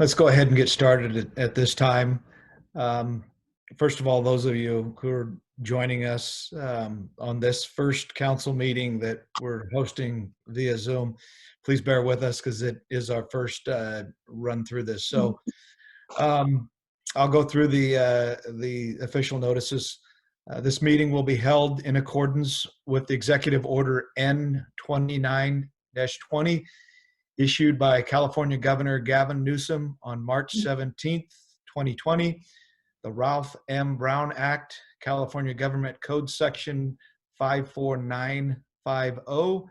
Let's go ahead and get started at this time. Um, First of all, those of you who are joining us on this first council meeting that we're hosting via Zoom, please bear with us because it is our first run through this. So I'll go through the official notices. This meeting will be held in accordance with the Executive Order N29-20 issued by California Governor Gavin Newsom on March 17th, 2020, the Ralph M. Brown Act, California Government Code Section 54950,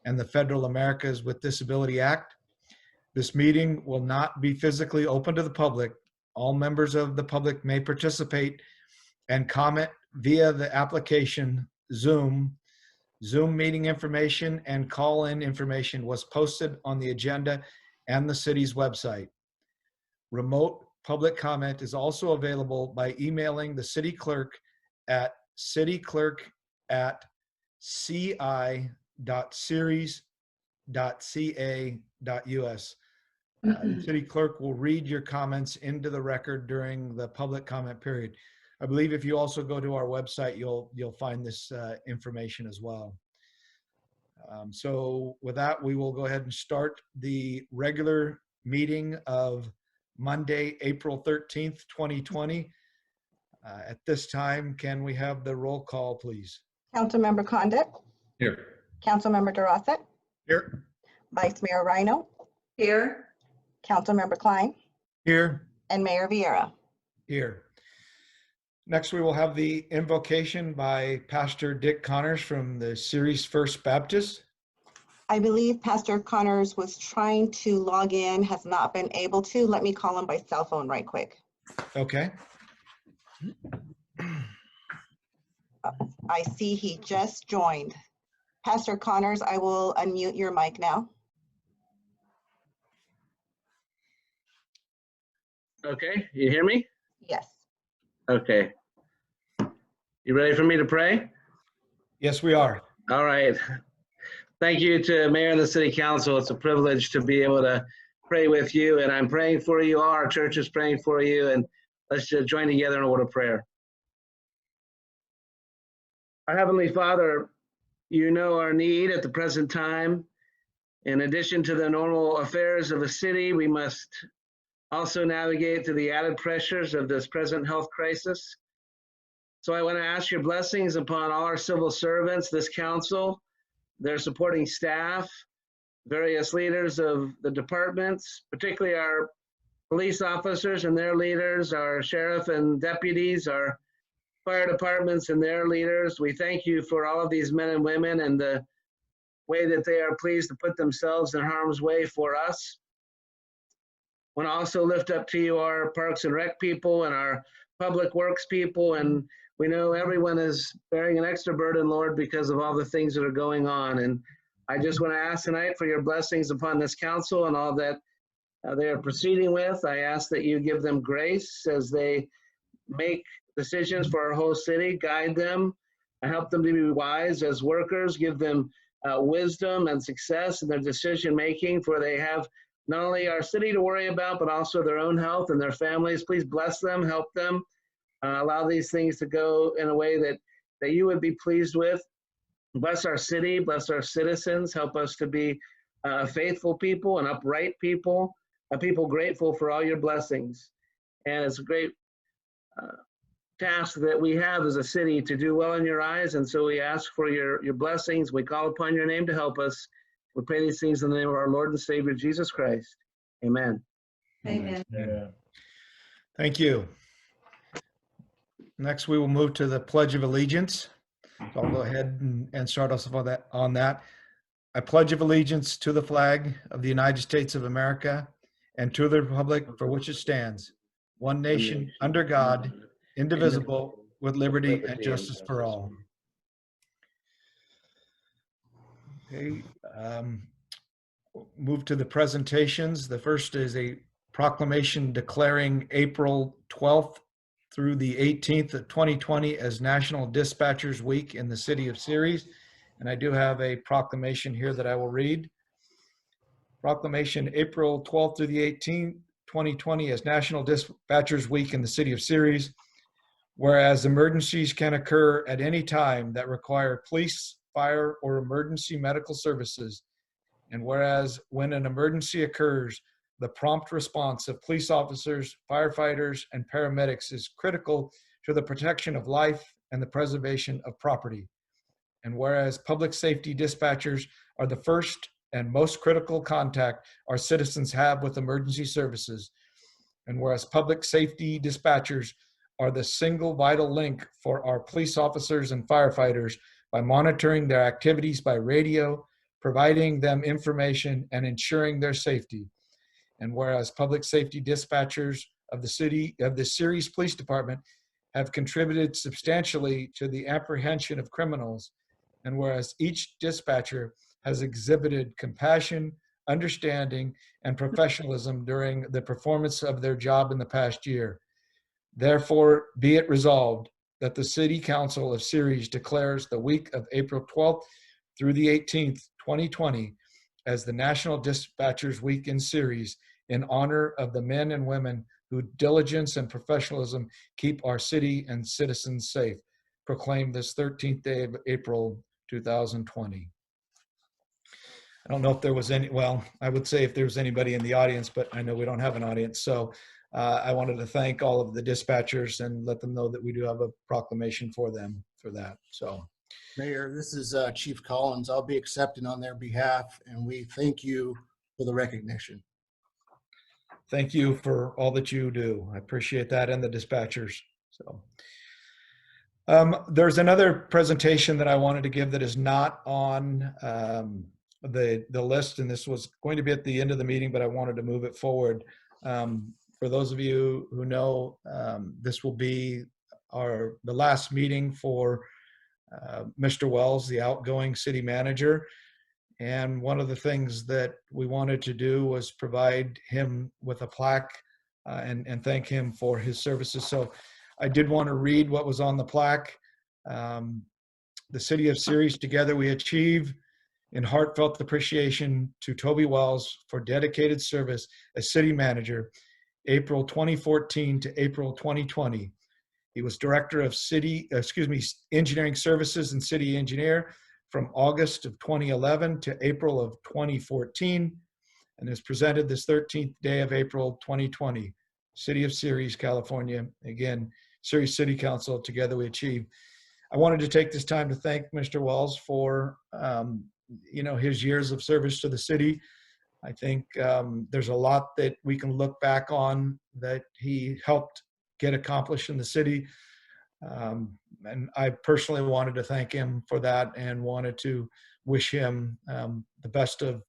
and the Federal Americans with Disability Act. This meeting will not be physically open to the public. All members of the public may participate and comment via the application Zoom. Zoom meeting information and call-in information was posted on the agenda and the city's website. Remote public comment is also available by emailing the city clerk at cityclerk@ci.ceres.ca.us. The city clerk will read your comments into the record during the public comment period. I believe if you also go to our website, you'll find this information as well. So with that, we will go ahead and start the regular meeting of Monday, April 13th, 2020. At this time, can we have the roll call, please? Councilmember Condit. Here. Councilmember DeRosa. Here. Vice Mayor Rhino. Here. Councilmember Klein. Here. And Mayor Vieira. Here. Next, we will have the invocation by Pastor Dick Connors from the Ceres First Baptist. I believe Pastor Connors was trying to log in, has not been able to. Let me call him by cell phone right quick. Okay. I see he just joined. Pastor Connors, I will unmute your mic now. Okay, you hear me? Yes. Okay. You ready for me to pray? Yes, we are. All right. Thank you to Mayor and the City Council. It's a privilege to be able to pray with you, and I'm praying for you. All our church is praying for you, and let's just join together in a word of prayer. Our Heavenly Father, you know our need at the present time. In addition to the normal affairs of a city, we must also navigate through the added pressures of this present health crisis. So I want to ask your blessings upon all our civil servants, this council, their supporting staff, various leaders of the departments, particularly our police officers and their leaders, our sheriff and deputies, our fire departments and their leaders. We thank you for all of these men and women and the way that they are pleased to put themselves in harm's way for us. I want to also lift up to you our Parks and Rec people and our Public Works people, and we know everyone is bearing an extra burden, Lord, because of all the things that are going on. And I just want to ask tonight for your blessings upon this council and all that they are proceeding with. I ask that you give them grace as they make decisions for our whole city, guide them, and help them to be wise as workers, give them wisdom and success in their decision making, for they have not only our city to worry about, but also their own health and their families. Please bless them, help them, allow these things to go in a way that you would be pleased with. Bless our city, bless our citizens, help us to be faithful people and upright people, a people grateful for all your blessings. And it's a great task that we have as a city to do well in your eyes. And so we ask for your blessings. We call upon your name to help us. We pray these things in the name of our Lord and Savior, Jesus Christ. Amen. Amen. Yeah. Thank you. Next, we will move to the Pledge of Allegiance. So I'll go ahead and start us on that. I pledge of allegiance to the flag of the United States of America and to the republic for which it stands, one nation, under God, indivisible, with liberty and justice for all. Okay, move to the presentations. The first is a proclamation declaring April 12th through the 18th of 2020 as National Dispatchers Week in the city of Ceres. And I do have a proclamation here that I will read. Proclamation April 12th through the 18th 2020 as National Dispatchers Week in the city of Ceres. Whereas emergencies can occur at any time that require police, fire, or emergency medical services. And whereas when an emergency occurs, the prompt response of police officers, firefighters, and paramedics is critical to the protection of life and the preservation of property. And whereas public safety dispatchers are the first and most critical contact our citizens have with emergency services. And whereas public safety dispatchers are the single vital link for our police officers and firefighters by monitoring their activities by radio, providing them information, and ensuring their safety. And whereas public safety dispatchers of the Ceres Police Department have contributed substantially to the apprehension of criminals, and whereas each dispatcher has exhibited compassion, understanding, and professionalism during the performance of their job in the past year. Therefore, be it resolved that the City Council of Ceres declares the week of April 12th through the 18th, 2020, as the National Dispatchers Week in Ceres in honor of the men and women whose diligence and professionalism keep our city and citizens safe. Proclaimed this 13th day of April, 2020. I don't know if there was any, well, I would say if there was anybody in the audience, but I know we don't have an audience. So I wanted to thank all of the dispatchers and let them know that we do have a proclamation for them for that. So, Mayor, this is Chief Collins. I'll be accepting on their behalf, and we thank you for the recognition. thank you for all that you do. I appreciate that, and the dispatchers. So there's another presentation that I wanted to give that is not on the list, and this was going to be at the end of the meeting, but I wanted to move it forward. For those of you who know, this will be the last meeting for Mr. Wells, the outgoing city manager. And one of the things that we wanted to do was provide him with a plaque and thank him for his services. So I did want to read what was on the plaque. The City of Ceres, together we achieve in heartfelt appreciation to Toby Wells for dedicated service as city manager, April 2014 to April 2020. He was director of engineering services and city engineer from August of 2011 to April of 2014, and is presented this 13th day of April 2020. City of Ceres, California. Again, Ceres City Council, together we achieve. I wanted to take this time to thank Mr. Wells for his years of service to the city. I think there's a lot that we can look back on that he helped get accomplished in the city. And I personally wanted to thank him for that and wanted to wish him the best of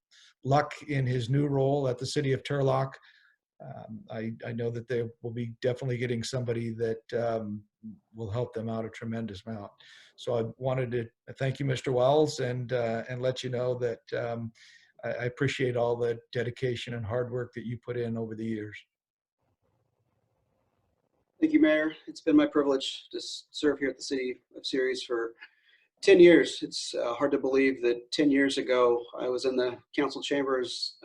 luck in his new role at the city of Turlock. I know that they will be definitely getting somebody that will help them out a tremendous amount. So I wanted to thank you, Mr. Wells, and let you know that I appreciate all the dedication and hard work that you put in over the years. Thank you, Mayor. It's been my privilege to serve here at the City of Ceres for 10 years. It's hard to believe that 10 years ago, I was in the council chambers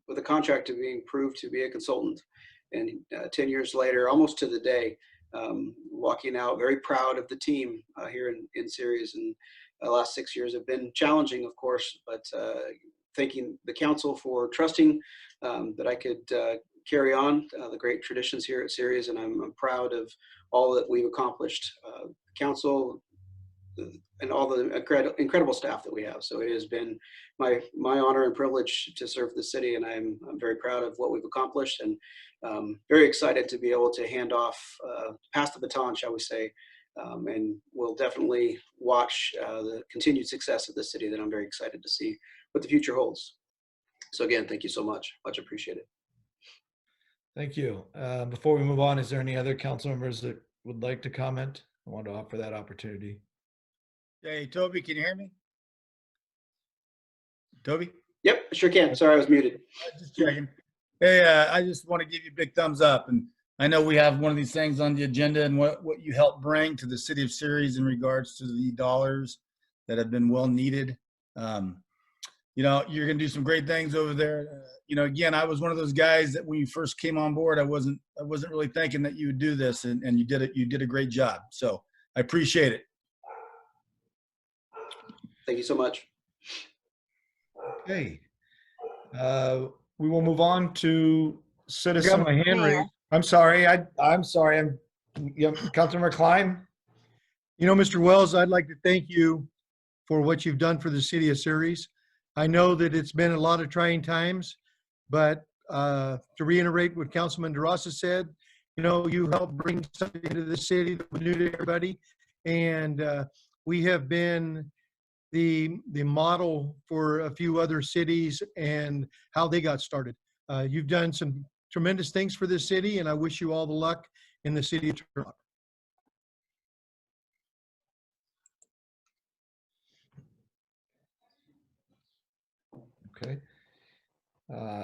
with a contract to being approved to be a consultant. And 10 years later, almost to the day, walking out very proud of the team here in Ceres. And the last 6 years have been challenging, of course, but thanking the council for trusting that I could carry on the great traditions here at Ceres, and I'm proud of all that we've accomplished. Council and all the incredible staff that we have. So it has been my honor and privilege to serve the city, and I'm very proud of what we've accomplished, and very excited to be able to hand off, pass the baton, shall we say, and we'll definitely watch the continued success of the city that I'm very excited to see what the future holds. So again, thank you so much. Much appreciated. Thank you. Before we move on, is there any other council members that would like to comment? I want to offer that opportunity. Hey, Toby, can you hear me? Toby? Yep, sure can. Sorry, I was muted. Just checking. Hey, I just want to give you a big thumbs up. And I know we have one of these things on the agenda and what you helped bring to the City of Ceres in regards to the dollars that have been well needed. you know, you're going to do some great things over there. You know, again, I was one of those guys that when you first came on board, I wasn't really thinking that you would do this, and you did it. You did a great job. So I appreciate it. Thank you so much. Okay. We will move on to citizen. my hand Mayor. I'm sorry. I'm sorry. Councilmember Klein. You know, Mr. Wells, I'd like to thank you for what you've done for the city of Ceres. I know that it's been a lot of trying times, but to reiterate what Councilman DeRosa said, you know, you helped bring something into the city that was new to everybody. And we have been the model for a few other cities and how they got started. You've done some tremendous things for this city, and I wish you all the luck in the city of Turlock. Okay.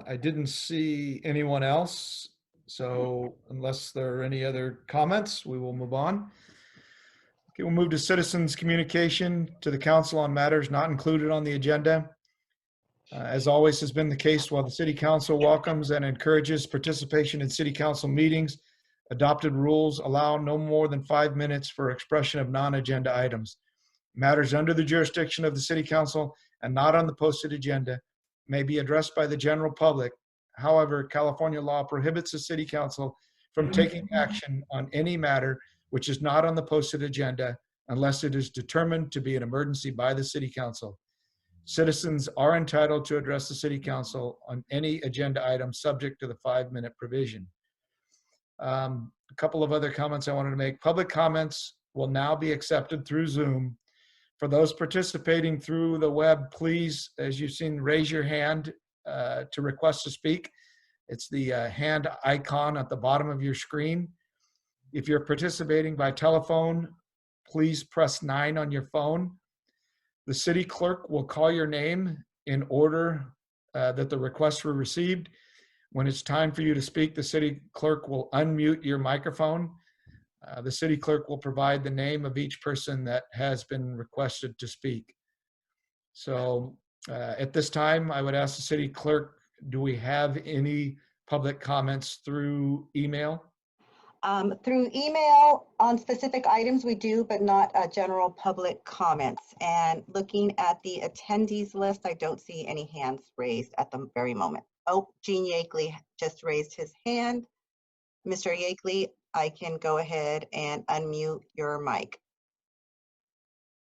I didn't see anyone else. So unless there are any other comments, we will move on. Okay, we'll move to citizens' communication to the council on matters not included on the agenda. As always has been the case, while the city council welcomes and encourages participation in city council meetings, adopted rules allow no more than 5 minutes for expression of non-agenda items. Matters under the jurisdiction of the city council and not on the posted agenda may be addressed by the general public. However, California law prohibits the city council from taking action on any matter which is not on the posted agenda unless it is determined to be an emergency by the city council. Citizens are entitled to address the city council on any agenda item subject to the 5-minute provision. A couple of other comments I wanted to make. Public comments will now be accepted through Zoom. For those participating through the web, please, as you've seen, raise your hand to request to speak. It's the hand icon at the bottom of your screen. If you're participating by telephone, please press 9 on your phone. The city clerk will call your name in order that the requests were received. When it's time for you to speak, the city clerk will unmute your microphone. The city clerk will provide the name of each person that has been requested to speak. So at this time, I would ask the city clerk, do we have any public comments through email? Through email on specific items we do, but not general public comments. And looking at the attendees list, I don't see any hands raised at the very moment. Oh, Gene Yakely just raised his hand. Mr. Yakely, I can go ahead and unmute your mic.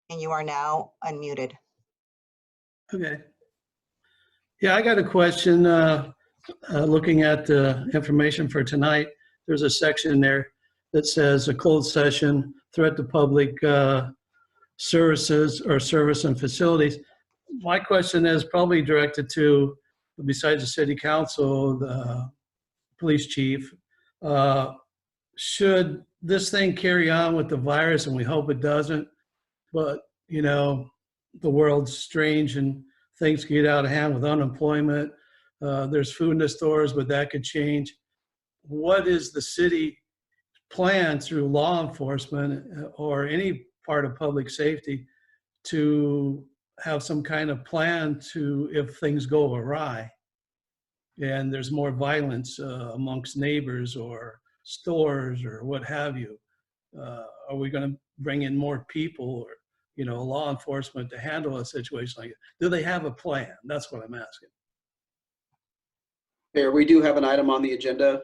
And you are now unmuted. Okay. Yeah, I got a question. Looking at the information for tonight, there's a section there that says a closed session, threat to public services or service and facilities. My question is probably directed to, besides the city council, the police chief. Should this thing carry on with the virus, and we hope it doesn't, but you know, the world's strange and things get out of hand with unemployment. There's food in the stores, but that could change. What is the city plan through law enforcement or any part of public safety to have some kind of plan to, if things go awry and there's more violence amongst neighbors or stores or what have you? Are we going to bring in more people or, you know, law enforcement to handle a situation like it? Do they have a plan? That's what I'm asking. Mayor, we do have an item on the agenda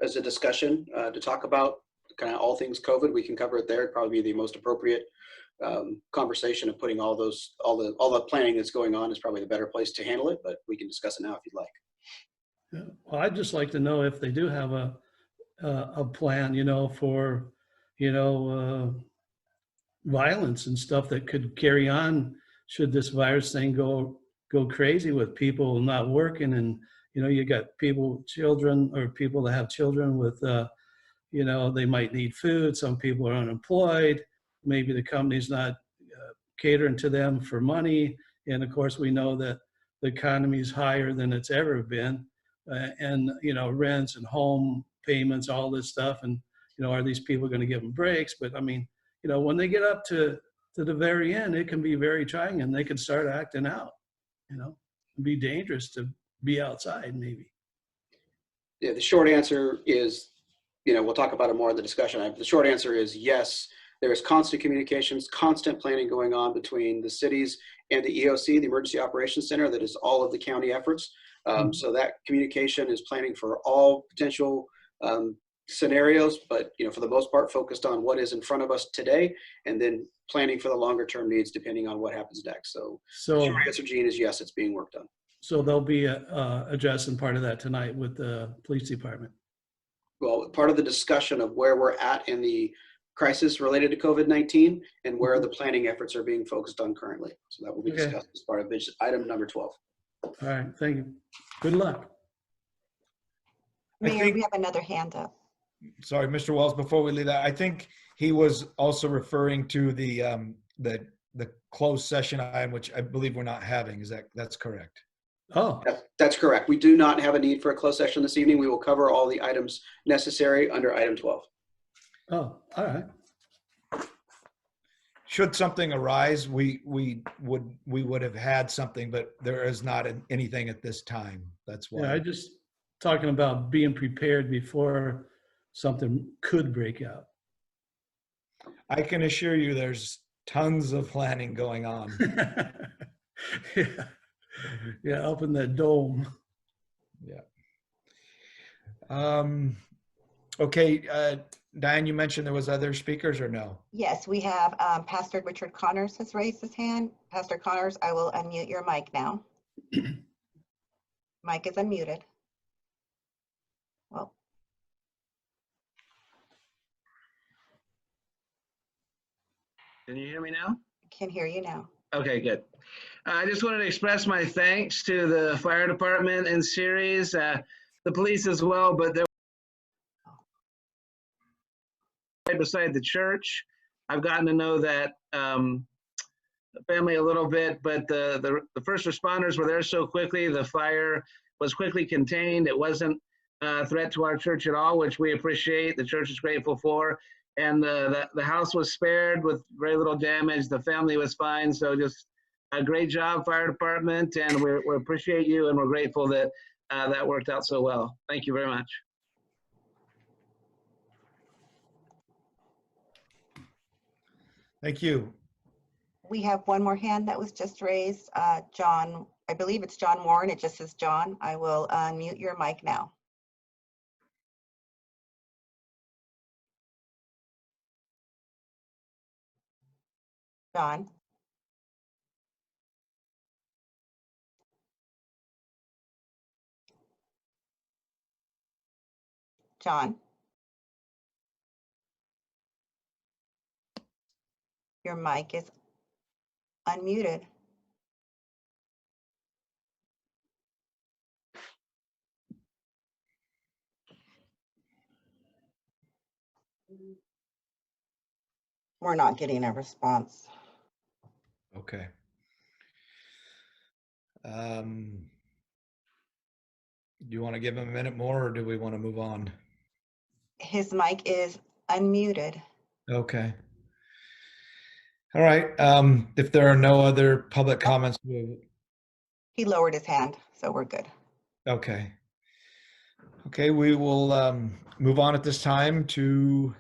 as a discussion to talk about kind of all things COVID. We can cover it there. It'd probably be the most appropriate conversation of putting all the planning that's going on is probably the better place to handle it, but we can discuss it now if you'd like. Yeah. Well, I'd just like to know if they do have a plan, you know, for, you know, violence and stuff that could carry on should this virus thing go crazy with people not working. And you know, you got children or people that have children with, you know, they might need food. Some people are unemployed. Maybe the company's not catering to them for money. And of course, we know that the economy is higher than it's ever been. And, you know, rents and home payments, all this stuff. And, you know, are these people going to give them breaks? But I mean, you know, when they get up to the very end, it can be very trying and they can start acting out, you know. be dangerous to be outside maybe. Yeah, the short answer is, we'll talk about it more in the discussion. The short answer is yes. There is constant communications, constant planning going on between the cities and the EOC, the Emergency Operations Center, that is all of the county efforts. So that communication is planning for all potential scenarios, but for the most part, focused on what is in front of us today, and then planning for the longer term needs depending on what happens next. So the short answer, Gene, is yes, it's being worked on. So they'll be addressing part of that tonight with the police department. Well, part of the discussion of where we're at in the crisis related to COVID-19 and where the planning efforts are being focused on currently. So that will be Okay. discussed as part of item number 12. All right, thank you. Good luck. I Mayor, think- we have another hand up. Sorry, Mr. Wells, before we leave that, I think he was also referring to the closed session item, which I believe we're not having. That's correct? Oh, That's correct. We do not have a need for a closed session this evening. We will cover all the items necessary under item 12. all right. Should something arise, we would have had something, but there is not anything at this time. That's why. Yeah, I just talking about being prepared before something could break out. I can assure you there's tons of planning going on. Yeah. Yeah, up in that dome. Okay, Diane, you mentioned there was other speakers or no? Yes, we have Pastor Richard Connors has raised his hand. Pastor Connors, I will unmute your mic now. Mic is unmuted. Well, Can you hear me now? can hear you now. Okay, good. I just wanted to express my thanks to the fire department and Ceres, the police as well, but they're right beside the church. I've gotten to know that family a little bit, but the first responders were there so quickly. The fire was quickly contained. It wasn't a threat to our church at all, which we appreciate. The church is grateful for. And the house was spared with very little damage. The family was fine. So just a great job, fire department. And we appreciate you, and we're grateful that that worked out so well. Thank you very much. Thank you. We have one more hand that was just raised. John, I believe it's John Warren. It just says John. I will unmute your mic now. John. John. Your mic is unmuted. We're not getting a response. Okay. Do you want to give him a minute more, or do we want to move on? His mic is unmuted. Okay. All right. If there are no other public comments, He lowered his hand, so we're good. okay. Okay, we will move on at this time to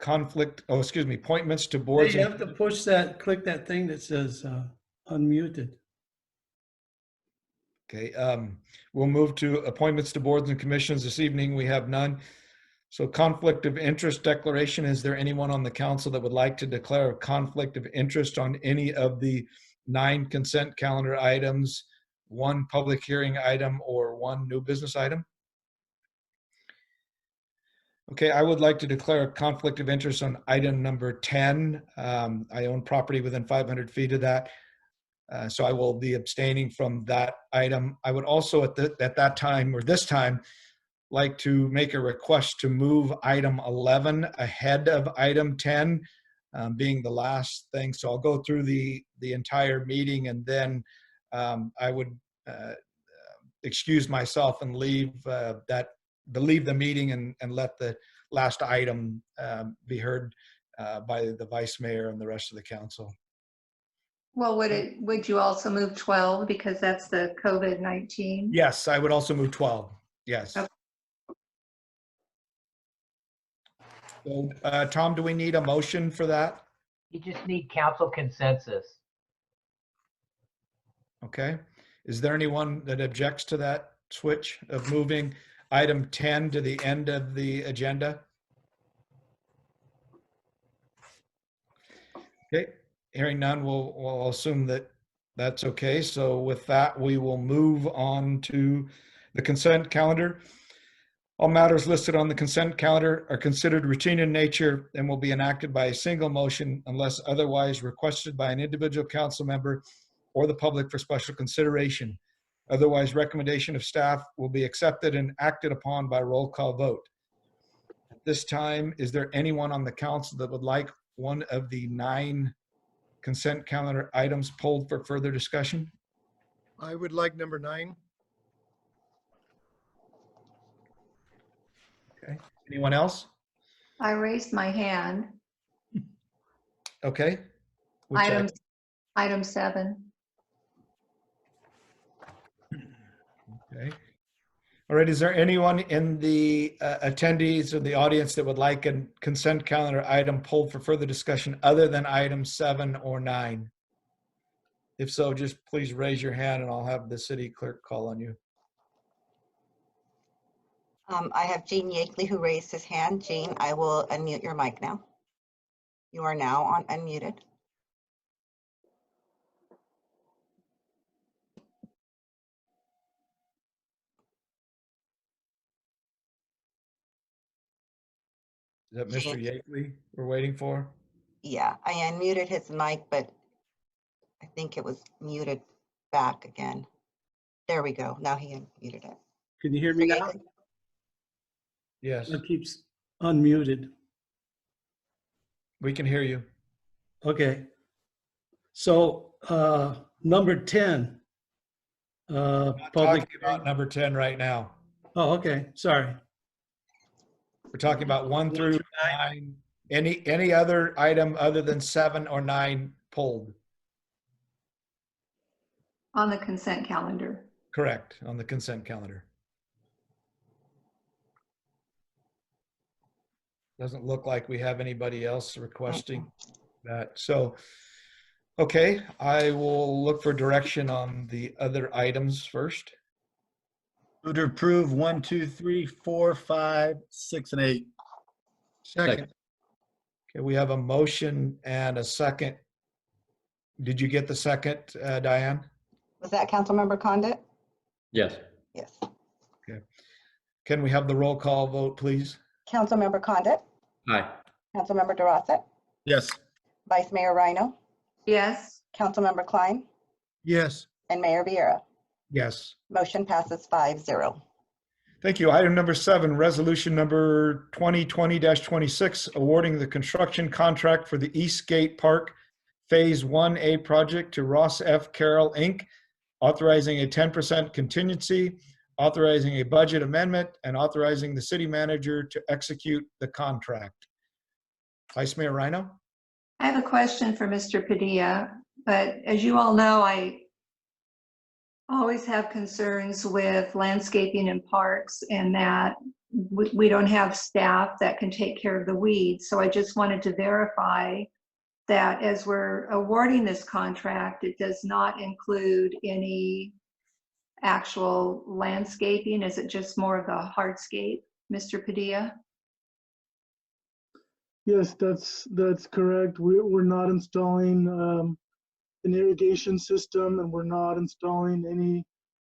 appointments to boards. You have to push that, click that thing that says unmuted. Okay, we'll move to appointments to boards and commissions this evening. We have none. So conflict of interest declaration. Is there anyone on the council that would like to declare a conflict of interest on any of the 9 consent calendar items, 1 public hearing item, or 1 new business item? Okay, I would like to declare a conflict of interest on item number 10. I own property within 500 feet of that. So I will be abstaining from that item. I would also at that time, or this time, like to make a request to move item 11 ahead of item 10, being the last thing. So I'll go through the entire meeting, and then I would excuse myself and leave the meeting and let the last item be heard by the vice mayor and the rest of the council. Well, would you also move 12 because that's the COVID-19? Yes, I would also move 12. Yes. Okay. So, Tom, do we need a motion for that? You just need council consensus. Okay. Is there anyone that objects to that switch of moving item 10 to the end of the agenda? Okay, hearing none, we'll assume that that's okay. So with that, we will move on to the consent calendar. All matters listed on the consent calendar are considered routine in nature and will be enacted by a single motion unless otherwise requested by an individual council member or the public for special consideration. Otherwise, recommendation of staff will be accepted and acted upon by roll call vote. At this time, is there anyone on the council that would like one of the 9 consent calendar items pulled for further discussion? I would like number 9. Okay. Anyone else? I raised my hand. Okay. Which Item 7. Okay. All right. Is there anyone in the attendees or the audience that would like a consent calendar item pulled for further discussion other than item 7 or 9? If so, just please raise your hand and I'll have the city clerk call on you. I have Gene Yakely who raised his hand. Gene, I will unmute your mic now. You are now unmuted. Is that Mr. Yakely we're waiting for? Yeah, I unmuted his mic, but I think it was muted back again. There we go. Now he unmuted it. Can you hear me Mr. now? Yakely? Yes, It keeps unmuted. we can hear you. Okay. So, number 10. Not Public. talking about number 10 right now. Oh, okay. Sorry. We're talking about 1 through 9. Any other item other than 7 or 9 pulled? On the consent calendar. Correct, on the consent calendar. Doesn't look like we have anybody else requesting that. So, okay, I will look for direction on the other items first. Move to approve 1, 2, 3, 4, 5, 6, and 8. Second. Okay, we have a motion and a second. Did you get the second, Diane? Was that Councilmember Condit? Yes. Yes. Can we have the roll call vote, please? Councilmember Condit, Aye. Councilmember Durasett, Yes. Vice Mayor Rhino, Yes. Councilmember Klein, Yes. and Mayor Vieira. Yes. Motion passes 5-0. Thank you. Item number 7, resolution number 2020-26, awarding the construction contract for the Eastgate Park Phase 1A project to Ross F. Carroll, Inc., authorizing a 10% contingency, authorizing a budget amendment, and authorizing the city manager to execute the contract. Vice Mayor Rhino? I have a question for Mr. Padilla, but as you all know, I always have concerns with landscaping in parks and that we don't have staff that can take care of the weeds. So I just wanted to verify that as we're awarding this contract, it does not include any actual landscaping. Is it just more of the hardscape, Mr. Padilla? Yes, that's correct. We're not installing an irrigation system, and we're not installing any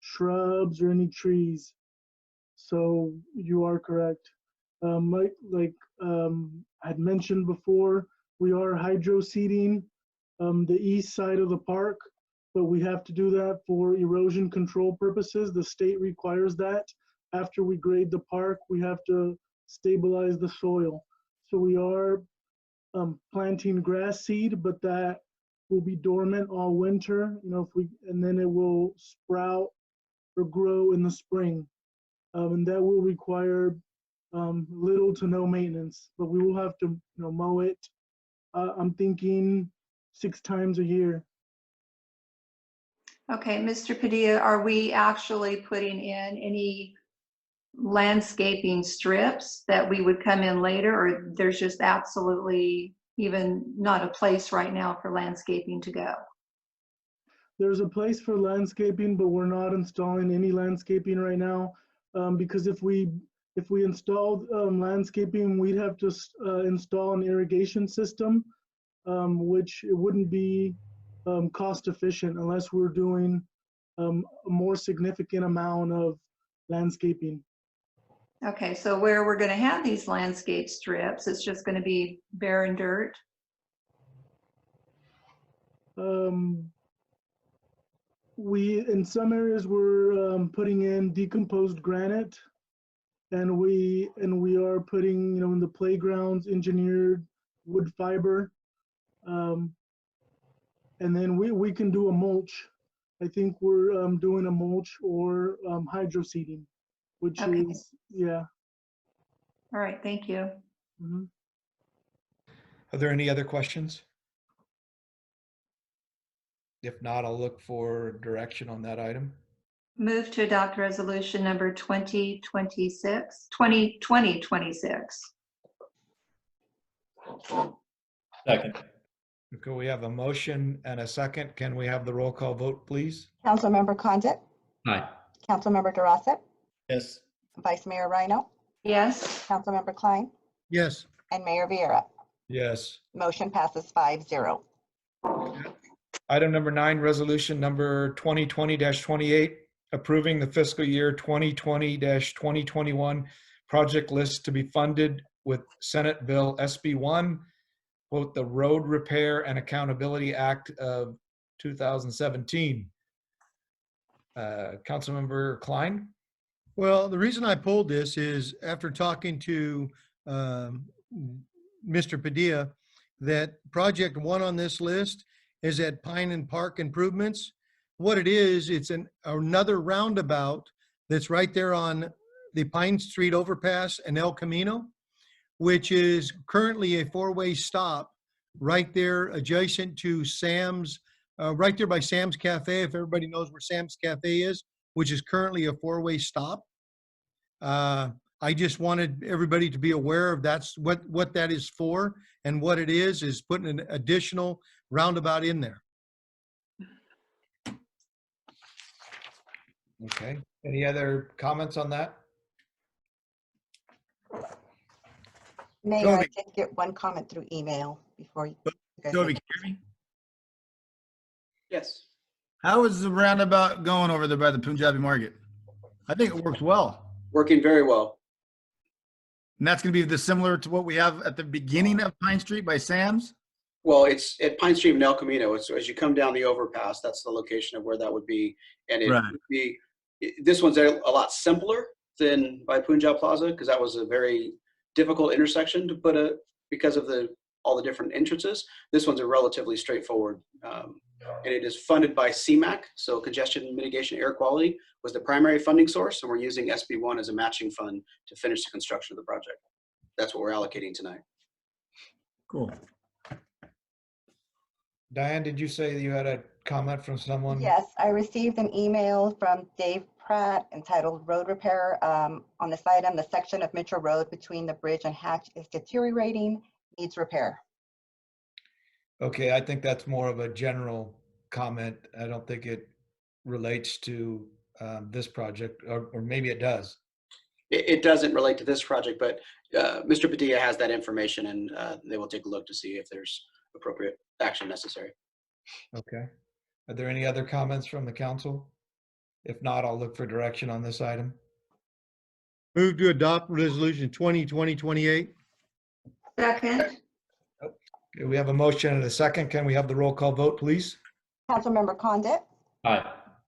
shrubs or any trees. So you are correct. Like I had mentioned before, we are hydro seeding the east side of the park, but we have to do that for erosion control purposes. The state requires that. After we grade the park, we have to stabilize the soil. So we are planting grass seed, but that will be dormant all winter, and then it will sprout or grow in the spring. And that will require little to no maintenance, but we will have to mow it. I'm thinking 6 times a year. Okay, Mr. Padilla, are we actually putting in any landscaping strips that we would come in later, or there's just absolutely even not a place right now for landscaping to go? There's a place for landscaping, but we're not installing any landscaping right now. Because if we installed landscaping, we'd have to install an irrigation system, which it wouldn't be cost efficient unless we're doing a more significant amount of landscaping. Okay, so where we're going to have these landscape strips, it's just going to be barren dirt. In some areas we're putting in decomposed granite, and we are putting, in the playgrounds, engineered wood fiber, and then we can do a mulch. I think we're doing a mulch or hydro seeding, which Okay. is, yeah. All right, thank you. Mhm. Are there any other questions? If not, I'll look for direction on that item. Move to adopt resolution number 2026. Second. Okay, we have a motion and a second. Can we have the roll call vote, please? Councilmember Condit, Aye. Councilmember Durasett, Yes. Vice Mayor Rhino, Yes. Councilmember Klein, Yes. and Mayor Vieira. Yes. Motion passes 5-0. Item number 9, resolution number 2020-28, approving the fiscal year 2020-2021 project list to be funded with Senate Bill SB 1, quote, the Road Repair and Accountability Act of 2017. Councilmember Klein? Well, the reason I pulled this is after talking to Mr. Padilla, that project 1 on this list is at Pine and Park Improvements. What it is, it's another roundabout that's right there on the Pine Street overpass and El Camino, which is currently a 4-way stop right there adjacent to Sam's, right there by Sam's Cafe, if everybody knows where Sam's Cafe is, which is currently a 4-way stop. I just wanted everybody to be aware of that's what that is for, and what it is putting an additional roundabout in there. Okay. Any other comments on that? Mayor, I Toby. did get one comment through email before you guys. Toby, make- can you hear me? Yes. How is the roundabout going over there by the Punjabi market? I think it works well. Working very well. And that's going to be similar to what we have at the beginning of Pine Street by Sam's? Well, it's at Pine Street and El Camino. So as you come down the overpass, that's the location of where that would be. And it Right. would be, this one's a lot simpler than by Punjab Plaza, because that was a very difficult intersection to put because of all the different entrances. This one's a relatively straightforward, and it is funded by CMAQ. So Congestion Mitigation Air Quality was the primary funding source, and we're using SB1 as a matching fund to finish the construction of the project. That's what we're allocating tonight. Cool. Diane, did you say you had a comment from someone? Yes, I received an email from Dave Pratt entitled Road Repair. On this item, the section of Mitchell Road between the bridge and Hatch is deteriorating, needs repair. Okay, I think that's more of a general comment. I don't think it relates to this project, or maybe it does. It doesn't relate to this project, but Mr. Padilla has that information, and they will take a look to see if there's appropriate action necessary. Okay. Are there any other comments from the council? If not, I'll look for direction on this item. Move to adopt resolution 2020-28. Second. Okay, we have a motion and a second. Can we have the roll call vote, please? Councilmember Condit, Aye.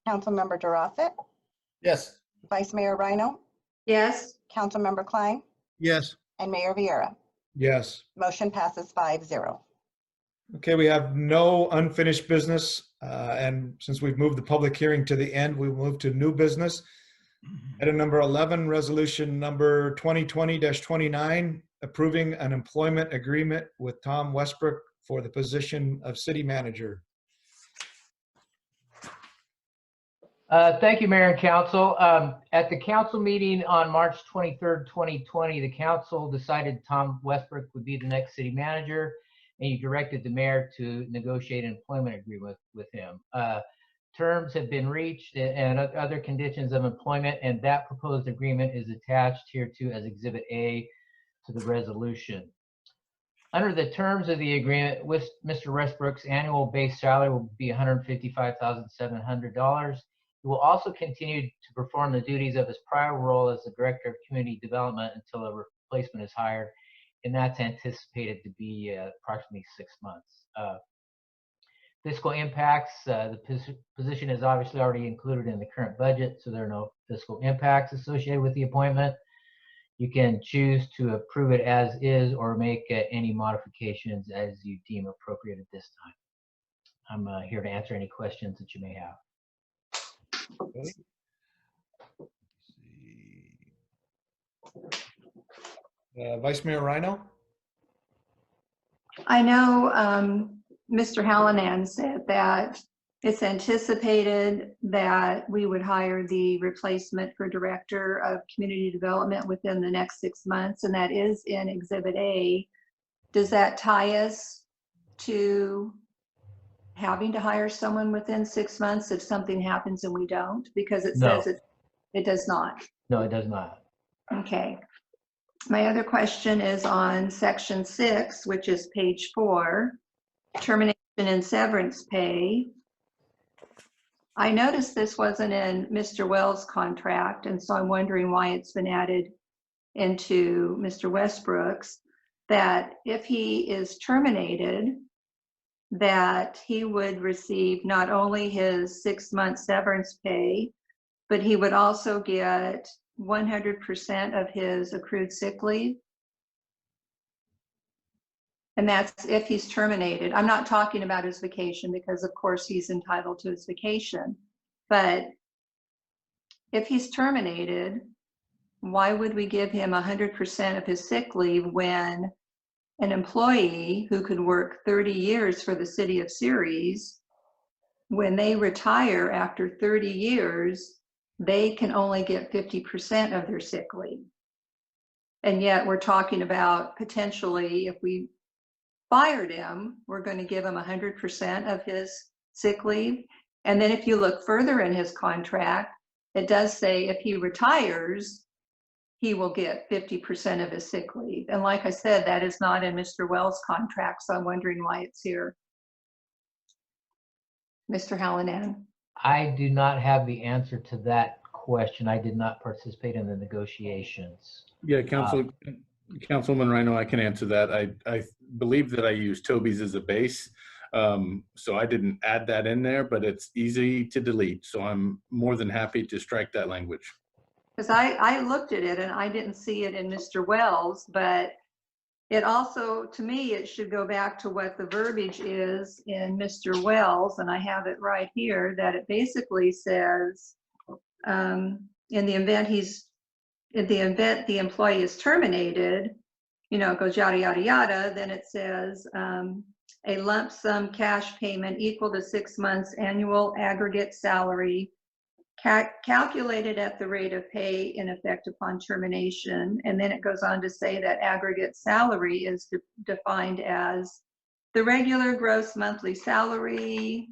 Councilmember Durasett, Yes. Vice Mayor Rhino, Yes. Councilmember Klein, Yes. and Mayor Vieira. Yes. Motion passes 5-0. Okay, we have no unfinished business. And since we've moved the public hearing to the end, we will move to new business. Item number 11, resolution number 2020-29, approving an employment agreement with Tom Westbrook for the position of city manager. Thank you, Mayor and Council. At the council meeting on March 23rd, 2020, the council decided Tom Westbrook would be the next city manager, and you directed the mayor to negotiate an employment agreement with him. Terms have been reached and other conditions of employment, and that proposed agreement is attached here too as Exhibit A to the resolution. Under the terms of the agreement, with Mr. Westbrook's annual base salary will be $155,700. He will also continue to perform the duties of his prior role as the Director of Community Development until a replacement is hired, and that's anticipated to be approximately 6 months. Fiscal impacts, the position is obviously already included in the current budget, so there are no fiscal impacts associated with the appointment. You can choose to approve it as is or make any modifications as you deem appropriate at this time. I'm here to answer any questions that you may have. Okay. Vice Mayor Rhino? I know Mr. Hallinan said that it's anticipated that we would hire the replacement for Director of Community Development within the next 6 months, and that is in Exhibit A. Does that tie us to having to hire someone within 6 months if something happens and we don't? Because it No. says it does not. No, it does not. Okay. My other question is on Section 6, which is page 4, termination and severance pay. I noticed this wasn't in Mr. Wells' contract, and so I'm wondering why it's been added into Mr. Westbrook's, that if he is terminated, that he would receive not only his 6-month severance pay, but he would also get 100% of his accrued sick leave. And that's if he's terminated. I'm not talking about his vacation because of course he's entitled to his vacation. But if he's terminated, why would we give him 100% of his sick leave when an employee who could work 30 years for the city of Ceres, when they retire after 30 years, they can only get 50% of their sick leave? And yet we're talking about potentially, if we fired him, we're going to give him 100% of his sick leave. And then if you look further in his contract, it does say if he retires, he will get 50% of his sick leave. And like I said, that is not in Mr. Wells' contract, so I'm wondering why it's here. Mr. Hallinan. I do not have the answer to that question. I did not participate in the negotiations. Yeah, Councilman Rhino, I can answer that. I believe that I used Toby's as a base. So I didn't add that in there, but it's easy to delete. So I'm more than happy to strike that language. Because I looked at it and I didn't see it in Mr. Wells, but it also, to me, it should go back to what the verbiage is in Mr. Wells, and I have it right here, that it basically says, in the event the employee is terminated, you know, it goes yada, yada, yada, then it says a lump sum cash payment equal to 6 months annual aggregate salary calculated at the rate of pay in effect upon termination. And then it goes on to say that aggregate salary is defined as the regular gross monthly salary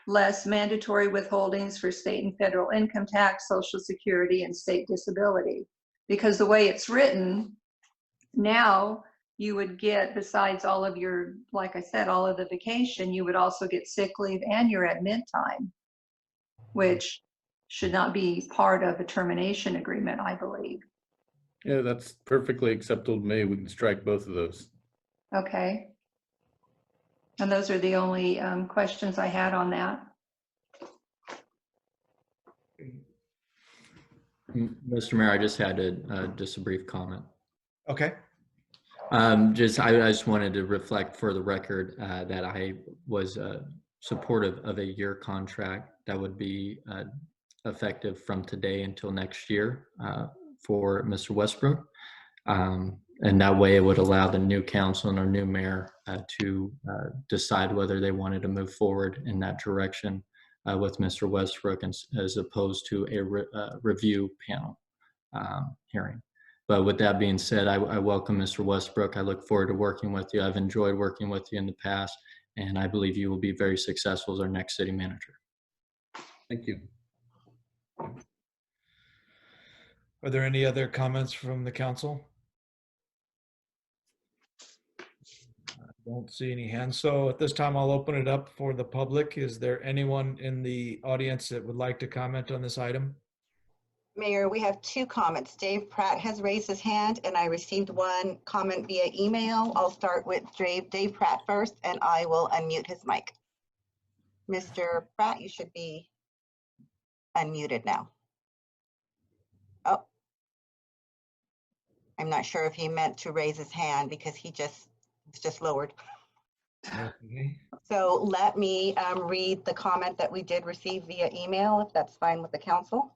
less mandatory withholdings for state and federal income tax, Social Security, and state disability. Because the way it's written, now you would get, besides all of your, like I said, all of the vacation, you would also get sick leave and your admit time, which should not be part of a termination agreement, I believe. Yeah, that's perfectly acceptable to me. We can strike both of those. Okay. And those are the only questions I had on that. Mr. Mayor, I just had just a brief comment. Okay. I just wanted to reflect for the record that I was supportive of a year contract that would be effective from today until next year for Mr. Westbrook. And that way it would allow the new council and our new mayor to decide whether they wanted to move forward in that direction with Mr. Westbrook as opposed to a review panel hearing. But with that being said, I welcome Mr. Westbrook. I look forward to working with you. I've enjoyed working with you in the past, and I believe you will be very successful as our next city manager. Thank you. Are there any other comments from the council? I don't see any hands. So at this time, I'll open it up for the public. Is there anyone in the audience that would like to comment on this item? Mayor, we have 2 comments. Dave Pratt has raised his hand and I received 1 comment via email. I'll start with Dave Pratt first and I will unmute his mic. Mr. Pratt, you should be unmuted now. Oh. I'm not sure if he meant to raise his hand because it's just lowered. Okay. So let me read the comment that we did receive via email, if that's fine with the council.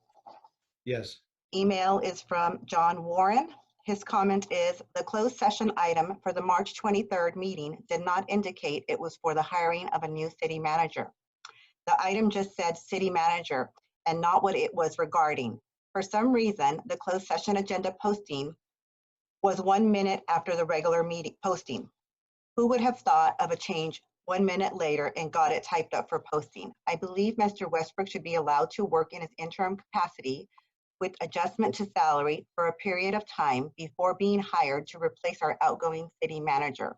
Yes. Email is from John Warren. His comment is, the closed session item for the March 23rd meeting did not indicate it was for the hiring of a new city manager. The item just said city manager and not what it was regarding. For some reason, the closed session agenda posting was 1 minute after the regular meeting posting. Who would have thought of a change 1 minute later and got it typed up for posting? I believe Mr. Westbrook should be allowed to work in his interim capacity with adjustment to salary for a period of time before being hired to replace our outgoing city manager.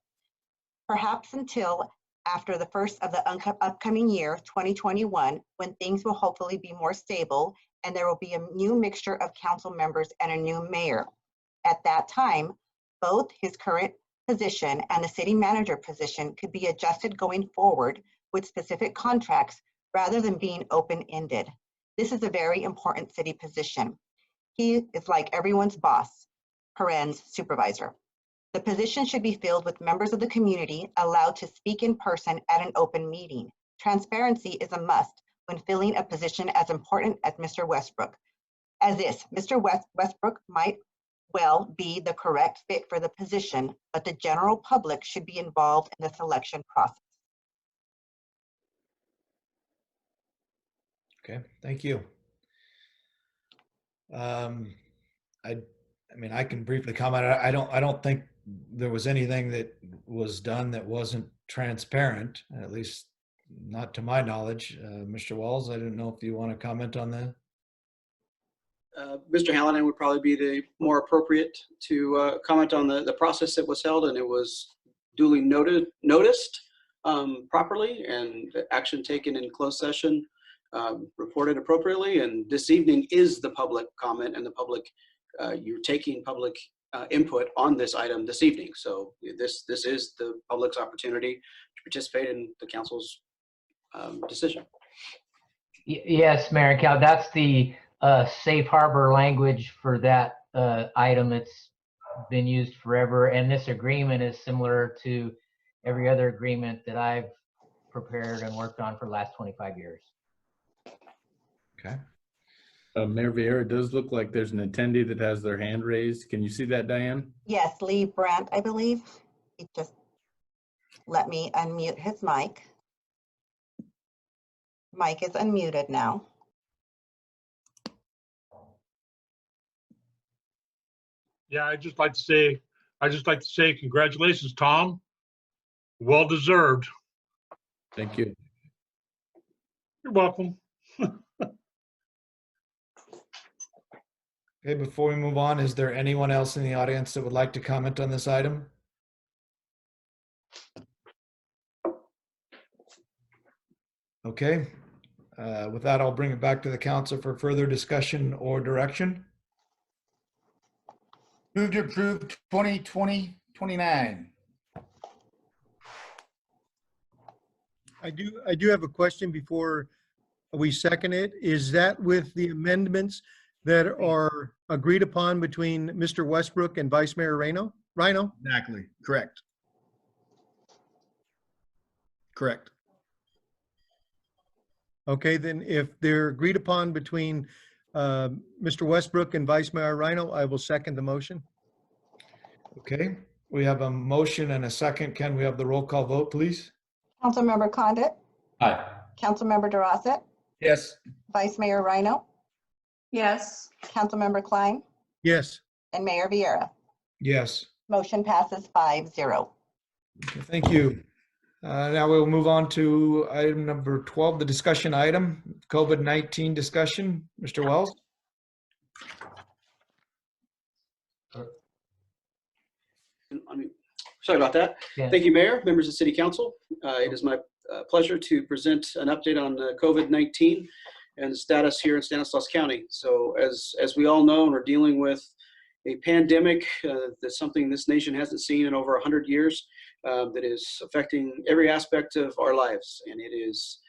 Perhaps until after the first of the upcoming year, 2021, when things will hopefully be more stable and there will be a new mixture of council members and a new mayor. At that time, both his current position and the city manager position could be adjusted going forward with specific contracts rather than being open-ended. This is a very important city position. He is like everyone's boss, parens supervisor. The position should be filled with members of the community allowed to speak in person at an open meeting. Transparency is a must when filling a position as important as Mr. Westbrook. As is, Mr. Westbrook might well be the correct fit for the position, but the general public should be involved in the selection process. Okay, thank you. I mean, I can briefly comment. I don't think there was anything that was done that wasn't transparent, at least not to my knowledge. Mr. Walls, I didn't know if you want to comment on that. Mr. Hallinan would probably be the more appropriate to comment on the process that was held, and it was duly noticed properly and action taken in closed session reported appropriately. And this evening is the public comment and the public, you're taking public input on this item this evening. So this is the public's opportunity to participate in the council's decision. Yes, Mayor and Cal, that's the safe harbor language for that item. It's been used forever, and this agreement is similar to every other agreement that I've prepared and worked on for the last 25 years. Okay. Mayor Vieira, it does look like there's an attendee that has their hand raised. Can you see that, Diane? Yes, Lee Brandt, I believe. He just let me unmute his mic. Mic is unmuted now. Yeah, I'd just like to say congratulations, Tom. Well deserved. Thank you. You're welcome. Okay, before we move on, is there anyone else in the audience that would like to comment on this item? Okay, with that, I'll bring it back to the council for further discussion or direction. Move to approve 2020-29. I do have a question before we second it. Is that with the amendments that are agreed upon between Mr. Westbrook and Vice Mayor Rhino? Exactly. Correct. Correct. Okay, then if they're agreed upon between Mr. Westbrook and Vice Mayor Rhino, I will second the motion. Okay, we have a motion and a second. Can we have the roll call vote, please? Councilmember Condit, Aye. Councilmember Durasett, Yes. Vice Mayor Rhino, Yes. Councilmember Klein, Yes. and Mayor Vieira. Yes. Motion passes 5-0. Okay, thank you. Now we'll move on to item number 12, the discussion item, COVID-19 discussion. Mr. Wells? Sorry about that. Yeah. Thank you, Mayor, members of City Council. It is my pleasure to present an update on COVID-19 and the status here in Stanislaus County. So as we all know, we're dealing with a pandemic that's something this nation hasn't seen in over 100 years, that is affecting every aspect of our lives. And it is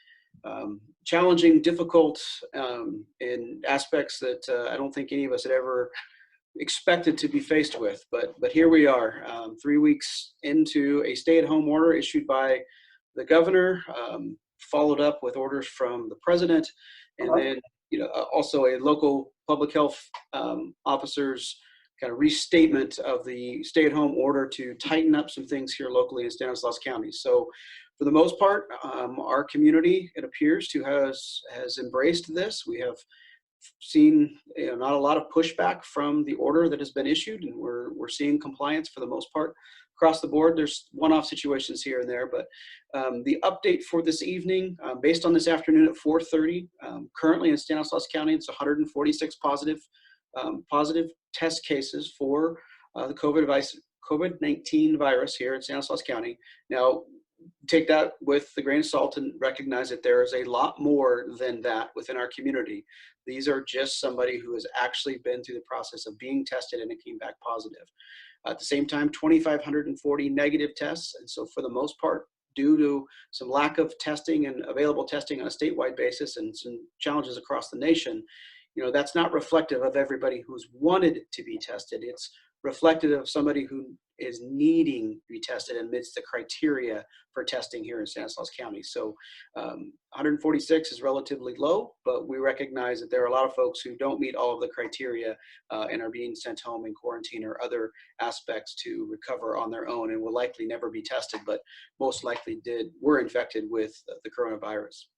challenging, difficult in aspects that I don't think any of us had ever expected to be faced with. But here we are, 3 weeks into a stay-at-home order issued by the governor, followed up with orders from the president, and then also a local public health officer's kind of restatement of the stay-at-home order to tighten up some things here locally in Stanislaus County. So for the most part, our community, it appears to has embraced this. We have seen not a lot of pushback from the order that has been issued, and we're seeing compliance for the most part across the board. There's one-off situations here and there, but the update for this evening, based on this afternoon at 4:30, currently in Stanislaus County, it's 146 positive test cases for the COVID-19 virus here in Stanislaus County. Now, take that with a grain of salt and recognize that there is a lot more than that within our community. These are just somebody who has actually been through the process of being tested and it came back positive. At the same time, 2,540 negative tests. And so for the most part, due to some lack of testing and available testing on a statewide basis and some challenges across the nation, that's not reflective of everybody who's wanted to be tested. It's reflective of somebody who is needing to be tested and meets the criteria for testing here in Stanislaus County. So 146 is relatively low, but we recognize that there are a lot of folks who don't meet all of the criteria and are being sent home in quarantine or other aspects to recover on their own and will likely never be tested, but most likely were infected with the coronavirus.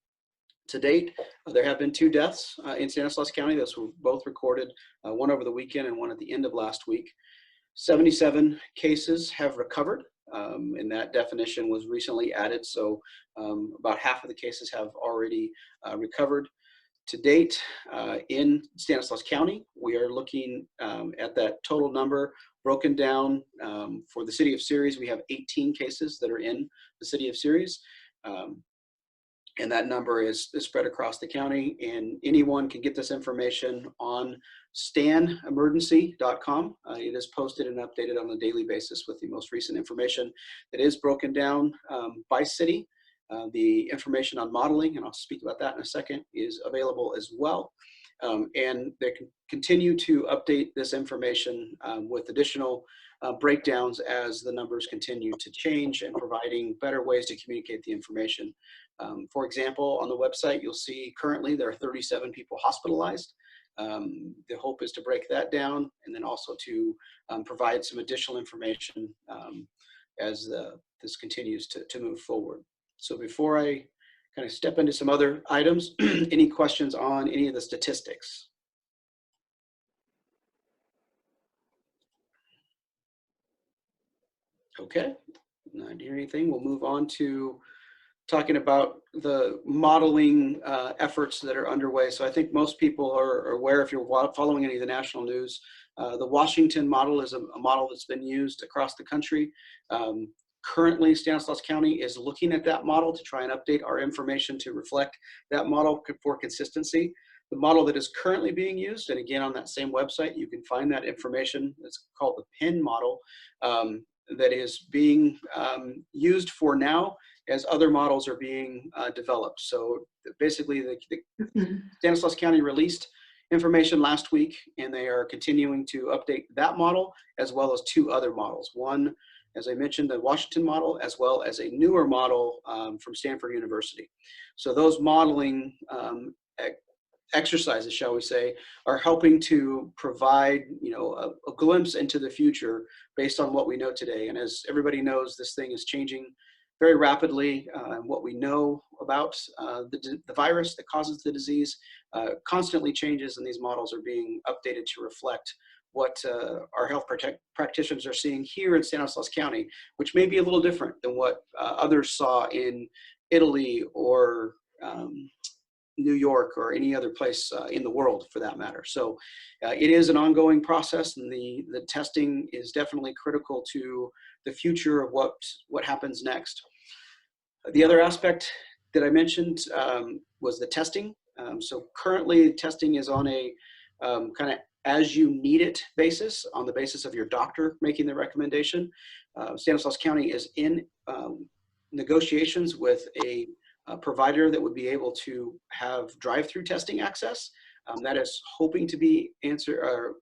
To date, there have been 2 deaths in Stanislaus County. Those were both recorded, one over the weekend and one at the end of last week. 77 cases have recovered, and that definition was recently added. So about half of the cases have already recovered. To date, in Stanislaus County, we are looking at that total number broken down. For the city of Ceres, we have 18 cases that are in the city of Ceres. And that number is spread across the county, and anyone can get this information on stanemergency.com. It is posted and updated on a daily basis with the most recent information that is broken down by city. The information on modeling, and I'll speak about that in a second, is available as well. And they can continue to update this information with additional breakdowns as the numbers continue to change and providing better ways to communicate the information. For example, on the website, you'll see currently there are 37 people hospitalized. The hope is to break that down and then also to provide some additional information as this continues to move forward. So before I kind of step into some other items, any questions on any of the statistics? Okay, not hear anything. We'll move on to talking about the modeling efforts that are underway. So I think most people are aware, if you're following any of the national news, the Washington model is a model that's been used across the country. Currently, Stanislaus County is looking at that model to try and update our information to reflect that model for consistency. The model that is currently being used, and again, on that same website, you can find that information. It's called the PIN model, that is being used for now as other models are being developed. So basically, the Stanislaus County released information last week, and they are continuing to update that model as well as 2 other models. One, as I mentioned, the Washington model, as well as a newer model from Stanford University. So those modeling exercises, shall we say, are helping to provide a glimpse into the future based on what we know today. And as everybody knows, this thing is changing very rapidly. What we know about the virus that causes the disease constantly changes, and these models are being updated to reflect what our health practitioners are seeing here in Stanislaus County, which may be a little different than what others saw in Italy or New York or any other place in the world for that matter. So it is an ongoing process, and the testing is definitely critical to the future of what happens next. The other aspect that I mentioned was the testing. So currently testing is on a kind of as you need it basis, on the basis of your doctor making the recommendation. Stanislaus County is in negotiations with a provider that would be able to have drive-through testing access. That is hoping to be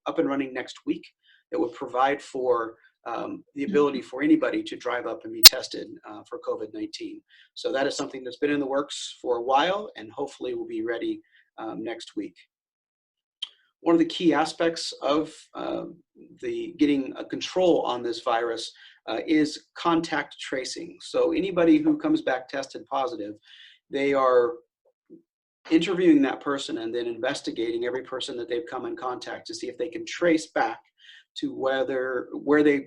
up and running next week. That would provide for the ability for anybody to drive up and be tested for COVID-19. So that is something that's been in the works for a while and hopefully will be ready next week. One of the key aspects of getting a control on this virus is contact tracing. So anybody who comes back tested positive, they are interviewing that person and then investigating every person that they've come in contact to see if they can trace back to where they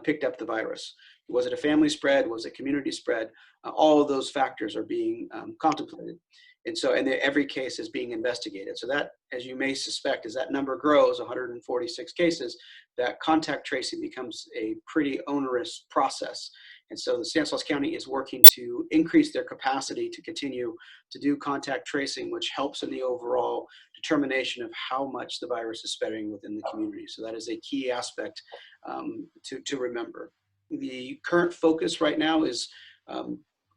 picked up the virus. Was it a family spread? Was it community spread? All of those factors are being contemplated. And every case is being investigated. So that, as you may suspect, as that number grows, 146 cases, that contact tracing becomes a pretty onerous process. And so the Stanislaus County is working to increase their capacity to continue to do contact tracing, which helps in the overall determination of how much the virus is spreading within the community. So that is a key aspect to remember. The current focus right now is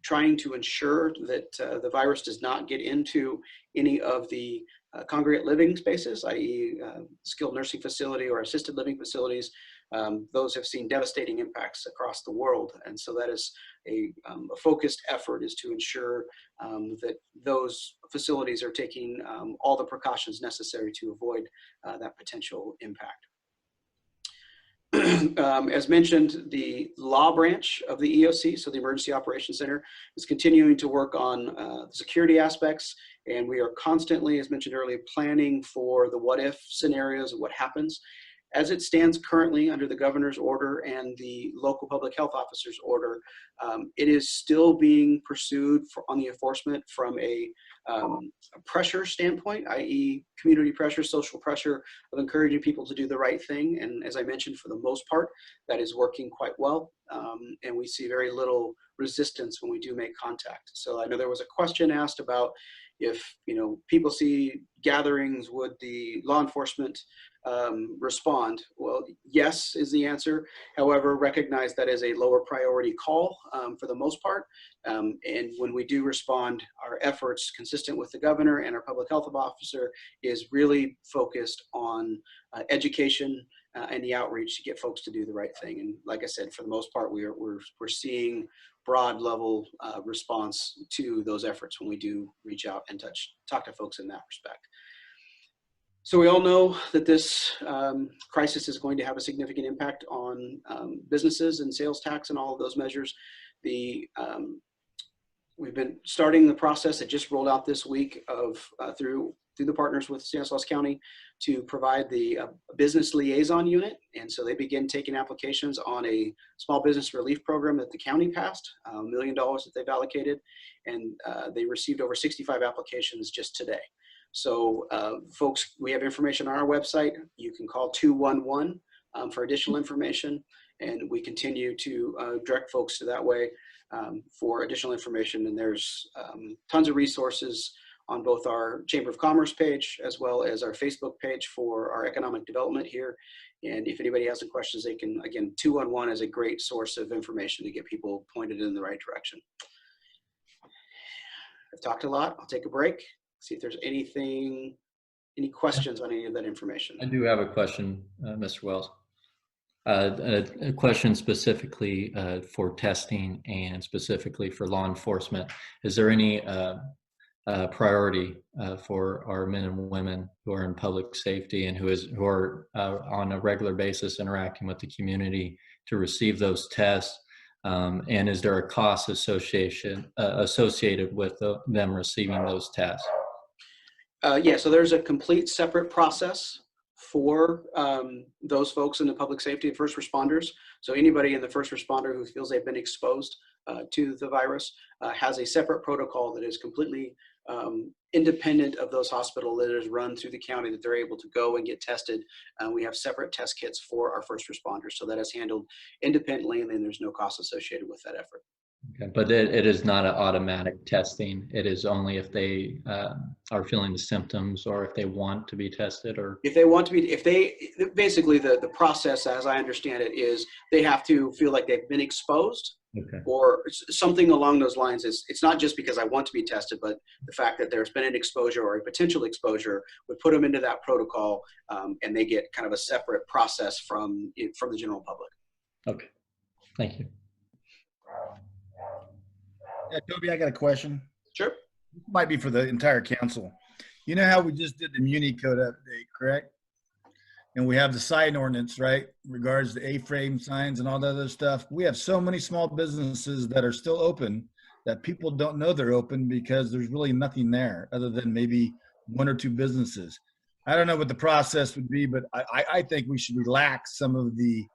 trying to ensure that the virus does not get into any of the congregate living spaces, i.e. skilled nursing facility or assisted living facilities. Those have seen devastating impacts across the world. And so that is a focused effort, is to ensure that those facilities are taking all the precautions necessary to avoid that potential impact. As mentioned, the law branch of the EOC, so the Emergency Operations Center, is continuing to work on the security aspects, and we are constantly, as mentioned earlier, planning for the what-if scenarios of what happens. As it stands currently under the governor's order and the local public health officer's order, it is still being pursued on the enforcement from a pressure standpoint, i.e. community pressure, social pressure of encouraging people to do the right thing. And as I mentioned, for the most part, that is working quite well. And we see very little resistance when we do make contact. So I know there was a question asked about if people see gatherings, would the law enforcement respond? Well, yes is the answer. However, recognize that is a lower priority call for the most part. And when we do respond, our efforts consistent with the governor and our public health officer is really focused on education and the outreach to get folks to do the right thing. And like I said, for the most part, we're seeing broad level response to those efforts when we do reach out and talk to folks in that respect. So we all know that this crisis is going to have a significant impact on businesses and sales tax and all of those measures. We've been starting the process that just rolled out this week of through the partners with Stanislaus County to provide the business liaison unit. And so they begin taking applications on a small business relief program that the county passed, $1 million that they've allocated. And they received over 65 applications just today. So folks, we have information on our website. You can call 211 for additional information, and we continue to direct folks to that way for additional information. And there's tons of resources on both our Chamber of Commerce page as well as our Facebook page for our economic development here. And if anybody has some questions, they can, again, 211 is a great source of information to get people pointed in the right direction. I've talked a lot. I'll take a break, see if there's any questions on any of that information. I do have a question, Mr. Wells. A question specifically for testing and specifically for law enforcement. Is there any priority for our men and women who are in public safety and who are on a regular basis interacting with the community to receive those tests? And is there a cost associated with them receiving those tests? Yeah, so there's a complete separate process for those folks in the public safety and first responders. So anybody in the first responder who feels they've been exposed to the virus has a separate protocol that is completely independent of those hospitals, that is run through the county, that they're able to go and get tested. We have separate test kits for our first responders. So that is handled independently, and then there's no cost associated with that effort. Okay, but it is not an automatic testing. It is only if they are feeling the symptoms or if they want to be tested, or if they want to be, basically the process, as I understand it, is they have to feel like they've been exposed. Okay. Or something along those lines. It's not just because I want to be tested, but the fact that there's been an exposure or a potential exposure would put them into that protocol, and they get kind of a separate process from the general public. Okay, thank you. Yeah, Toby, I got a question. Sure. This might be for the entire council. You know how we just did the Muni Code update, correct? And we have the sign ordinance, right? In regards to A-frame signs and all that other stuff. We have so many small businesses that are still open that people don't know they're open because there's really nothing there other than maybe one or two businesses. I don't know what the process would be, but I think we should relax some of the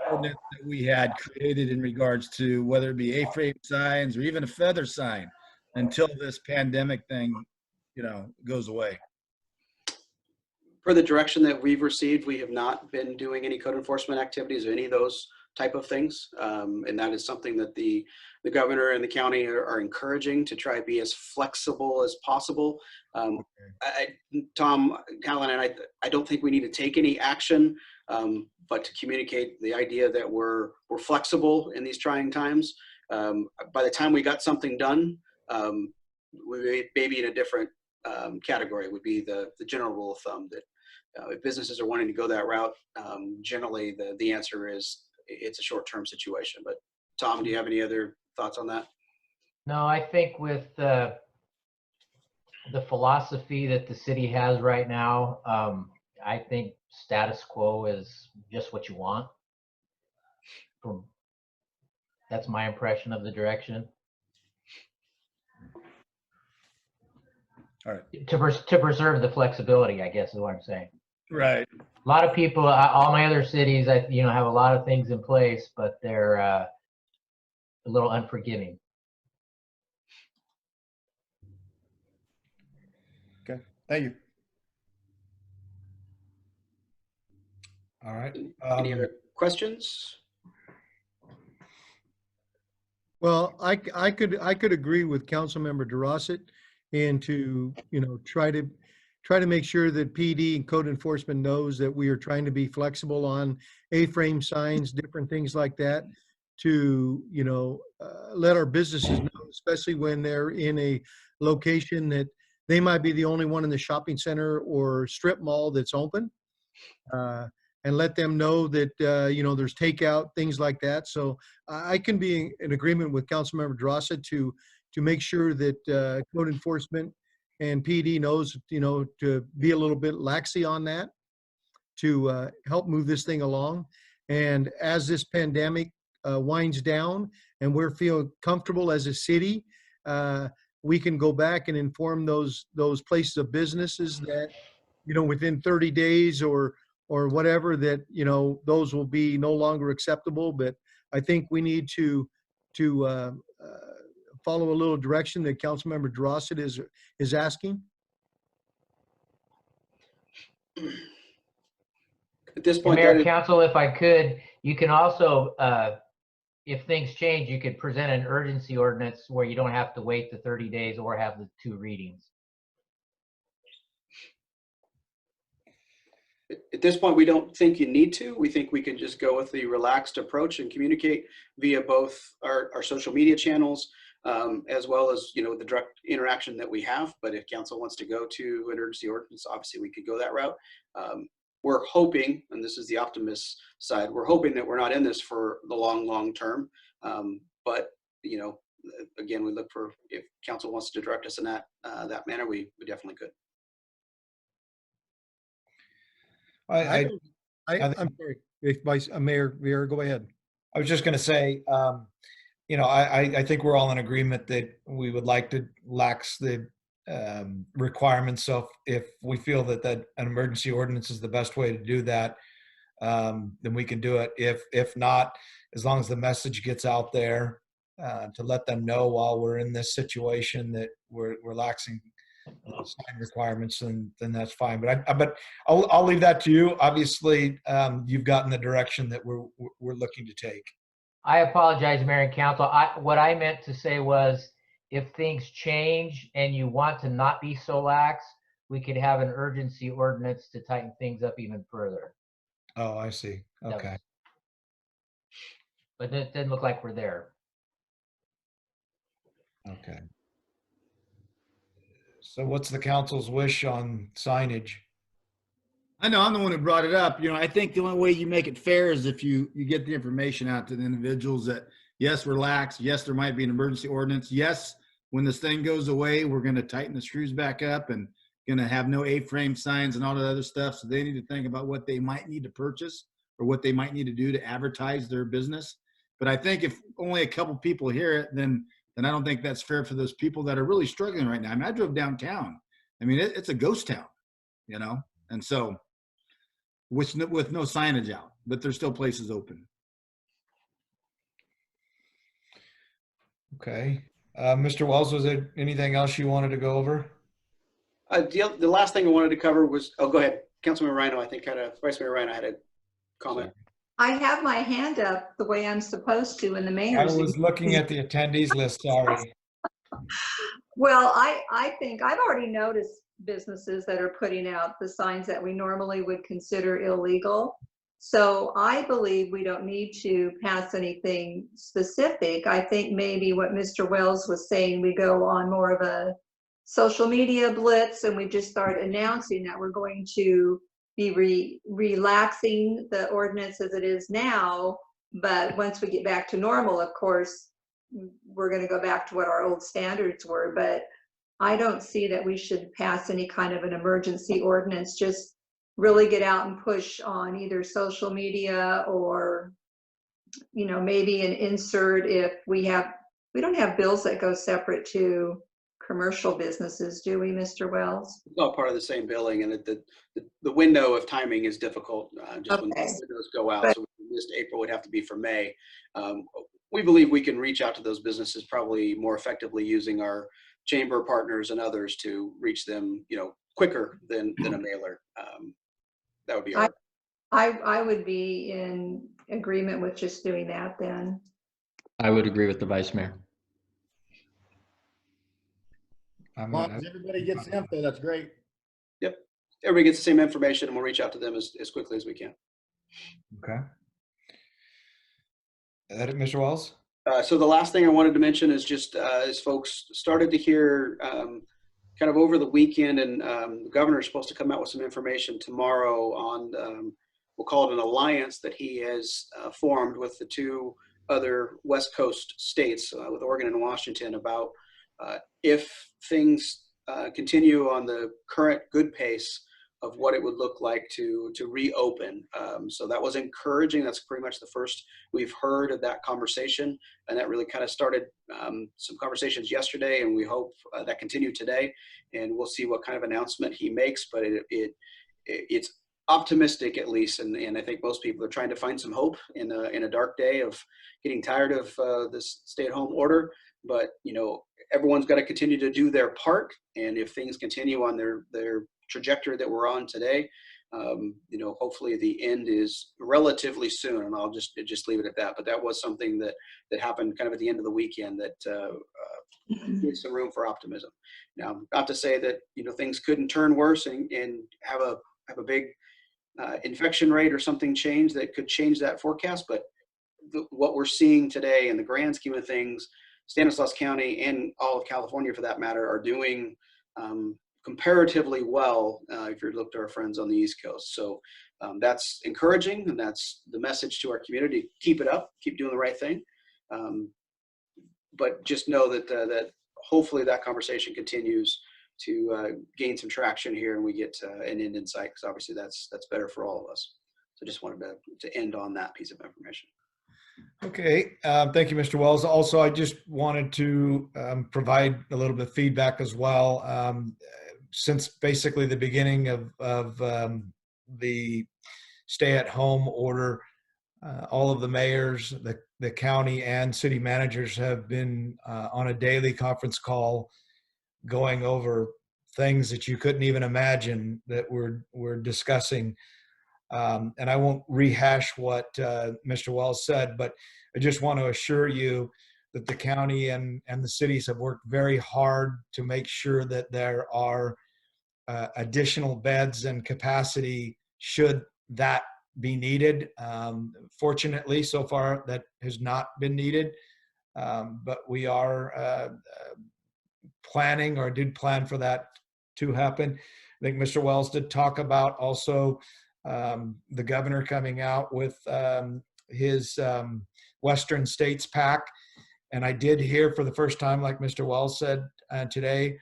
ordinance that we had created in regards to whether it be A-frame signs or even a feather sign until this pandemic thing, goes away. Per the direction that we've received, we have not been doing any code enforcement activities or any of those type of things. And that is something that the governor and the county are encouraging, to try to be as flexible as possible. Tom, Callan, and I don't think we need to take any action, but to communicate the idea that we're flexible in these trying times. By the time we got something done, we may be in a different category. Would be the general rule of thumb that if businesses are wanting to go that route, generally the answer is it's a short-term situation. But Tom, do you have any other thoughts on that? No, I think with the philosophy that the city has right now, I think status quo is just what you want. That's my impression of the direction. All right. To preserve the flexibility, I guess is what I'm saying. Right. A lot of people, all my other cities, have a lot of things in place, but they're a little unforgiving. Okay. Thank you. All right. Any other questions? Well, I could agree with Councilmember DeRosset and to, try to make sure that PD and code enforcement knows that we are trying to be flexible on A-frame signs, different things like that, to, let our businesses know, especially when they're in a location that they might be the only one in the shopping center or strip mall that's open. And let them know that, there's takeout, things like that. So I can be in agreement with Councilmember DeRosset to make sure that code enforcement and PD knows, to be a little bit laxy on that, to help move this thing along. And as this pandemic winds down and we're feeling comfortable as a city, we can go back and inform those places of businesses that, within 30 days or whatever, that, those will be no longer acceptable. But I think we need to follow a little direction that Councilmember DeRosset is asking. At this point, Mayor, Council, if I could, you can also, if things change, you could present an urgency ordinance where you don't have to wait the 30 days or have the 2 readings. At this point, we don't think you need to. We think we can just go with the relaxed approach and communicate via both our social media channels, as well as, the direct interaction that we have. But if council wants to go to an urgency ordinance, obviously we could go that route. We're hoping, and this is the optimist side, we're hoping that we're not in this for the long term. But, again, we look for, if council wants to direct us in that manner, we definitely could. I'm sorry, Mayor, go ahead. I was just going to say, I think we're all in agreement that we would like to lax the requirements. So if we feel that an emergency ordinance is the best way to do that, then we can do it. If not, as long as the message gets out there to let them know while we're in this situation that we're relaxing sign requirements, then that's fine. But I'll leave that to you. Obviously, you've gotten the direction that we're looking to take. I apologize, Mayor and Council. What I meant to say was, if things change and you want to not be so lax, we could have an urgency ordinance to tighten things up even further. Oh, I see. Okay. But it didn't look like we're there. Okay. So what's the council's wish on signage? I know I'm the one who brought it up. I think the only way you make it fair is if you get the information out to the individuals that, yes, relax. Yes, there might be an emergency ordinance. Yes, when this thing goes away, we're going to tighten the screws back up and going to have no A-frame signs and all that other stuff. So they need to think about what they might need to purchase or what they might need to do to advertise their business. But I think if only a couple people hear it, then I don't think that's fair for those people that are really struggling right now. I mean, I drove downtown. I mean, it's a ghost town, and so with no signage out, but there's still places open. Okay. Mr. Wells, was there anything else you wanted to go over? The last thing I wanted to cover was, go ahead. Councilman Rhino, Vice Mayor Rhino had a comment. I have my hand up the way I'm supposed to in the mayor's. I was looking at the attendees list, sorry. Well, I think I've already noticed businesses that are putting out the signs that we normally would consider illegal. So I believe we don't need to pass anything specific. I think maybe what Mr. Wells was saying, we go on more of a social media blitz and we just start announcing that we're going to be relaxing the ordinance as it is now. But once we get back to normal, of course, we're going to go back to what our old standards were. But I don't see that we should pass any kind of an emergency ordinance. Just really get out and push on either social media or, maybe an insert if we don't have bills that go separate to commercial businesses, do we, Mr. Wells? It's all part of the same billing, and the window of timing is difficult. Just when the windows go out, so this April would have to be for May. We believe we can reach out to those businesses probably more effectively using our chamber partners and others to reach them, quicker than a mailer. That would be our. I would be in agreement with just doing that then. I would agree with the Vice Mayor. As long as everybody gets the info, that's great. Yep. Everybody gets the same information and we'll reach out to them as quickly as we can. Okay. Is that it, Mr. Wells? So the last thing I wanted to mention is just as folks started to hear kind of over the weekend, and the governor is supposed to come out with some information tomorrow on, we'll call it an alliance that he has formed with the two other West Coast states, with Oregon and Washington, about if things continue on the current good pace of what it would look like to reopen. So that was encouraging. That's pretty much the first we've heard of that conversation. And that really kind of started some conversations yesterday, and we hope that continued today. And we'll see what kind of announcement he makes, but it's optimistic at least. And I think most people are trying to find some hope in a dark day of getting tired of this stay-at-home order. But, everyone's got to continue to do their part. And if things continue on their trajectory that we're on today, hopefully the end is relatively soon, and I'll just leave it at that. But that was something that happened kind of at the end of the weekend that gives some room for optimism. Now, not to say that things couldn't turn worse and have a big infection rate or something change that could change that forecast, but what we're seeing today in the grand scheme of things, Stanislaus County and all of California for that matter are doing comparatively well if you look to our friends on the East Coast. So that's encouraging, and that's the message to our community. Keep it up, keep doing the right thing. But just know that hopefully that conversation continues to gain some traction here, and we get an end in sight, because obviously that's better for all of us. So just wanted to end on that piece of information. Okay, thank you, Mr. Wells. Also, I just wanted to provide a little bit of feedback as well. Since basically the beginning of the stay-at-home order, all of the mayors, the county and city managers have been on a daily conference call going over things that you couldn't even imagine that we're discussing. And I won't rehash what Mr. Wells said, but I just want to assure you that the county and the cities have worked very hard to make sure that there are additional beds and capacity should that be needed. Fortunately, so far that has not been needed, but we are planning or did plan for that to happen. I think Mr. Wells did talk about also the governor coming out with his Western States PAC. And I did hear for the first time, like Mr. Wells said today,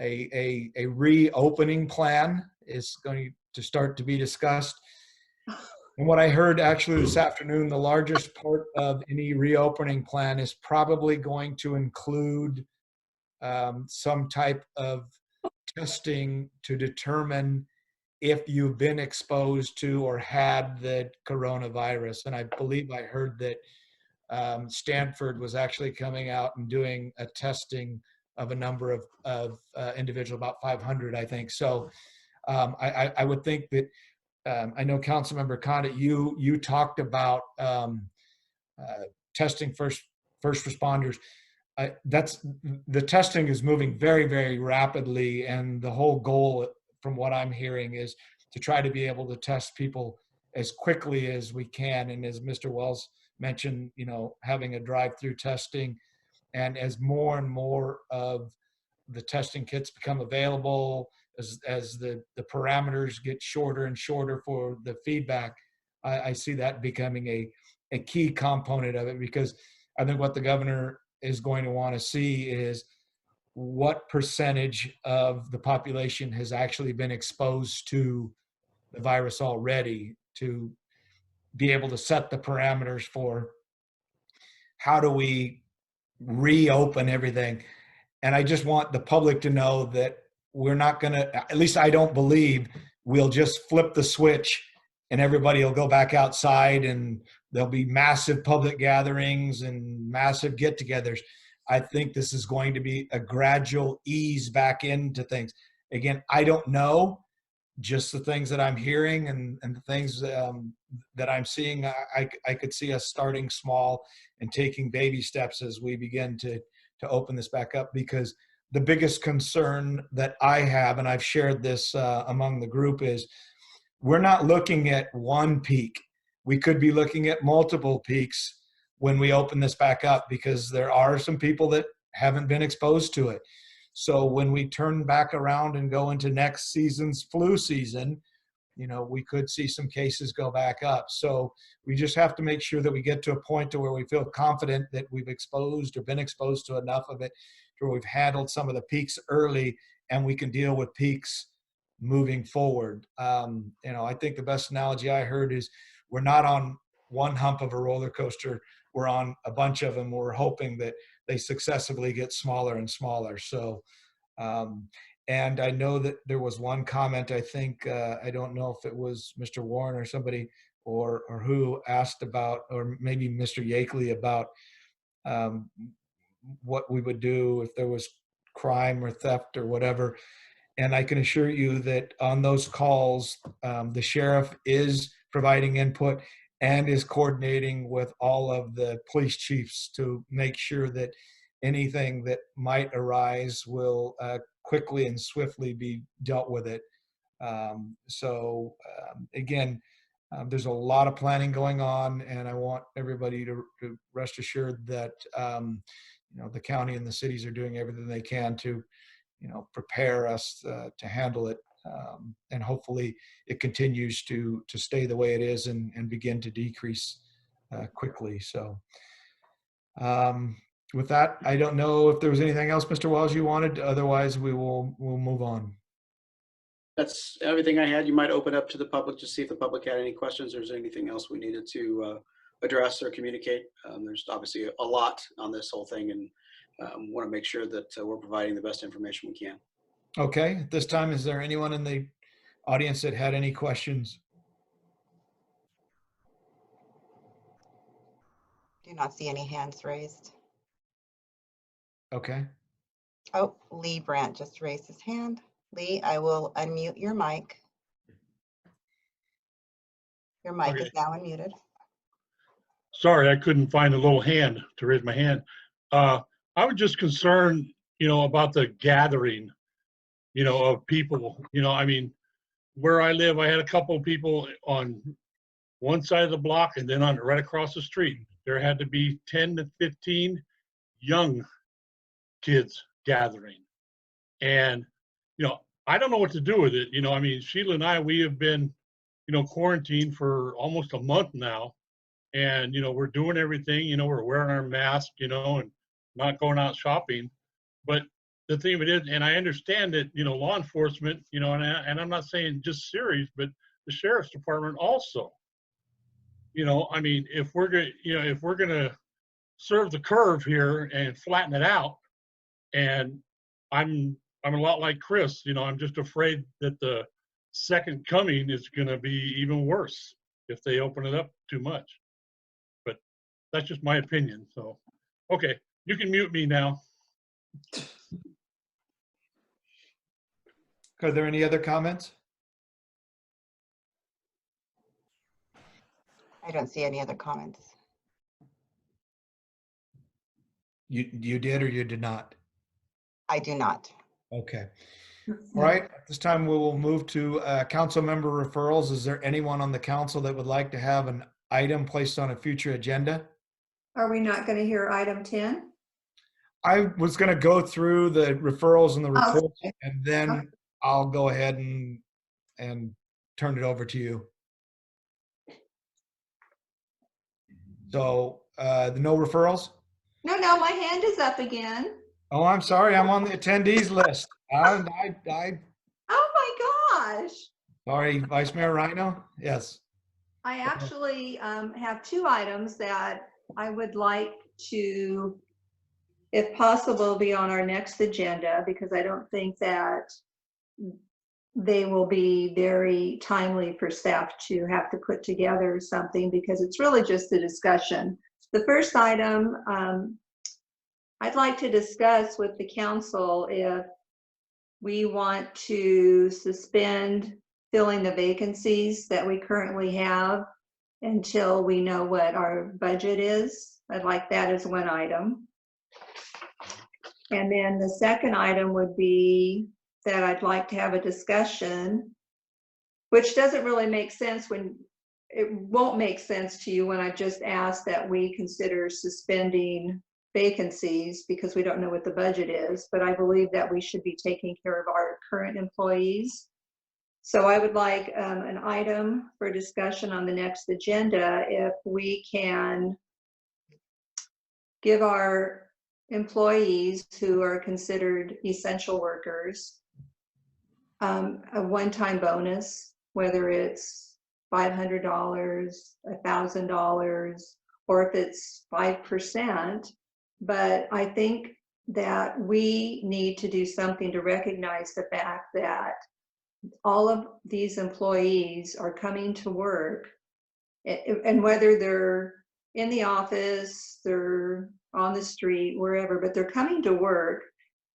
a reopening plan is going to start to be discussed. And what I heard actually this afternoon, the largest part of any reopening plan is probably going to include some type of testing to determine if you've been exposed to or had the coronavirus. And I believe I heard that Stanford was actually coming out and doing a testing of a number of individuals, about 500, I think. So I would think that, I know Councilmember Condit, you talked about testing first responders. That's the testing is moving very, very rapidly, and the whole goal, from what I'm hearing, is to try to be able to test people as quickly as we can. And as Mr. Wells mentioned, having a drive-through testing, and as more and more of the testing kits become available, as the parameters get shorter and shorter for the feedback, I see that becoming a key component of it, because I think what the governor is going to want to see is what percentage of the population has actually been exposed to the virus already, to be able to set the parameters for how do we reopen everything. And I just want the public to know that we're not going to, at least I don't believe we'll just flip the switch and everybody will go back outside and there'll be massive public gatherings and massive get-togethers. I think this is going to be a gradual ease back into things. Again, I don't know, just the things that I'm hearing and the things that I'm seeing. I could see us starting small and taking baby steps as we begin to open this back up, because the biggest concern that I have, and I've shared this among the group, is we're not looking at one peak. We could be looking at multiple peaks when we open this back up, because there are some people that haven't been exposed to it. So when we turn back around and go into next season's flu season, we could see some cases go back up. So we just have to make sure that we get to a point to where we feel confident that we've exposed or been exposed to enough of it, to where we've handled some of the peaks early and we can deal with peaks moving forward. I think the best analogy I heard is we're not on one hump of a roller coaster. We're on a bunch of them. We're hoping that they successively get smaller and smaller. So, and I know that there was one comment, I think, I don't know if it was Mr. Warren or somebody or who asked about, or maybe Mr. Yakely, about what we would do if there was crime or theft or whatever. And I can assure you that on those calls, the sheriff is providing input and is coordinating with all of the police chiefs to make sure that anything that might arise will quickly and swiftly be dealt with it. Again, there's a lot of planning going on, and I want everybody to rest assured that the county and the cities are doing everything they can to prepare us to handle it. And hopefully it continues to stay the way it is and begin to decrease quickly. So with that, I don't know if there was anything else, Mr. Wells, you wanted. Otherwise, we'll move on. That's everything I had. You might open up to the public to see if the public had any questions or is there anything else we needed to address or communicate. There's obviously a lot on this whole thing, and want to make sure that we're providing the best information we can. Okay, at this time, is there anyone in the audience that had any questions? Do not see any hands raised. Okay. Oh, Lee Brandt just raised his hand. Lee, I will unmute your mic. Your mic Okay. is now unmuted. Sorry, I couldn't find a little hand to raise my hand. I was just concerned, about the gathering, of people. I mean, where I live, I had a couple of people on one side of the block, and then right across the street, there had to be 10 to 15 young kids gathering. And, I don't know what to do with it. I mean, Sheila and I, we have been, quarantined for almost a month now. And, we're doing everything, we're wearing our mask, and not going out shopping. But the thing of it is, and I understand that, law enforcement, and I'm not saying just Ceres, but the sheriff's department also. I mean, if we're going to serve the curve here and flatten it out, and I'm a lot like Chris, I'm just afraid that the second coming is going to be even worse if they open it up too much. But that's just my opinion. So, okay, you can mute me now. Are there any other comments? I don't see any other comments. You did or you did not? I do not. Okay. All right. At this time, we will move to council member referrals. Is there anyone on the council that would like to have an item placed on a future agenda? Are we not going to hear item 10? I was going to go through the referrals and the Oh, reports, okay. and then I'll go ahead and turn it over to you. So no referrals? No, my hand is up again. Oh, I'm sorry. I'm on the attendees list. Oh my gosh. Sorry, Vice Mayor Rhino? Yes. I actually have two items that I would like to, if possible, be on our next agenda, because I don't think that they will be very timely for staff to have to put together something, because it's really just a discussion. The first item, I'd like to discuss with the council if we want to suspend filling the vacancies that we currently have until we know what our budget is. I'd like that as one item. And then the second item would be that I'd like to have a discussion, which doesn't really make sense when, it won't make sense to you when I just asked that we consider suspending vacancies because we don't know what the budget is, but I believe that we should be taking care of our current employees. So I would like an item for discussion on the next agenda if we can give our employees who are considered essential workers a one-time bonus, whether it's $500, $1,000, or if it's 5%. But I think that we need to do something to recognize the fact that all of these employees are coming to work, and whether they're in the office, they're on the street, wherever, but they're coming to work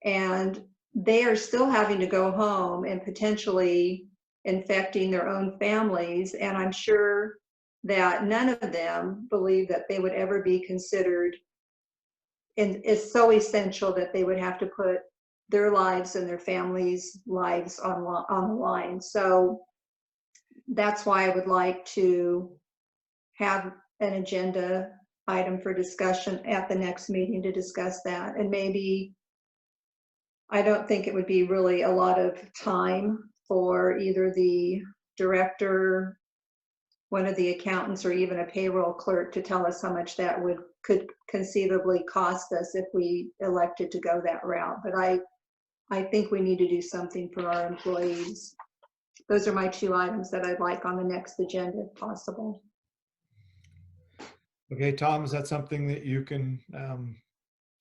and they are still having to go home and potentially infecting their own families. And I'm sure that none of them believe that they would ever be considered, and it's so essential that they would have to put their lives and their families' lives on the line. So that's why I would like to have an agenda item for discussion at the next meeting to discuss that. And maybe, I don't think it would be really a lot of time for either the director, one of the accountants, or even a payroll clerk to tell us how much that could conceivably cost us if we elected to go that route. But I think we need to do something for our employees. Those are my two items that I'd like on the next agenda if possible. Okay, Tom, is that something that you can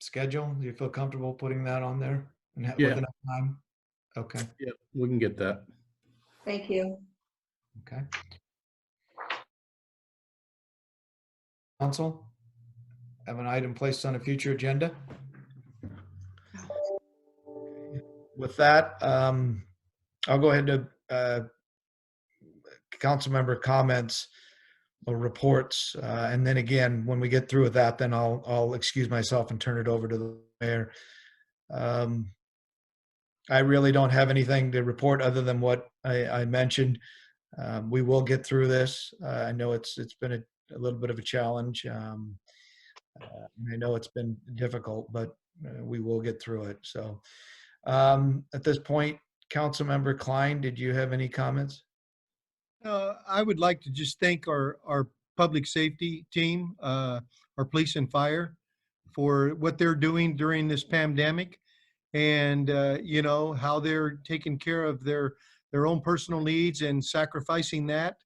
schedule? Do you feel comfortable putting that on there and with Yeah. enough time? Okay, Yeah, we can get that. Thank you. okay. Council, have an item placed on a future agenda? With that, I'll go ahead to council member comments or reports. And then again, when we get through with that, then I'll excuse myself and turn it over to the mayor. I really don't have anything to report other than what I mentioned. We will get through this. I know it's been a little bit of a challenge. I know it's been difficult, but we will get through it. So at this point, Councilmember Klein, did you have any comments? I would like to just thank our public safety team, our police and fire, for what they're doing during this pandemic, and you know, how they're taking care of their own personal needs and sacrificing that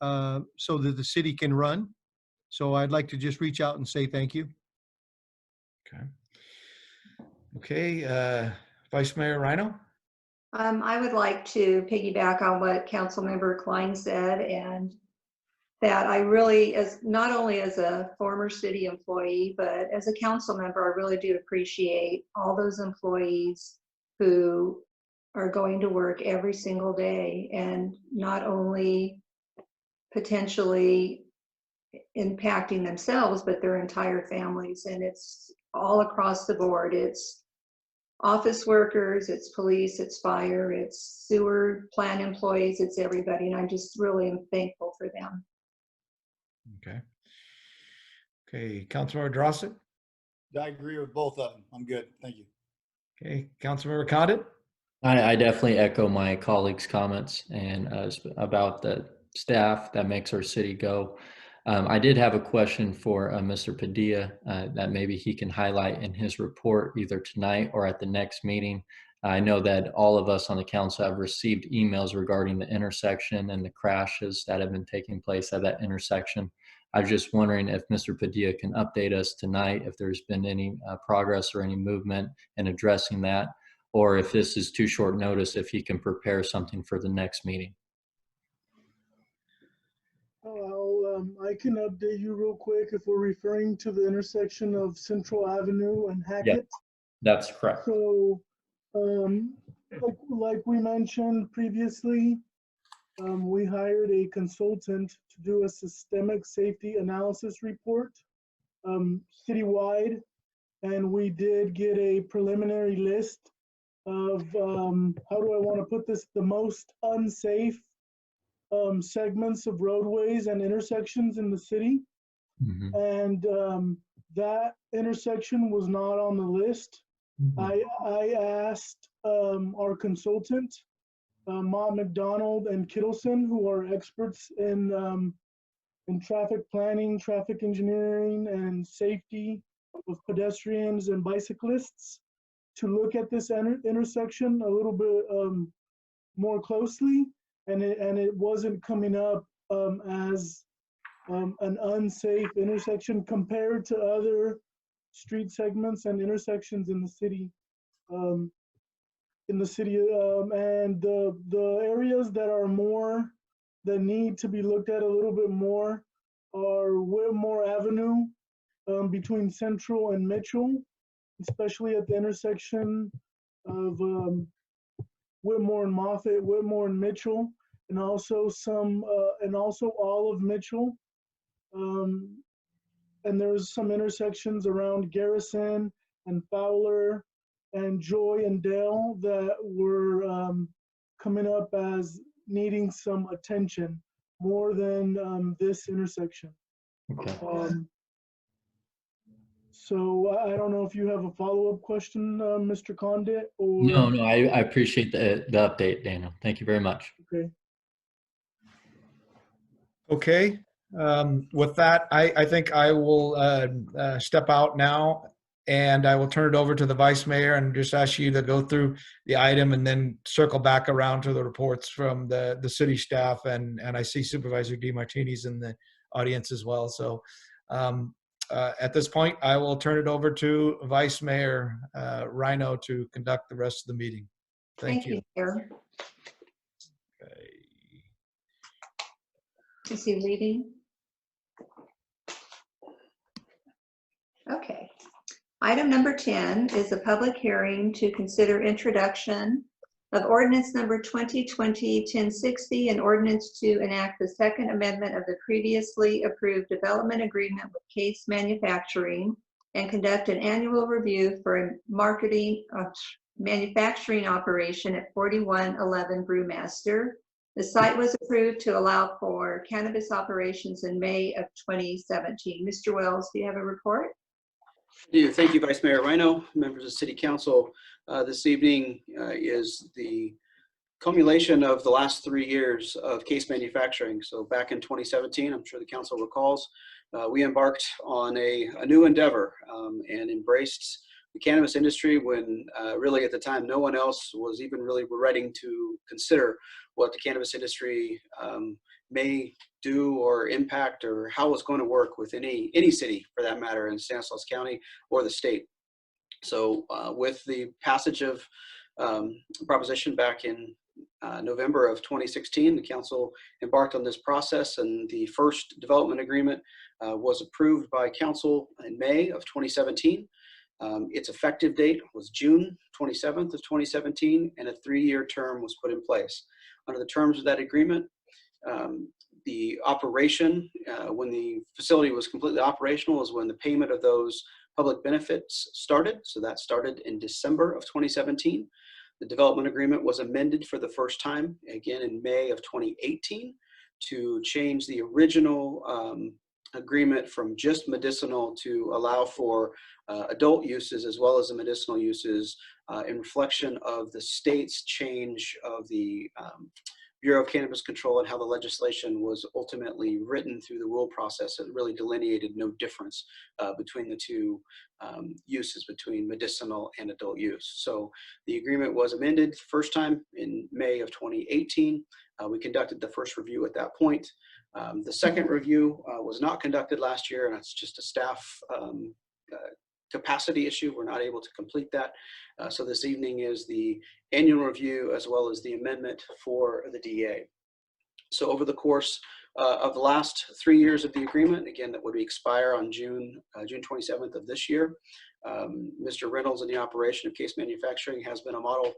so that the city can run. So I'd like to just reach out and say thank you. Okay. Okay, Vice Mayor Rhino? I would like to piggyback on what Councilmember Klein said, and that I really, as not only as a former city employee, but as a council member, I really do appreciate all those employees who are going to work every single day and not only potentially impacting themselves, but their entire families. And it's all across the board. It's office workers, it's police, it's fire, it's sewer plant employees, it's everybody. And I just really am thankful for them. Okay. Okay, Councilmember Drossett? I agree with both of them. I'm good. Thank you. Okay, Councilmember Condit? I definitely echo my colleagues' comments and about the staff that makes our city go. I did have a question for Mr. Padilla that maybe he can highlight in his report either tonight or at the next meeting. I know that all of us on the council have received emails regarding the intersection and the crashes that have been taking place at that intersection. I was just wondering if Mr. Padilla can update us tonight, if there's been any progress or any movement in addressing that, or if this is too short notice, if he can prepare something for the next meeting. I can update you real quick if we're referring to the intersection of Central Avenue and Hackett. Yeah, that's correct. So, like we mentioned previously, we hired a consultant to do a systemic safety analysis report citywide, and we did get a preliminary list of, how do I want to put this, the most unsafe segments of roadways and intersections in the city. Mm-hmm. And that intersection was not on the list. Mm-hmm. I asked our consultant, Mott McDonald and Kittleson, who are experts in traffic planning, traffic engineering, and safety of pedestrians and bicyclists, to look at this intersection a little bit more closely. And it wasn't coming up as an unsafe intersection compared to other street segments and intersections in the city. And the areas that are more, that need to be looked at a little bit more, are Whitmore Avenue between Central and Mitchell, especially at the intersection of Whitmore and Moffett, Whitmore and Mitchell, and also all of Mitchell. And there's some intersections around Garrison and Fowler and Joy and Dale that were coming up as needing some attention more than this intersection. Okay. So I don't know if you have a follow-up question, Mr. Condit, or? No, I appreciate the update, Daniel. Thank you very much. Okay. Okay, with that, I think I will step out now, and I will turn it over to the Vice Mayor and just ask you to go through the item and then circle back around to the reports from the city staff, and I see Supervisor DeMartini's in the audience as well. So At this point, I will turn it over to Vice Mayor Rhino to conduct the rest of the meeting. Thank you. Mayor. Okay. Is he leaving? Okay. Item number 10 is a public hearing to consider introduction of ordinance number 2020-1060, an ordinance to enact the second amendment of the previously approved development agreement with Case Manufacturing and conduct an annual review for a manufacturing operation at 4111 Brewmaster. The site was approved to allow for cannabis operations in May of 2017. Mr. Wells, do you have a report? Thank you, Vice Mayor Rhino, members of City Council. This evening is the culmination of the last 3 years of Case Manufacturing. So back in 2017, I'm sure the council recalls, we embarked on a new endeavor and embraced the cannabis industry when really at the time no one else was even really ready to consider what the cannabis industry may do or impact or how it's going to work with any city for that matter in Stanislaus County or the state. So with the passage of proposition back in November of 2016, the council embarked on this process, and the first development agreement was approved by council in May of 2017. Its effective date was June 27th of 2017, and a 3-year term was put in place. Under the terms of that agreement, the operation, when the facility was completely operational, is when the payment of those public benefits started. So that started in December of 2017. The development agreement was amended for the first time, again in May of 2018, to change the original agreement from just medicinal to allow for adult uses as well as the medicinal uses in reflection of the state's change of the Bureau of Cannabis Control and how the legislation was ultimately written through the rule process. It really delineated no difference between the two uses, between medicinal and adult use. So the agreement was amended first time in May of 2018. We conducted the first review at that point. The second review was not conducted last year, and it's just a staff capacity issue. We're not able to complete that. So this evening is the annual review as well as the amendment for the DA. So over the course of the last 3 years of the agreement, again, that would expire on June 27th of this year, Mr. Reynolds in the operation of Case Manufacturing has been a model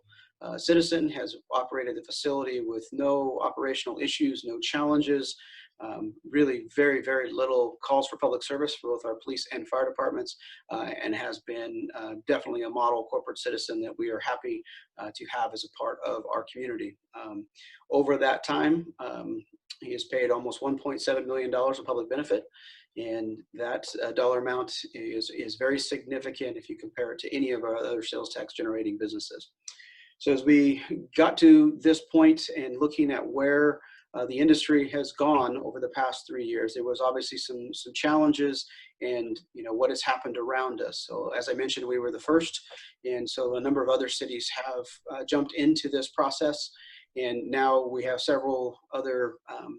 citizen, has operated the facility with no operational issues, no challenges, really very, very little calls for public service for both our police and fire departments, and has been definitely a model corporate citizen that we are happy to have as a part of our community. Over that time, he has paid almost $1.7 million of public benefit, and that dollar amount is very significant if you compare it to any of our other sales tax generating businesses. So as we got to this point and looking at where the industry has gone over the past 3 years, there was obviously some challenges and what has happened around us. So as I mentioned, we were the first, and so a number of other cities have jumped into this process. And now we have several other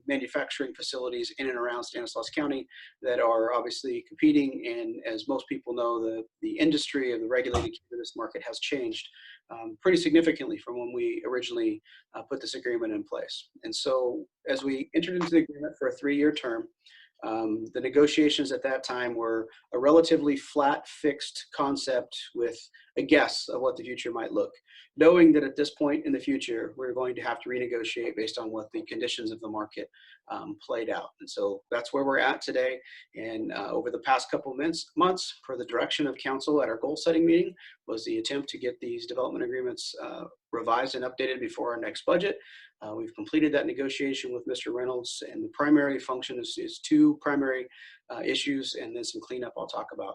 manufacturing facilities in and around Stanislaus County that are obviously competing. And as most people know, the industry of the regulated cannabis market has changed pretty significantly from when we originally put this agreement in place. And so as we entered into the agreement for a 3-year term, the negotiations at that time were a relatively flat, fixed concept with a guess of what the future might look, knowing that at this point in the future, we're going to have to renegotiate based on what the conditions of the market played out. And so that's where we're at today. And over the past couple months, per the direction of council at our goal setting meeting, was the attempt to get these development agreements revised and updated before our next budget. We've completed that negotiation with Mr. Reynolds, and the primary function is 2 primary issues and then some cleanup I'll talk about.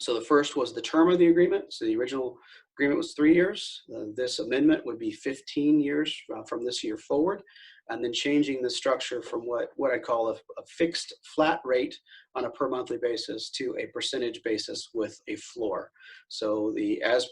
So the first was the term of the agreement. So the original agreement was 3 years. This amendment would be 15 years from this year forward, and then changing the structure from what I call a fixed flat rate on a per monthly basis to a percentage basis with a floor. So as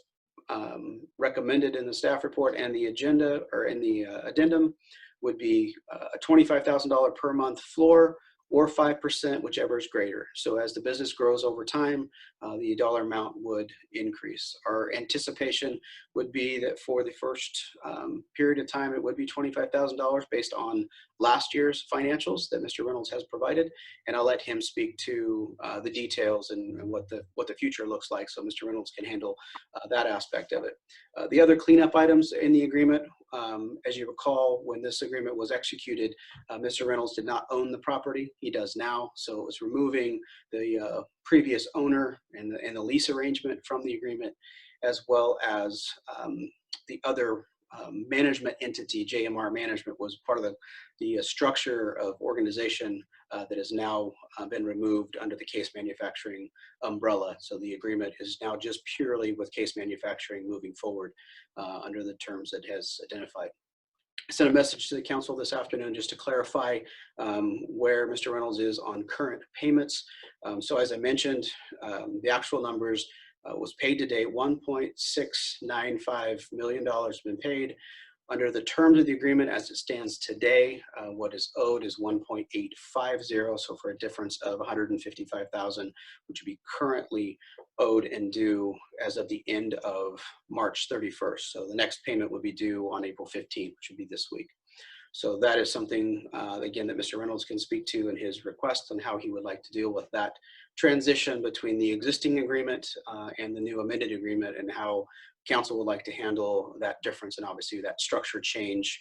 recommended in the staff report and the agenda or in the addendum would be a $25,000 per month floor or 5%, whichever is greater. So as the business grows over time, the dollar amount would increase. Our anticipation would be that for the first period of time, it would be $25,000 based on last year's financials that Mr. Reynolds has provided. And I'll let him speak to the details and what the future looks like, so Mr. Reynolds can handle that aspect of it. The other cleanup items in the agreement, as you recall, when this agreement was executed, Mr. Reynolds did not own the property. He does now. So it was removing the previous owner and the lease arrangement from the agreement, as well as the other management entity. JMR Management was part of the structure of organization that has now been removed under the Case Manufacturing umbrella. So the agreement is now just purely with Case Manufacturing moving forward under the terms that has identified. I sent a message to the council this afternoon just to clarify where Mr. Reynolds is on current payments. So as I mentioned, the actual numbers was paid to date. $1.695 million has been paid. Under the terms of the agreement as it stands today, what is owed is 1.850, so for a difference of 155,000, which would be currently owed and due as of the end of March 31st. So the next payment would be due on April 15th, which would be this week. So that is something, again, that Mr. Reynolds can speak to in his request on how he would like to deal with that transition between the existing agreement and the new amended agreement, and how council would like to handle that difference, and obviously that structure change.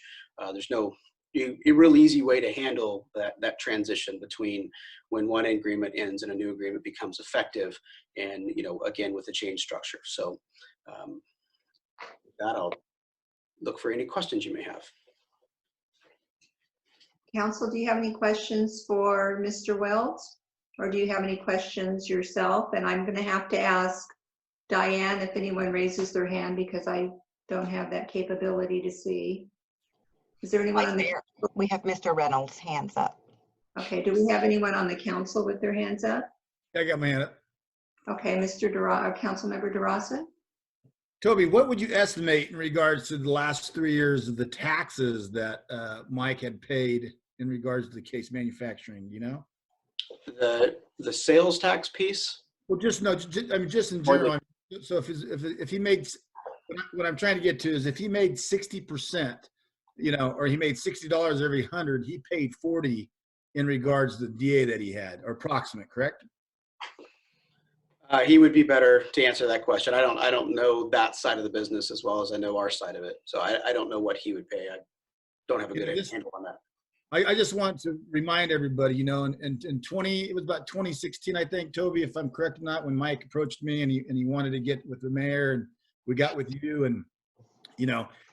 There's no a real easy way to handle that transition between when one agreement ends and a new agreement becomes effective, and again with the change structure. So with that, I'll look for any questions you may have. Council, do you have any questions for Mr. Wells? Or do you have any questions yourself? And I'm going to have to ask Diane if anyone raises their hand, because I don't have that capability to see. Is there anyone on the Mayor, we have Mr. Reynolds' hands up. Okay, do we have anyone on the council with their hands up? I got my hand up. Okay, Mr. Councilmember DeRosa? Toby, what would you estimate in regards to the last 3 years of the taxes that Mike had paid in regards to the Case Manufacturing, The sales tax piece? Well, just in general. So if he made, what I'm trying to get to is if he made 60%, or he made $60 every 100, he paid 40 in regards to the DA that he had, or approximate, correct? He would be better to answer that question. I don't know that side of the business as well as I know our side of it. So I don't know what he would pay. I don't have a good handle on that. I just want to remind everybody, it was about 2016, I think, Toby, if I'm correct or not, when Mike approached me and he wanted to get with the mayor, and we got with you, and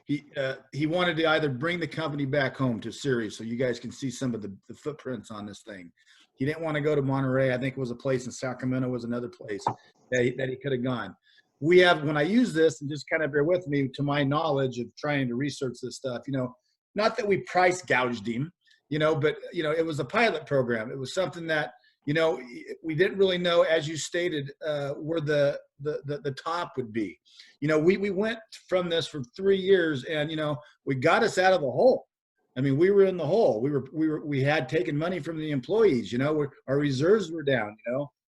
he wanted to either bring the company back home to Ceres so you guys can see some of the footprints on this thing. He didn't want to go to Monterey. I think it was a place in Sacramento was another place that he could have gone. We have, when I use this, and just kind of bear with me, to my knowledge of trying to research this stuff, not that we price gouged him, but it was a pilot program. It was something that, we didn't really know, as you stated, where the top would be. We went from this for 3 years, and we got us out of the hole. I mean, we were in the hole. We had taken money from the employees. Our reserves were down.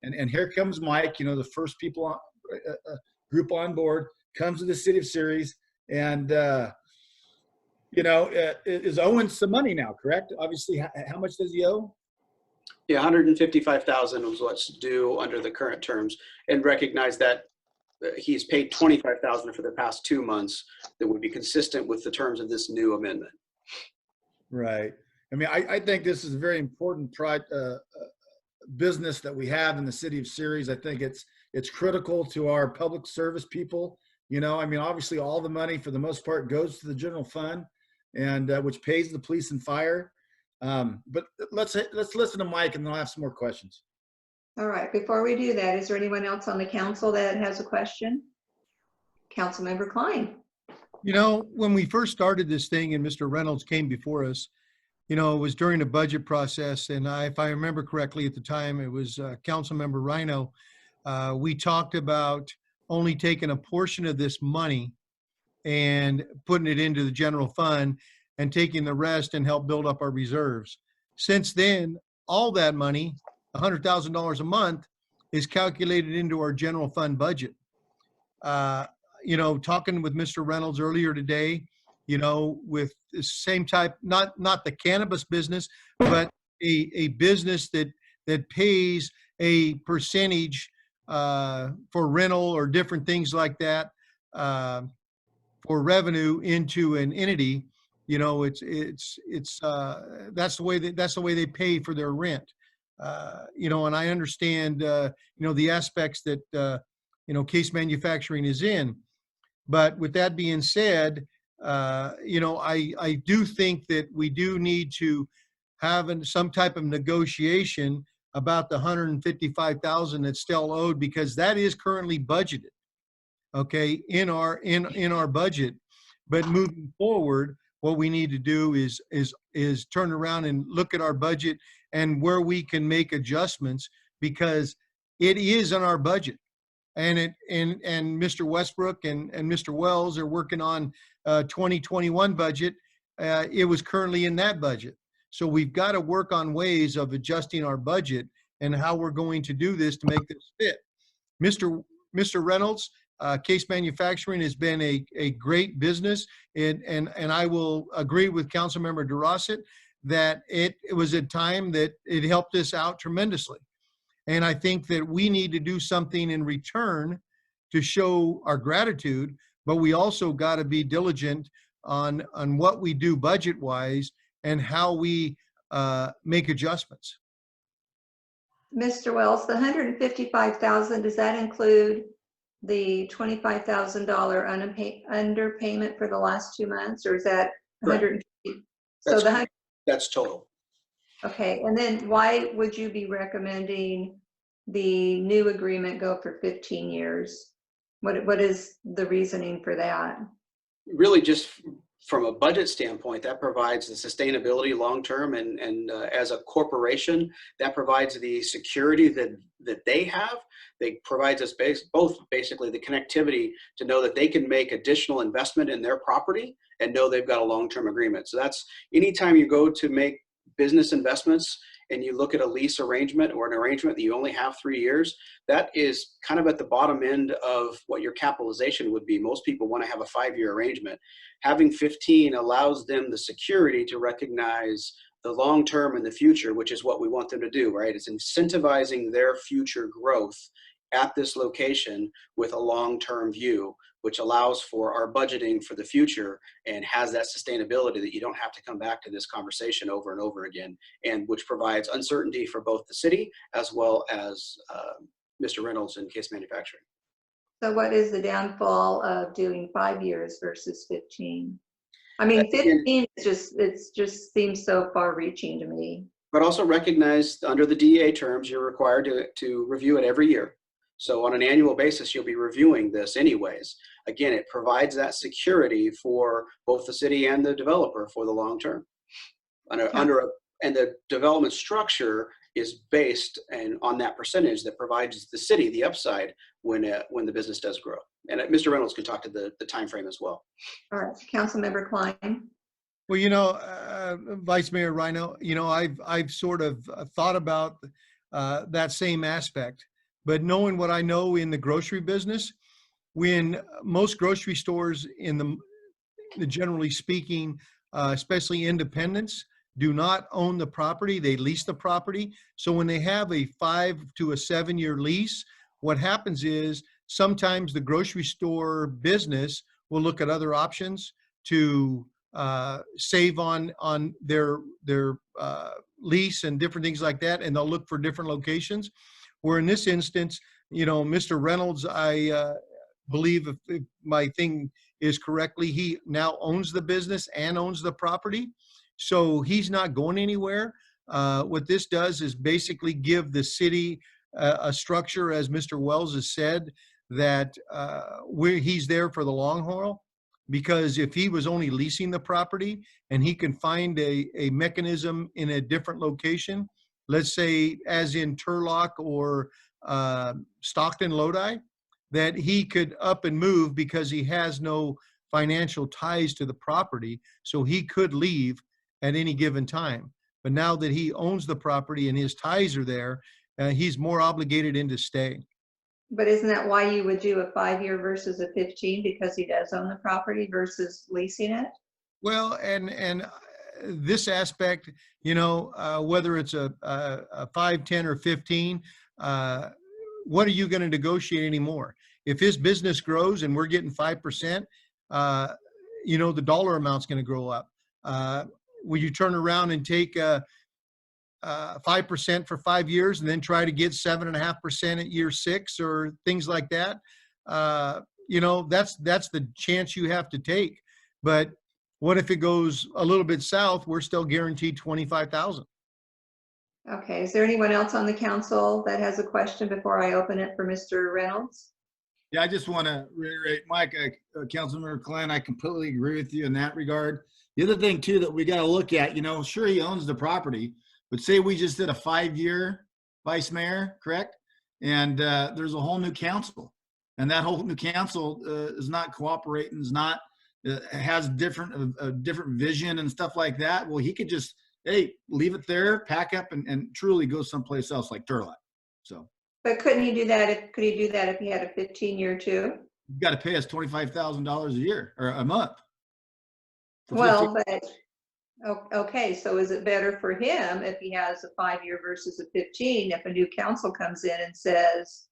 And here comes Mike. The first group on board, comes to the city of Ceres, and is owing some money now, correct? Obviously, how much does he owe? Yeah, 155,000 was what's due under the current terms, and recognize that he's paid 25,000 for the past 2 months that would be consistent with the terms of this new amendment. Right. I mean, I think this is a very important business that we have in the city of Ceres. I think it's critical to our public service people. I mean, obviously all the money for the most part goes to the general fund, and which pays the police and fire. But let's listen to Mike, and then I'll have some more questions. All right, before we do that, is there anyone else on the council that has a question? Councilmember Klein. When we first started this thing and Mr. Reynolds came before us, it was during the budget process. And if I remember correctly at the time, it was Councilmember Rhino. We talked about only taking a portion of this money and putting it into the general fund and taking the rest and help build up our reserves. Since then, all that money, $100,000 a month, is calculated into our general fund budget. You know, talking with Mr. Reynolds earlier today, you know, with the same type, not the cannabis business, but a business that pays a percentage for rental or different things like that for revenue into an entity. You know, that's the way they pay for their rent. You know, and I understand you know, the aspects that you know, Case Manufacturing is in. But with that being said, you know, I do think that we do need to have some type of negotiation about the $155,000 that's still owed, because that is currently budgeted, okay, in our budget. But moving forward, what we need to do is turn around and look at our budget and where we can make adjustments, because it is in our budget. And Mr. Westbrook and Mr. Wells are working on 2021 budget. It was currently in that budget. So we've got to work on ways of adjusting our budget and how we're going to do this to make this fit. Mr. Reynolds, Case Manufacturing has been a great business, and I will agree with Councilmember DeRosset that it was a time that it helped us out tremendously. And I think that we need to do something in return to show our gratitude, but we also got to be diligent on what we do budget-wise and how we make adjustments. Mr. Wells, the $155,000, does that include the $25,000 underpayment for the last 2 months, or is that 150? So that's total. Okay, and then why would you be recommending the new agreement go for 15 years? What is the reasoning for that? Really, just from a budget standpoint, that provides the sustainability long-term, and as a corporation, that provides the security that they have. They provides us both basically the connectivity to know that they can make additional investment in their property and know they've got a long-term agreement. So that's anytime you go to make business investments and you look at a lease arrangement or an arrangement that you only have 3 years, that is kind of at the bottom end of what your capitalization would be. Most people want to have a 5-year arrangement. Having 15 allows them the security to recognize the long term and the future, which is what we want them to do, right? It's incentivizing their future growth at this location with a long-term view, which allows for our budgeting for the future and has that sustainability that you don't have to come back to this conversation over and over again, and which provides uncertainty for both the city as well as Mr. Reynolds and Case Manufacturing. So what is the downfall of doing 5 years versus 15? I mean, 15 is just seems so far reaching to me. But also recognize under the DEA terms, you're required to review it every year. So on an annual basis, you'll be reviewing this anyways. Again, it provides that security for both the city and the developer for the long term. And the development structure is based on that percentage that provides the city the upside when the business does grow. And Mr. Reynolds could talk to the time frame as well. All right, Councilmember Klein. Well, you know, Vice Mayor Rhino, you know, I've sort of thought about that same aspect. But knowing what I know in the grocery business, when most grocery stores generally speaking, especially independents, do not own the property, they lease the property. So when they have a 5 to a 7 year lease, what happens is sometimes the grocery store business will look at other options to save on their lease and different things like that, and they'll look for different locations. Where in this instance, you know, Mr. Reynolds, I believe if my thing is correctly, he now owns the business and owns the property. So he's not going anywhere. What this does is basically give the city a structure, as Mr. Wells has said, that he's there for the long haul. Because if he was only leasing the property and he can find a mechanism in a different location, let's say as in Turlock or Stockton Lodi, that he could up and move because he has no financial ties to the property. So he could leave at any given time. But now that he owns the property and his ties are there, he's more obligated in to stay. But isn't that why you would do a 5-year versus a 15, because he does own the property versus leasing it? Well, and this aspect, whether it's a 5, 10, or 15, what are you going to negotiate anymore? If his business grows and we're getting 5%, the dollar amount's going to grow up. Will you turn around and take 5% for 5 years and then try to get 7.5% at year 6 or things like that? That's the chance you have to take. But what if it goes a little bit south? We're still guaranteed $25,000. Okay, is there anyone else on the council that has a question before I open it for Mr. Reynolds? Yeah, I just want to reiterate, Mike, Councilmember Glenn, I completely agree with you in that regard. The other thing too that we got to look at, sure, he owns the property, but say we just did a 5-year vice mayor, correct? And there's a whole new council, and that whole new council is not cooperating, has different vision and stuff like that. Well, he could just, hey, leave it there, pack up, and truly go someplace else like Turlock. So. But couldn't he do that? Could he do that if he had a 15-year too? You've got to pay us $25,000 a year or a month. Well, but okay. So is it better for him if he has a 5-year versus a 15? If a new council comes in and says,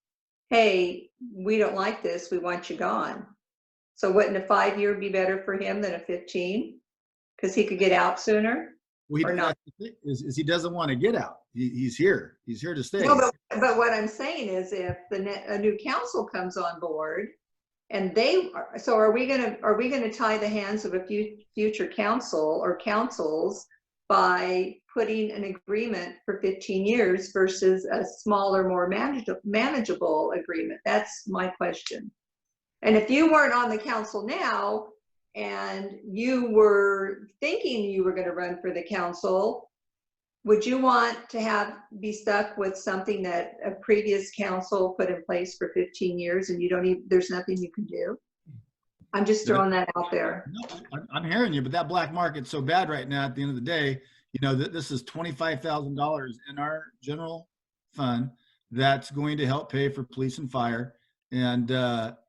"Hey, we don't like this. We want you gone." So wouldn't a 5-year be better for him than a 15? Because he could get out sooner. Well, or not? Is he doesn't want to get out. He's here. He's here to stay. No, but what I'm saying is, if a new council comes on board, and are we gonna tie the hands of a future council or councils by putting an agreement for 15 years versus a smaller, more manageable agreement? That's my question. And if you weren't on the council now and you were thinking you were going to run for the council, would you want to be stuck with something that a previous council put in place for 15 years and there's nothing you can do? I'm just throwing that out there. No, I'm hearing you, but that black market's so bad right now. At the end of the day, this is $25,000 in our general fund that's going to help pay for police and fire. And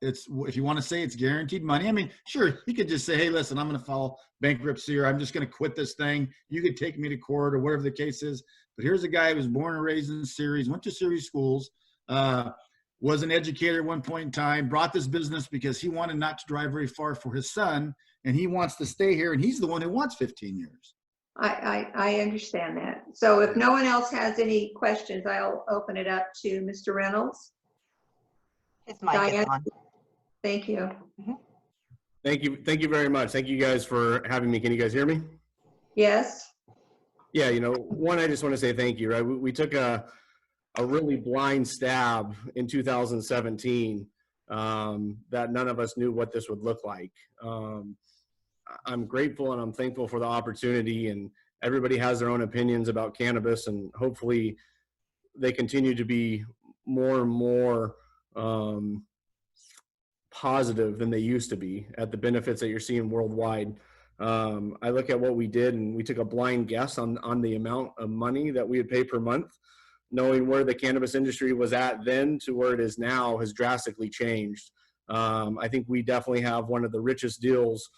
if you want to say it's guaranteed money, I mean, sure, he could just say, hey, listen, I'm going to file bankruptcy, or I'm just going to quit this thing. You could take me to court or whatever the case is. But here's a guy who was born and raised in Ceres, went to Ceres schools, was an educator at one point in time, brought this business because he wanted not to drive very far for his son, and he wants to stay here, and he's the one who wants 15 years. I understand that. So if no one else has any questions, I'll open it up to Mr. Reynolds. His mic is on. Thank you. Mm-hmm. Thank you very much. Thank you guys for having me. Can you guys hear me? Yes. Yeah, one, I just want to say thank you, right? We took a really blind stab in 2017 that none of us knew what this would look like. I'm grateful and I'm thankful for the opportunity, and everybody has their own opinions about cannabis, and hopefully they continue to be more and more positive than they used to be at the benefits that you're seeing worldwide. I look at what we did, and we took a blind guess on the amount of money that we would pay per month. Knowing where the cannabis industry was at then to where it is now has drastically changed. I think we definitely have one of the richest deals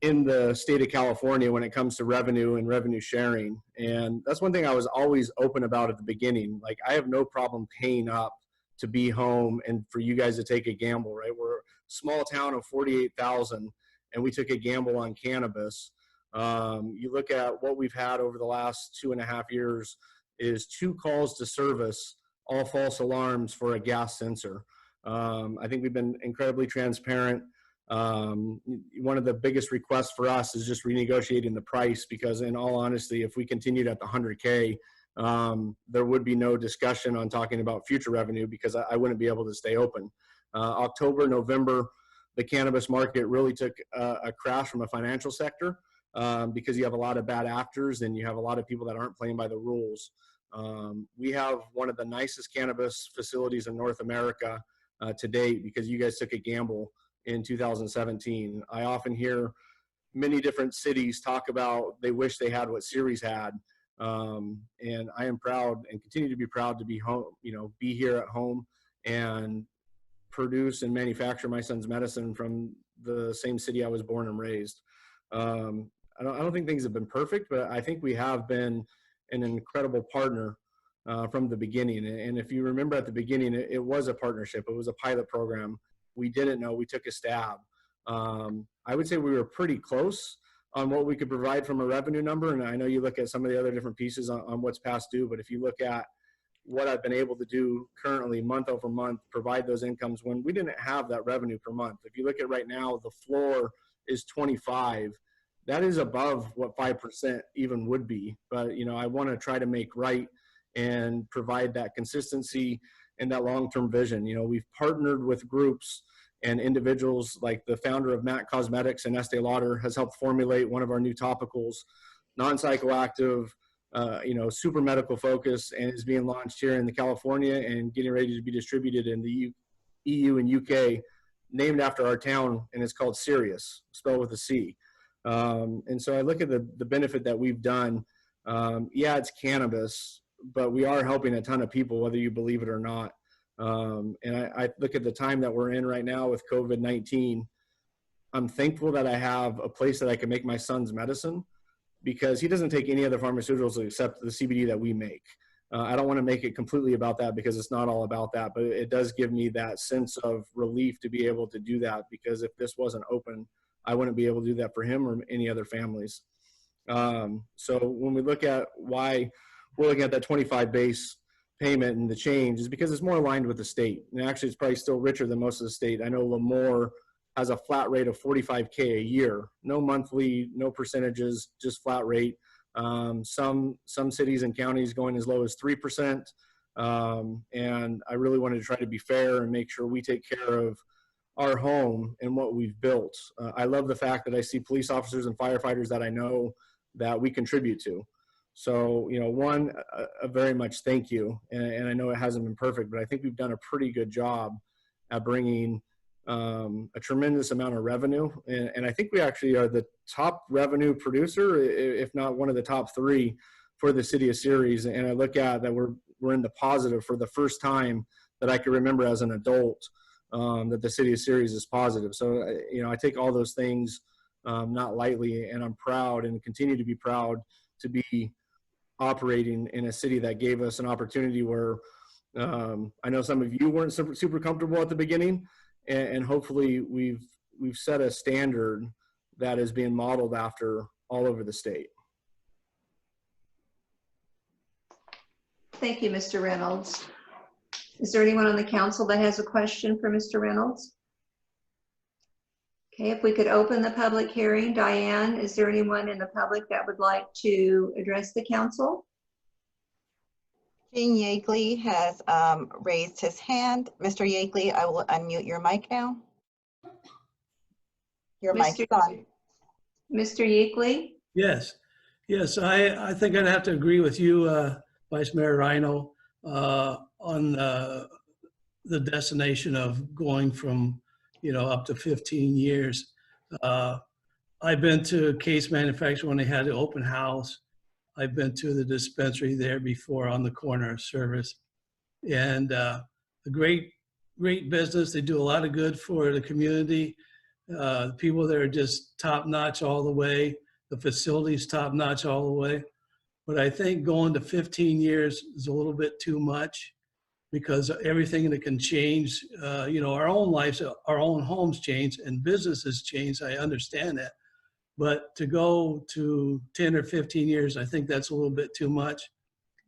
in the state of California when it comes to revenue and revenue sharing. And that's one thing I was always open about at the beginning. Like, I have no problem paying up to be home and for you guys to take a gamble, right? We're a small town of 48,000 and we took a gamble on cannabis. You look at what we've had over the last 2.5 years is 2 calls to service, all false alarms for a gas sensor. I think we've been incredibly transparent. One of the biggest requests for us is just renegotiating the price, because in all honesty, if we continued at the 100K, there would be no discussion on talking about future revenue, because I wouldn't be able to stay open. October, November, the cannabis market really took a crash from a financial sector, because you have a lot of bad actors and you have a lot of people that aren't playing by the rules. We have one of the nicest cannabis facilities in North America to date, because you guys took a gamble in 2017. I often hear many different cities talk about they wish they had what Ceres had. And I am proud and continue to be proud to be home, be here at home and produce and manufacture my son's medicine from the same city I was born and raised. I don't think things have been perfect, but I think we have been an incredible partner from the beginning. And if you remember at the beginning, it was a partnership. It was a pilot program. We didn't know, we took a stab. I would say we were pretty close on what we could provide from a revenue number. And I know you look at some of the other different pieces on what's past due, but if you look at what I've been able to do currently month over month, provide those incomes when we didn't have that revenue per month. If you look at right now, the floor is 25. That is above what 5% even would be. But, I want to try to make right and provide that consistency and that long-term vision. We've partnered with groups and individuals like the founder of MAC Cosmetics and Estee Lauder has helped formulate one of our new topicals, non-psychoactive, super medical focus, and is being launched here in California and getting ready to be distributed in the EU and UK, named after our town, and it's called Sirius, spelled with a C. And so I look at the benefit that we've done. Yeah, it's cannabis, but we are helping a ton of people, whether you believe it or not. And I look at the time that we're in right now with COVID-19. I'm thankful that I have a place that I can make my son's medicine, because he doesn't take any other pharmaceuticals except the CBD that we make. I don't want to make it completely about that, because it's not all about that, but it does give me that sense of relief to be able to do that, because if this wasn't open, I wouldn't be able to do that for him or any other families. So when we look at why we're looking at that 25 base payment and the change, is because it's more aligned with the state. And actually it's probably still richer than most of the state. I know Lemoore has a flat rate of $45K a year, no monthly, no percentages, just flat rate. Some cities and counties going as low as 3%. And I really wanted to try to be fair and make sure we take care of our home and what we've built. I love the fact that I see police officers and firefighters that I know that we contribute to. So, one, a very much thank you. And I know it hasn't been perfect, but I think we've done a pretty good job at bringing a tremendous amount of revenue. And I think we actually are the top revenue producer, if not one of the top 3 for the city of Ceres. And I look at that we're in the positive for the first time that I can remember as an adult, that the city of Ceres is positive. So, I take all those things not lightly, and I'm proud and continue to be proud to be operating in a city that gave us an opportunity where I know some of you weren't super comfortable at the beginning, and hopefully we've set a standard that is being modeled after all over the state. Thank you, Mr. Reynolds. Is there anyone on the council that has a question for Mr. Reynolds? Okay, if we could open the public hearing. Diane, is there anyone in the public that would like to address the council? Gene Yeagley has raised his hand. Mr. Yeagley, I will unmute your mic now. Your mic's on. Mr. Yeagley? Yes, I think I'd have to agree with you, Vice Mayor Rhino, on the destination of going from, up to 15 years. I've been to Case Manufacturing when they had the open house. I've been to the dispensary there before on the corner of Service. And a great business. They do a lot of good for the community. The people there are just top notch all the way. The facility's top notch all the way. But I think going to 15 years is a little bit too much, because everything that can change, our own lives, our own homes change and businesses change. I understand that. But to go to 10 or 15 years, I think that's a little bit too much.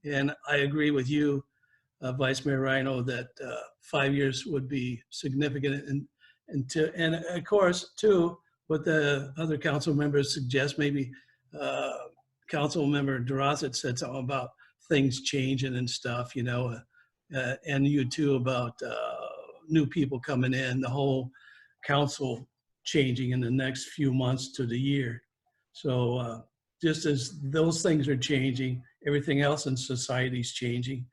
And I agree with you, Vice Mayor Rhino, that 5 years would be significant. And of course, too, what the other council members suggest, maybe Council Member Durosset said something about things changing and stuff, and you too about new people coming in, the whole council changing in the next few months to the year. So just as those things are changing, everything else in society is changing.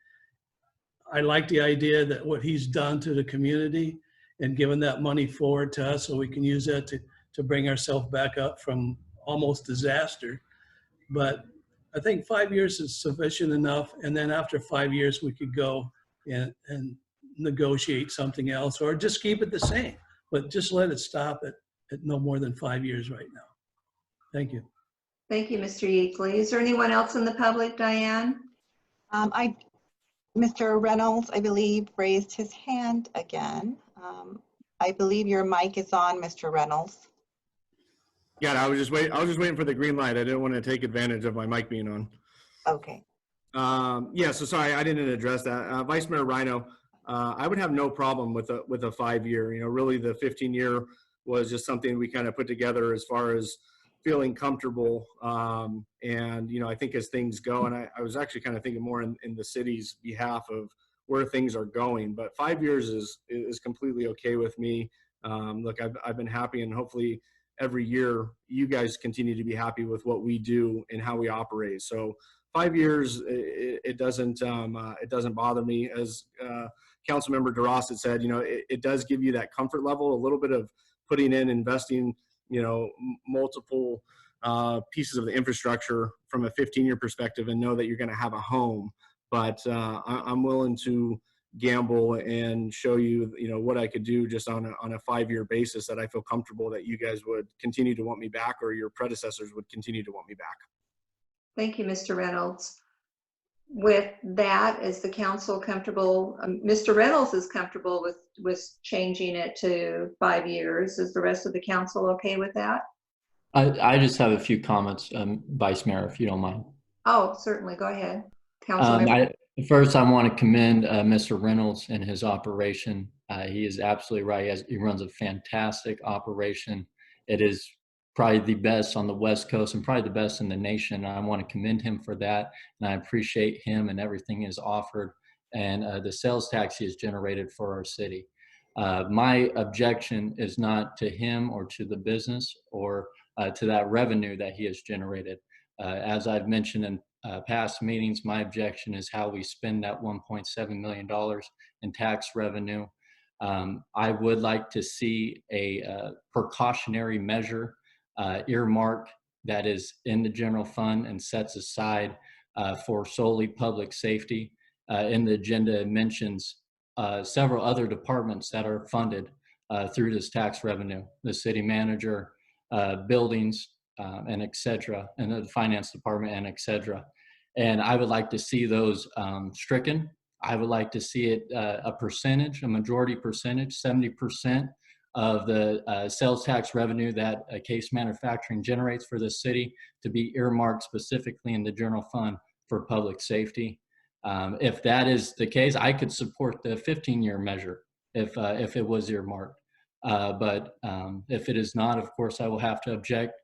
I like the idea that what he's done to the community and given that money forward to us so we can use that to bring ourselves back up from almost disaster. But I think 5 years is sufficient enough. And then after 5 years, we could go and negotiate something else, or just keep it the same, but just let it stop at no more than 5 years right now. Thank you. Thank you, Mr. Yeakley. Is there anyone else in the public, Diane? Mr. Reynolds, I believe, raised his hand again. I believe your mic is on, Mr. Reynolds. Yeah, I was just waiting for the green light. I didn't want to take advantage of my mic being on. Okay. Yeah, so sorry, I didn't address that. Vice Mayor Rhino, I would have no problem with a 5 year. You know, really the 15-year was just something we kind of put together as far as feeling comfortable. And, you know, I think as things go, and I was actually kind of thinking more in the city's behalf of where things are going, but 5 years is completely okay with me. Look, I've been happy, and hopefully every year you guys continue to be happy with what we do and how we operate. So 5 years, it doesn't bother me. As Councilmember DeRoss had said, you know, it does give you that comfort level, a little bit of putting in, investing, you know, multiple pieces of the infrastructure from a 15-year perspective, and know that you're going to have a home. But I'm willing to gamble and show you, you know, what I could do just on a 5 year basis that I feel comfortable that you guys would continue to want me back, or your predecessors would continue to want me back. Thank you, Mr. Reynolds. With that, is the council comfortable? Mr. Reynolds is comfortable with changing it to 5 years. Is the rest of the council okay with that? I just have a few comments, Vice Mayor, if you don't mind. Oh, certainly. Go ahead. Councilmember. First, I want to commend Mr. Reynolds and his operation. He is absolutely right. He runs a fantastic operation. It is probably the best on the West Coast and probably the best in the nation. I want to commend him for that, and I appreciate him and everything he has offered and the sales tax he has generated for our city. My objection is not to him or to the business or to that revenue that he has generated. As I've mentioned in past meetings, my objection is how we spend that $1.7 million in tax revenue. I would like to see a precautionary measure earmark that is in the general fund and sets aside for solely public safety. In the agenda, it mentions several other departments that are funded through this tax revenue: the city manager, buildings, and et cetera, and the finance department, and et cetera. And I would like to see those stricken. I would like to see it a percentage, a majority percentage, 70% of the sales tax revenue that Case Manufacturing generates for the city to be earmarked specifically in the general fund for public safety. If that is the case, I could support the 15-year measure if it was earmarked. But if it is not, of course, I will have to object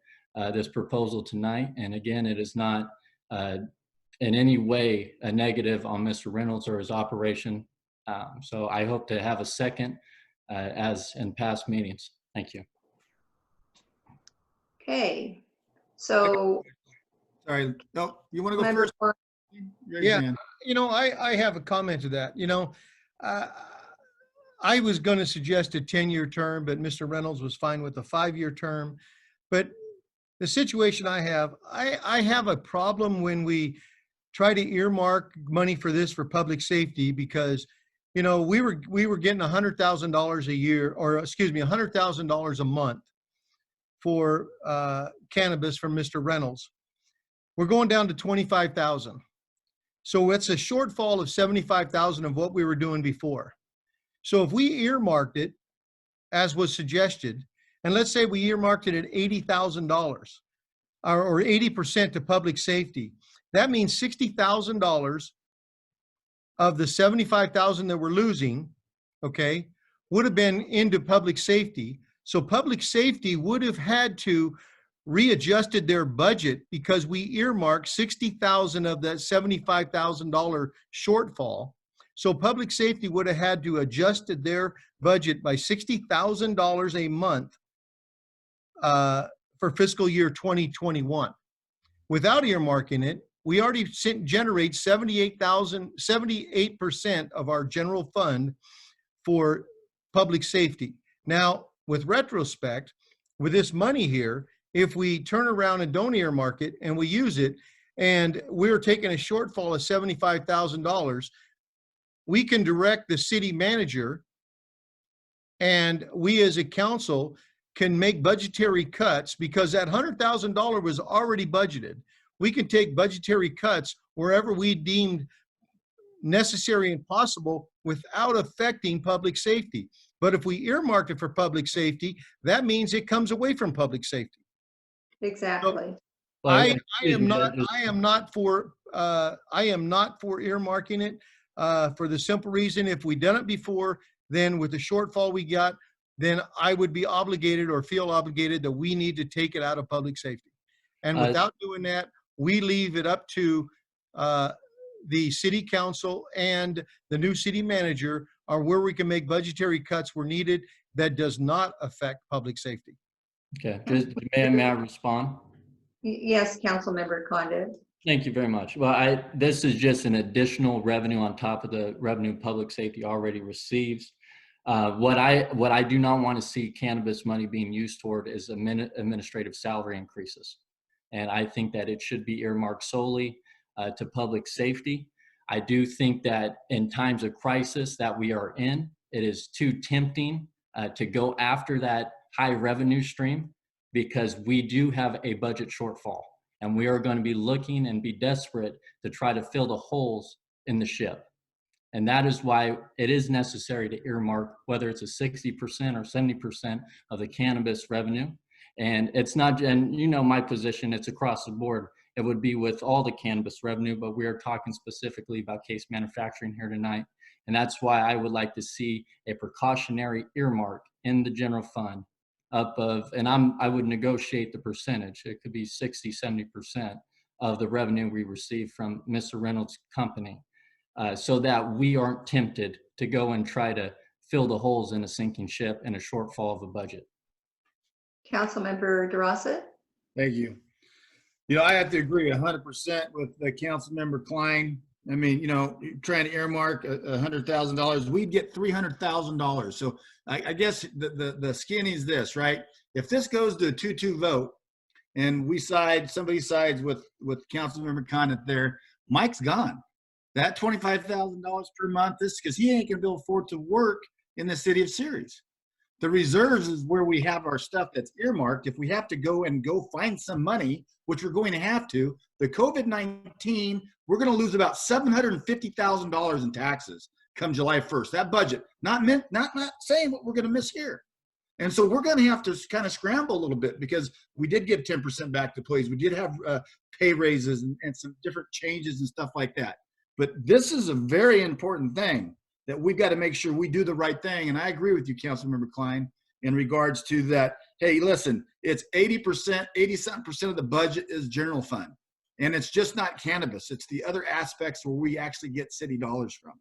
this proposal tonight. And again, it is not in any way a negative on Mr. Reynolds or his operation. So I hope to have a second as in past meetings. Thank you. Okay, so. Sorry, no, you want to go Member first? Ford. Yeah, you know, I have a comment to that. You know, I was going to suggest a 10-year term, but Mr. Reynolds was fine with a 5-year term. But the situation I have a problem when we try to earmark money for this for public safety, because, you know, we were getting $100,000 a year, or excuse me, $100,000 a month for cannabis from Mr. Reynolds. We're going down to 25,000. So it's a shortfall of 75,000 of what we were doing before. So if we earmarked it, as was suggested, and let's say we earmarked it at $80,000 or 80% to public safety, that means $60,000 of the 75,000 that we're losing, okay, would have been into public safety. So public safety would have had to readjusted their budget because we earmarked 60,000 of that $75,000 shortfall. So public safety would have had to adjusted their budget by $60,000 a month for fiscal year 2021. Without earmarking it, we already generate 78% of our general fund for public safety. Now, with retrospect, with this money here, if we turn around and don't earmark it and we use it, and we're taking a shortfall of $75,000, we can direct the city manager, and we as a council can make budgetary cuts because that $100,000 was already budgeted. We can take budgetary cuts wherever we deemed necessary and possible without affecting public safety. But if we earmark it for public safety, that means it comes away from public safety. Exactly. I am not for earmarking it for the simple reason, if we done it before, then with the shortfall we got, then I would be obligated or feel obligated that we need to take it out of public safety. And without doing that, we leave it up to the city council and the new city manager are where we can make budgetary cuts where needed that does not affect public safety. Okay, may I respond? Yes, Councilmember Condit. Thank you very much. Well, this is just an additional revenue on top of the revenue public safety already receives. What I do not want to see cannabis money being used toward is administrative salary increases. And I think that it should be earmarked solely to public safety. I do think that in times of crisis that we are in, it is too tempting to go after that high revenue stream because we do have a budget shortfall and we are going to be looking and be desperate to try to fill the holes in the ship. And that is why it is necessary to earmark, whether it's a 60% or 70% of the cannabis revenue. And it's not, and you know my position, it's across the board. It would be with all the cannabis revenue, but we are talking specifically about case manufacturing here tonight. And that's why I would like to see a precautionary earmark in the general fund up of, and I would negotiate the percentage. It could be 60, 70% of the revenue we receive from Mr. Reynolds' company, so that we aren't tempted to go and try to fill the holes in a sinking ship and a shortfall of a budget. Councilmember DeRosa. Thank you. You know, I have to agree 100% with the Councilmember Klein. I mean, you know, trying to earmark $100,000, we'd get $300,000. So I guess the skinny is this, right? If this goes to a 2-2 vote and somebody sides with Councilmember Condit there, Mike's gone. That $25,000 per month is because he ain't gonna be able to afford to work in the city of Ceres. The reserves is where we have our stuff that's earmarked. If we have to go find some money, which we're going to have to, the COVID-19, we're going to lose about $750,000 in taxes come July 1st. That budget, not saying what we're going to miss here. And so we're going to have to kind of scramble a little bit because we did give 10% back to employees. We did have pay raises and some different changes and stuff like that. But this is a very important thing that we've got to make sure we do the right thing. And I agree with you, Councilmember Klein, in regards to that. Hey, listen, it's 80% of the budget is general fund. And it's just not cannabis. It's the other aspects where we actually get city dollars from.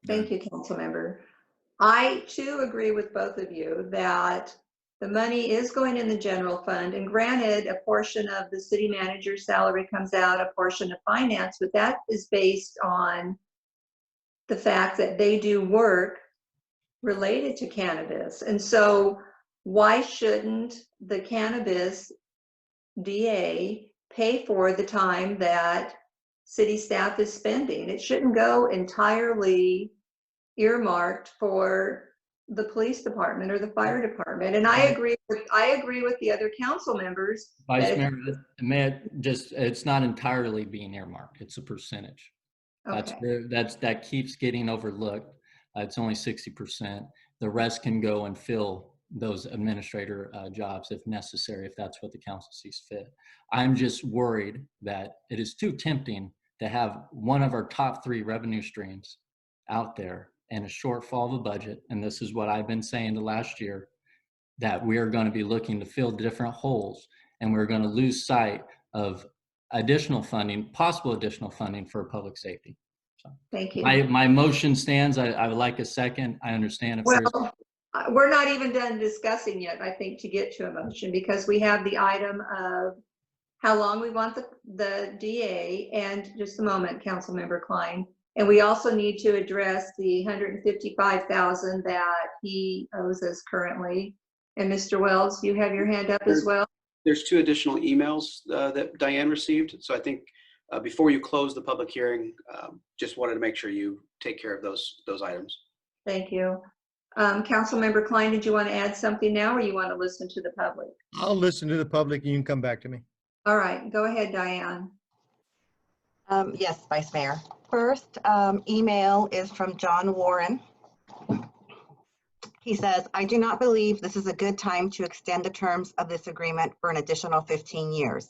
Thank you, Councilmember. I too agree with both of you that the money is going in the general fund, and granted, a portion of the city manager's salary comes out, a portion of finance, but that is based on the fact that they do work related to cannabis. And so why shouldn't the cannabis DA pay for the time that city staff is spending? It shouldn't go entirely earmarked for the police department or the fire department. And I agree with the other council members. Vice Mayor, it's not entirely being earmarked. It's a percentage. Okay. That keeps getting overlooked. It's only 60%. The rest can go and fill those administrator jobs if necessary, if that's what the council sees fit. I'm just worried that it is too tempting to have one of our top 3 revenue streams out there and a shortfall of a budget, and this is what I've been saying the last year, that we are going to be looking to fill different holes, and we're going to lose sight of additional funding, possible additional funding for public safety. So thank you. My motion stands. I would like a second. I understand if well, we're not even done discussing yet, I think, to get to a motion, because we have the item of how long we want the DA, and just a moment, Councilmember Klein. And we also need to address the $155,000 that he owes us currently. And Mr. Wells, you have your hand up as well. There's 2 additional emails that Diane received. So I think before you close the public hearing, just wanted to make sure you take care of those items. Thank you. Councilmember Klein, did you want to add something now or you want to listen to the public? I'll listen to the public and you can come back to me. All right, go ahead, Diane. Yes, Vice Mayor. First email is from John Warren. He says, I do not believe this is a good time to extend the terms of this agreement for an additional 15 years.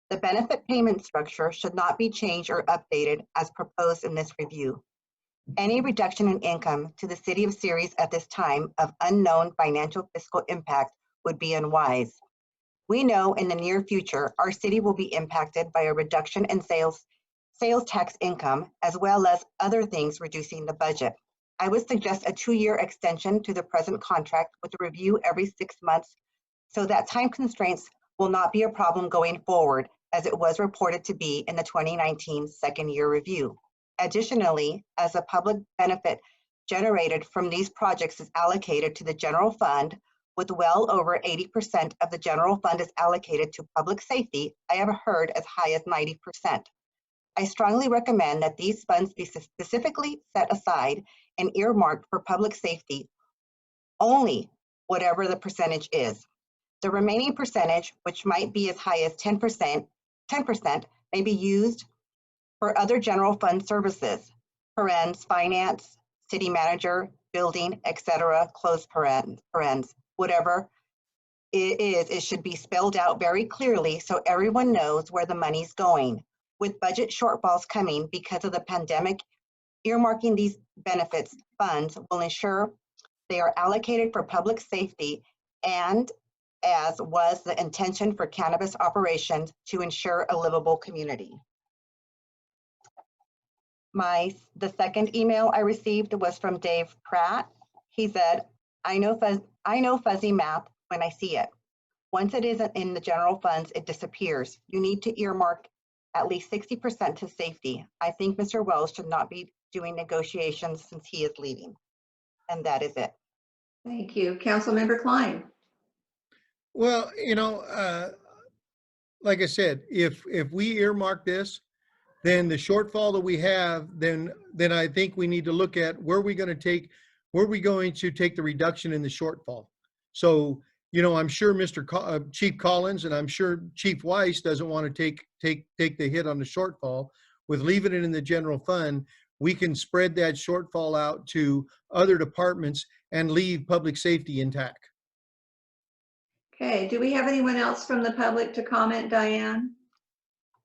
The benefit payment structure should not be changed or updated as proposed in this review. Any reduction in income to the city of Ceres at this time of unknown financial fiscal impact would be unwise. We know in the near future, our city will be impacted by a reduction in sales tax income, as well as other things reducing the budget. I would suggest a 2-year extension to the present contract with a review every 6 months so that time constraints will not be a problem going forward, as it was reported to be in the 2019 second-year review. Additionally, as a public benefit generated from these projects is allocated to the general fund, with well over 80% of the general fund is allocated to public safety, I have heard as high as 90%. I strongly recommend that these funds be specifically set aside and earmarked for public safety, only whatever the percentage is. The remaining percentage, which might be as high as 10%, may be used for other general fund services, parens, finance, city manager, building, etc., close parens, whatever it is, it should be spelled out very clearly so everyone knows where the money's going. With budget shortfalls coming because of the pandemic, earmarking these benefits funds will ensure they are allocated for public safety and, as was the intention for cannabis operations, to ensure a livable community. The second email I received was from Dave Pratt. He said, I know fuzzy math when I see it. Once it isn't in the general funds, it disappears. You need to earmark at least 60% to safety. I think Mr. Wells should not be doing negotiations since he is leaving. And that is it. Thank you. Councilmember Klein. Well, like I said, if we earmark this, then the shortfall that we have, then I think we need to look at where we going to take the reduction in the shortfall. So, I'm sure Chief Collins and I'm sure Chief Weiss doesn't want to take the hit on the shortfall. With leaving it in the general fund, we can spread that shortfall out to other departments and leave public safety intact. Okay, do we have anyone else from the public to comment, Diane?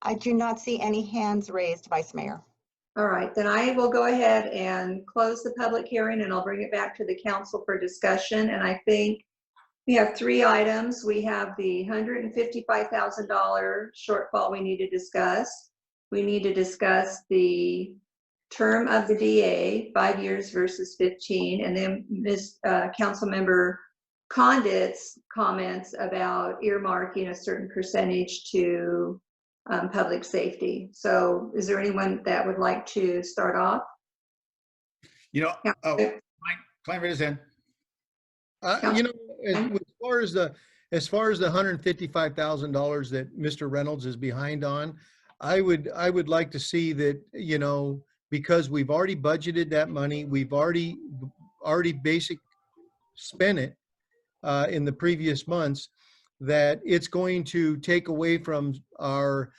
I do not see any hands raised, Vice Mayor. All right, then I will go ahead and close the public hearing and I'll bring it back to the council for discussion. And I think we have 3 items. We have the $155,000 shortfall we need to discuss. We need to discuss the term of the DA, 5 years versus 15, and then Councilmember Condit's comments about earmarking a certain percentage to public safety. So is there anyone that would like to start off? Klein raised his hand. As far as the $155,000 that Mr. Reynolds is behind on, I would like to see that, because we've already budgeted that money, we've already spent it in the previous months, that it's going to take away from our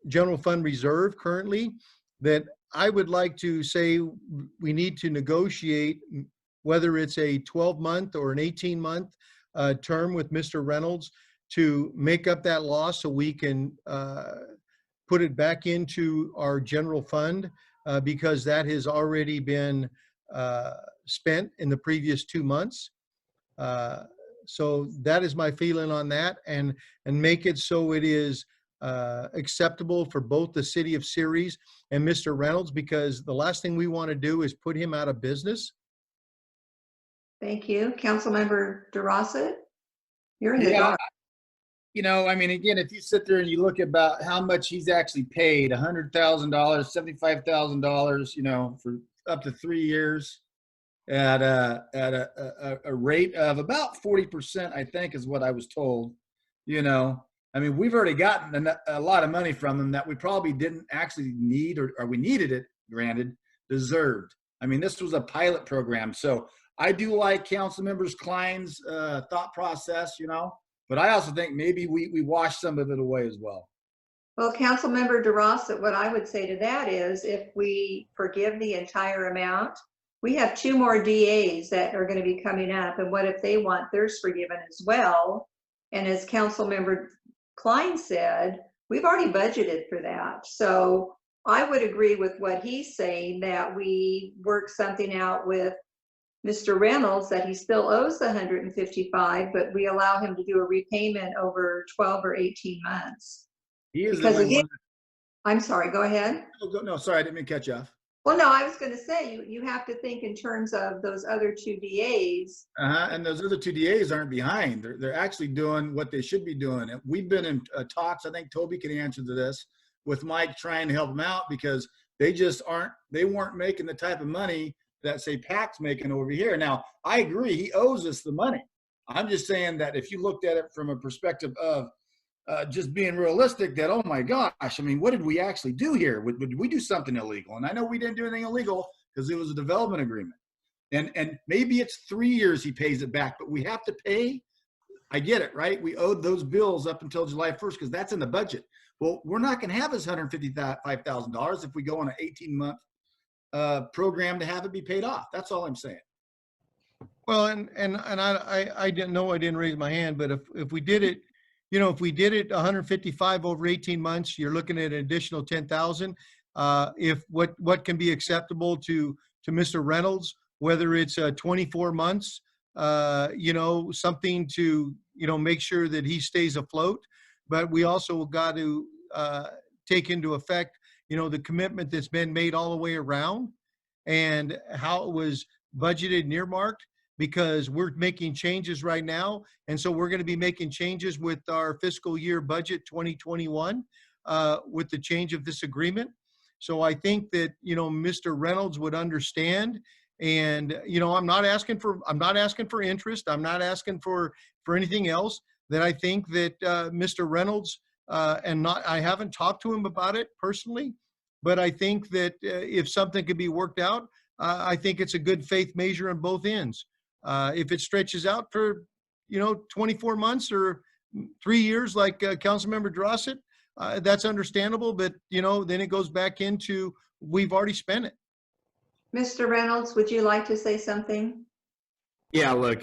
general fund reserve currently, that I would like to say we need to negotiate whether it's a 12-month or an 18-month term with Mr. Reynolds to make up that loss so we can put it back into our general fund because that has already been spent in the previous 2 months. So that is my feeling on that, and make it so it is acceptable for both the city of Ceres and Mr. Reynolds, because the last thing we want to do is put him out of business. Thank you. Councilmember DeRossa, you're in the dark. Again, if you sit there and you look about how much he's actually paid, $100,000, $75,000, for up to 3 years. at a rate of about 40%, I think is what I was told. You know, I mean, we've already gotten a lot of money from them that we probably didn't actually need, or we needed it, granted, deserved. I mean, this was a pilot program. So I do like Council Members Klein's thought process, you know, but I also think maybe we washed some of it away as well. Well, Councilmember DeRosa, what I would say to that is if we forgive the entire amount, we have 2 more DAs that are going to be coming up. And what if they want theirs forgiven as well? And as Councilmember Klein said, we've already budgeted for that. So I would agree with what he's saying, that we work something out with Mr. Reynolds, that he still owes the 155, but we allow him to do a repayment over 12 or 18 months. He is Because the only again, one. I'm sorry, go ahead. No, sorry, I didn't mean to cut you off. Well, no, I was going to say, you have to think in terms of those other 2 DAs. And those other 2 DAs aren't behind. They're actually doing what they should be doing. And we've been in talks, I think Toby can answer to this, with Mike trying to help them out, because they weren't making the type of money that, say, PAC's making over here. Now, I agree, he owes us the money. I'm just saying that if you looked at it from a perspective of just being realistic, that, oh my gosh, I mean, what did we actually do here? Did we do something illegal? And I know we didn't do anything illegal because it was a development agreement. And maybe it's 3 years he pays it back, but we have to pay. I get it, right? We owed those bills up until July 1st because that's in the budget. Well, we're not going to have his $155,000 if we go on an 18-month program to have it be paid off. That's all I'm saying. Well, and I didn't know, I didn't raise my hand, but if we did it, you know, if we did it 155 over 18 months, you're looking at an additional 10,000. If what can be acceptable to Mr. Reynolds, whether it's 24 months, you know, something to, you know, make sure that he stays afloat. But we also got to take into effect, you know, the commitment that's been made all the way around and how it was budgeted and earmarked, because we're making changes right now. And so we're going to be making changes with our fiscal year budget 2021 with the change of this agreement. So I think that, you know, Mr. Reynolds would understand. And, you know, I'm not asking for interest. I'm not asking for anything else. That I think that Mr. Reynolds, I haven't talked to him about it personally, but I think that if something could be worked out, I think it's a good faith measure on both ends. If it stretches out for, you know, 24 months or 3 years, like Councilmember Drossett, that's understandable. But, you know, then it goes back into, we've already spent it. Mr. Reynolds, would you like to say something? Yeah, look,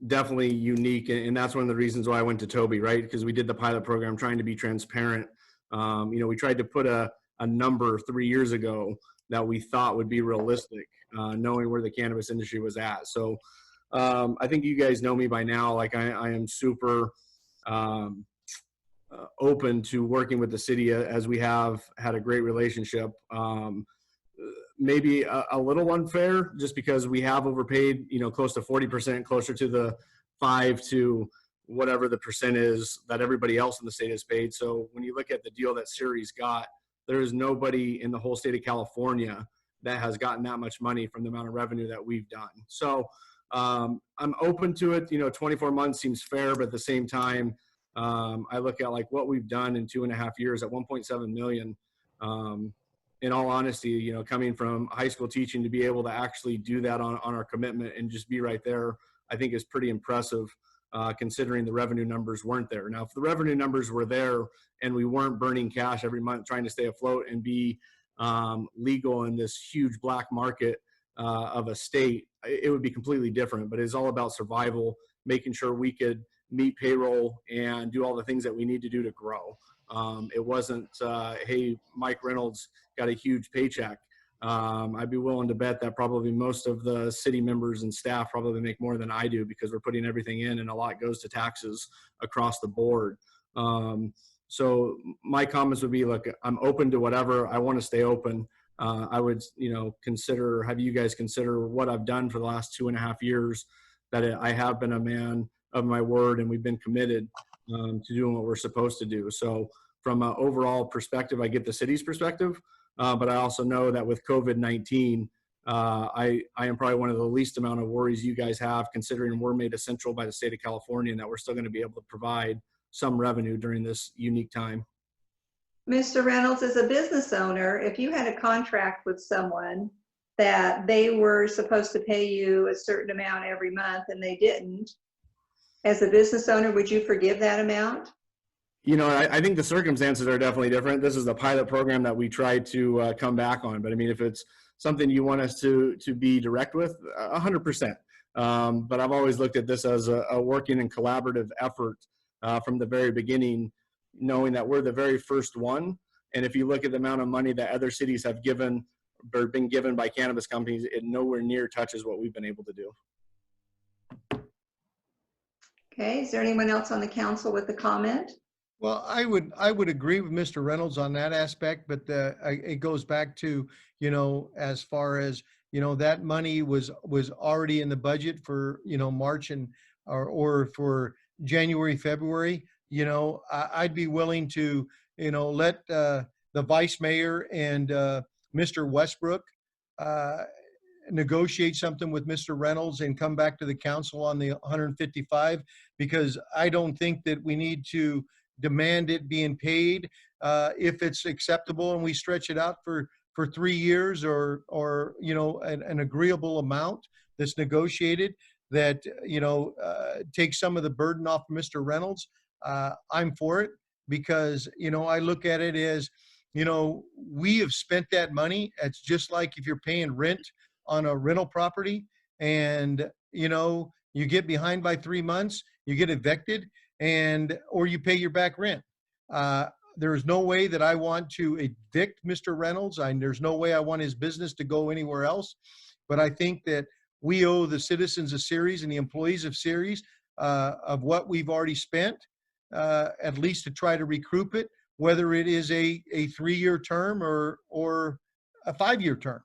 definitely unique. And that's one of the reasons why I went to Toby, right? Because we did the pilot program trying to be transparent. You know, we tried to put a number 3 years ago that we thought would be realistic, knowing where the cannabis industry was at. So I think you guys know me by now. Like I am super open to working with the city, as we have had a great relationship. Maybe a little unfair just because we have overpaid, you know, close to 40%, closer to the 5 to whatever the percent is that everybody else in the state has paid. So when you look at the deal that Ceres got, there is nobody in the whole state of California that has gotten that much money from the amount of revenue that we've done. So I'm open to it. You know, 24 months seems fair, but at the same time, I look at like what we've done in 2.5 years at 1.7 million. In all honesty, you know, coming from high school teaching to be able to actually do that on our commitment and just be right there, I think is pretty impressive, considering the revenue numbers weren't there. Now, if the revenue numbers were there and we weren't burning cash every month trying to stay afloat and be legal in this huge black market of a state, it would be completely different. But it's all about survival, making sure we could meet payroll and do all the things that we need to do to grow. It wasn't, hey, Mike Reynolds got a huge paycheck. I'd be willing to bet that probably most of the city members and staff probably make more than I do because we're putting everything in and a lot goes to taxes across the board. So my comments would be, look, I'm open to whatever. I want to stay open. I would, you know, have you guys consider what I've done for the last 2.5 years, that I have been a man of my word and we've been committed to doing what we're supposed to do. So from an overall perspective, I get the city's perspective, but I also know that with COVID-19, I am probably one of the least amount of worries you guys have, considering we're made essential by the state of California and that we're still going to be able to provide some revenue during this unique time. Mr. Reynolds, as a business owner, if you had a contract with someone that they were supposed to pay you a certain amount every month and they didn't, as a business owner, would you forgive that amount? You know, I think the circumstances are definitely different. This is a pilot program that we tried to come back on. But I mean, if it's something you want us to be direct with, 100%. But I've always looked at this as a working and collaborative effort from the very beginning, knowing that we're the very first one. And if you look at the amount of money that other cities have given or been given by cannabis companies, it nowhere near touches what we've been able to do. Okay, is there anyone else on the council with a comment? Well, I would agree with Mr. Reynolds on that aspect, but it goes back to, you know, as far as, you know, that money was already in the budget for, you know, March and or for January, February. You know, I'd be willing to, you know, let the vice mayor and Mr. Westbrook negotiate something with Mr. Reynolds and come back to the council on the 155, because I don't think that we need to demand it being paid if it's acceptable and we stretch it out for 3 years or you know, an agreeable amount that's negotiated that, you know, takes some of the burden off of Mr. Reynolds. I'm for it, because, you know, I look at it as, you know, we have spent that money. It's just like if you're paying rent on a rental property and, you know, you get behind by 3 months, you get evicted, or you pay your back rent. There is no way that I want to evict Mr. Reynolds. There's no way I want his business to go anywhere else. But I think that we owe the citizens of Ceres and the employees of Ceres of what we've already spent, at least to try to recoup it, whether it is a 3-year term or a 5-year term.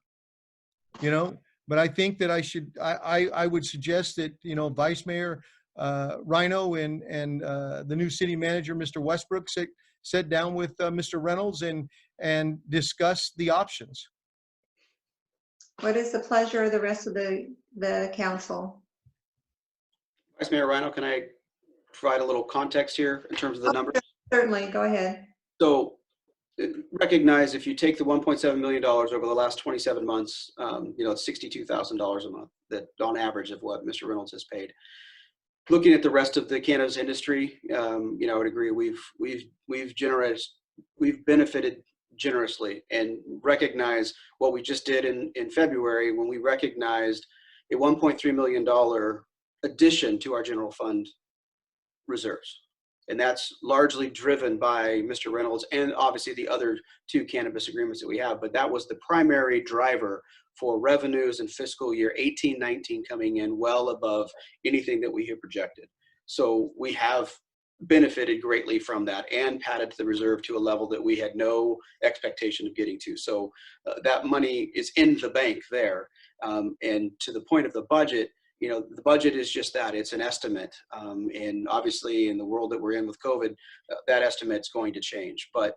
You know, but I think that I would suggest that, you know, Vice Mayor Rhino and the new city manager, Mr. Westbrook, sit down with Mr. Reynolds and discuss the options. What is the pleasure of the rest of the council? Vice Mayor Rhino, can I provide a little context here in terms of the numbers? Certainly, go ahead. So recognize if you take the $1.7 million over the last 27 months, you know, it's $62,000 a month that on average of what Mr. Reynolds has paid. Looking at the rest of the cannabis industry, you know, I would agree we've benefited generously, and recognize what we just did in February when we recognized a $1.3 million addition to our general fund reserves. And that's largely driven by Mr. Reynolds and obviously the other 2 cannabis agreements that we have. But that was the primary driver for revenues in fiscal year 18-19 coming in well above anything that we had projected. So we have benefited greatly from that and padded the reserve to a level that we had no expectation of getting to. So that money is in the bank there. And to the point of the budget, you know, the budget is just that, it's an estimate. And obviously in the world that we're in with COVID, that estimate's going to change. But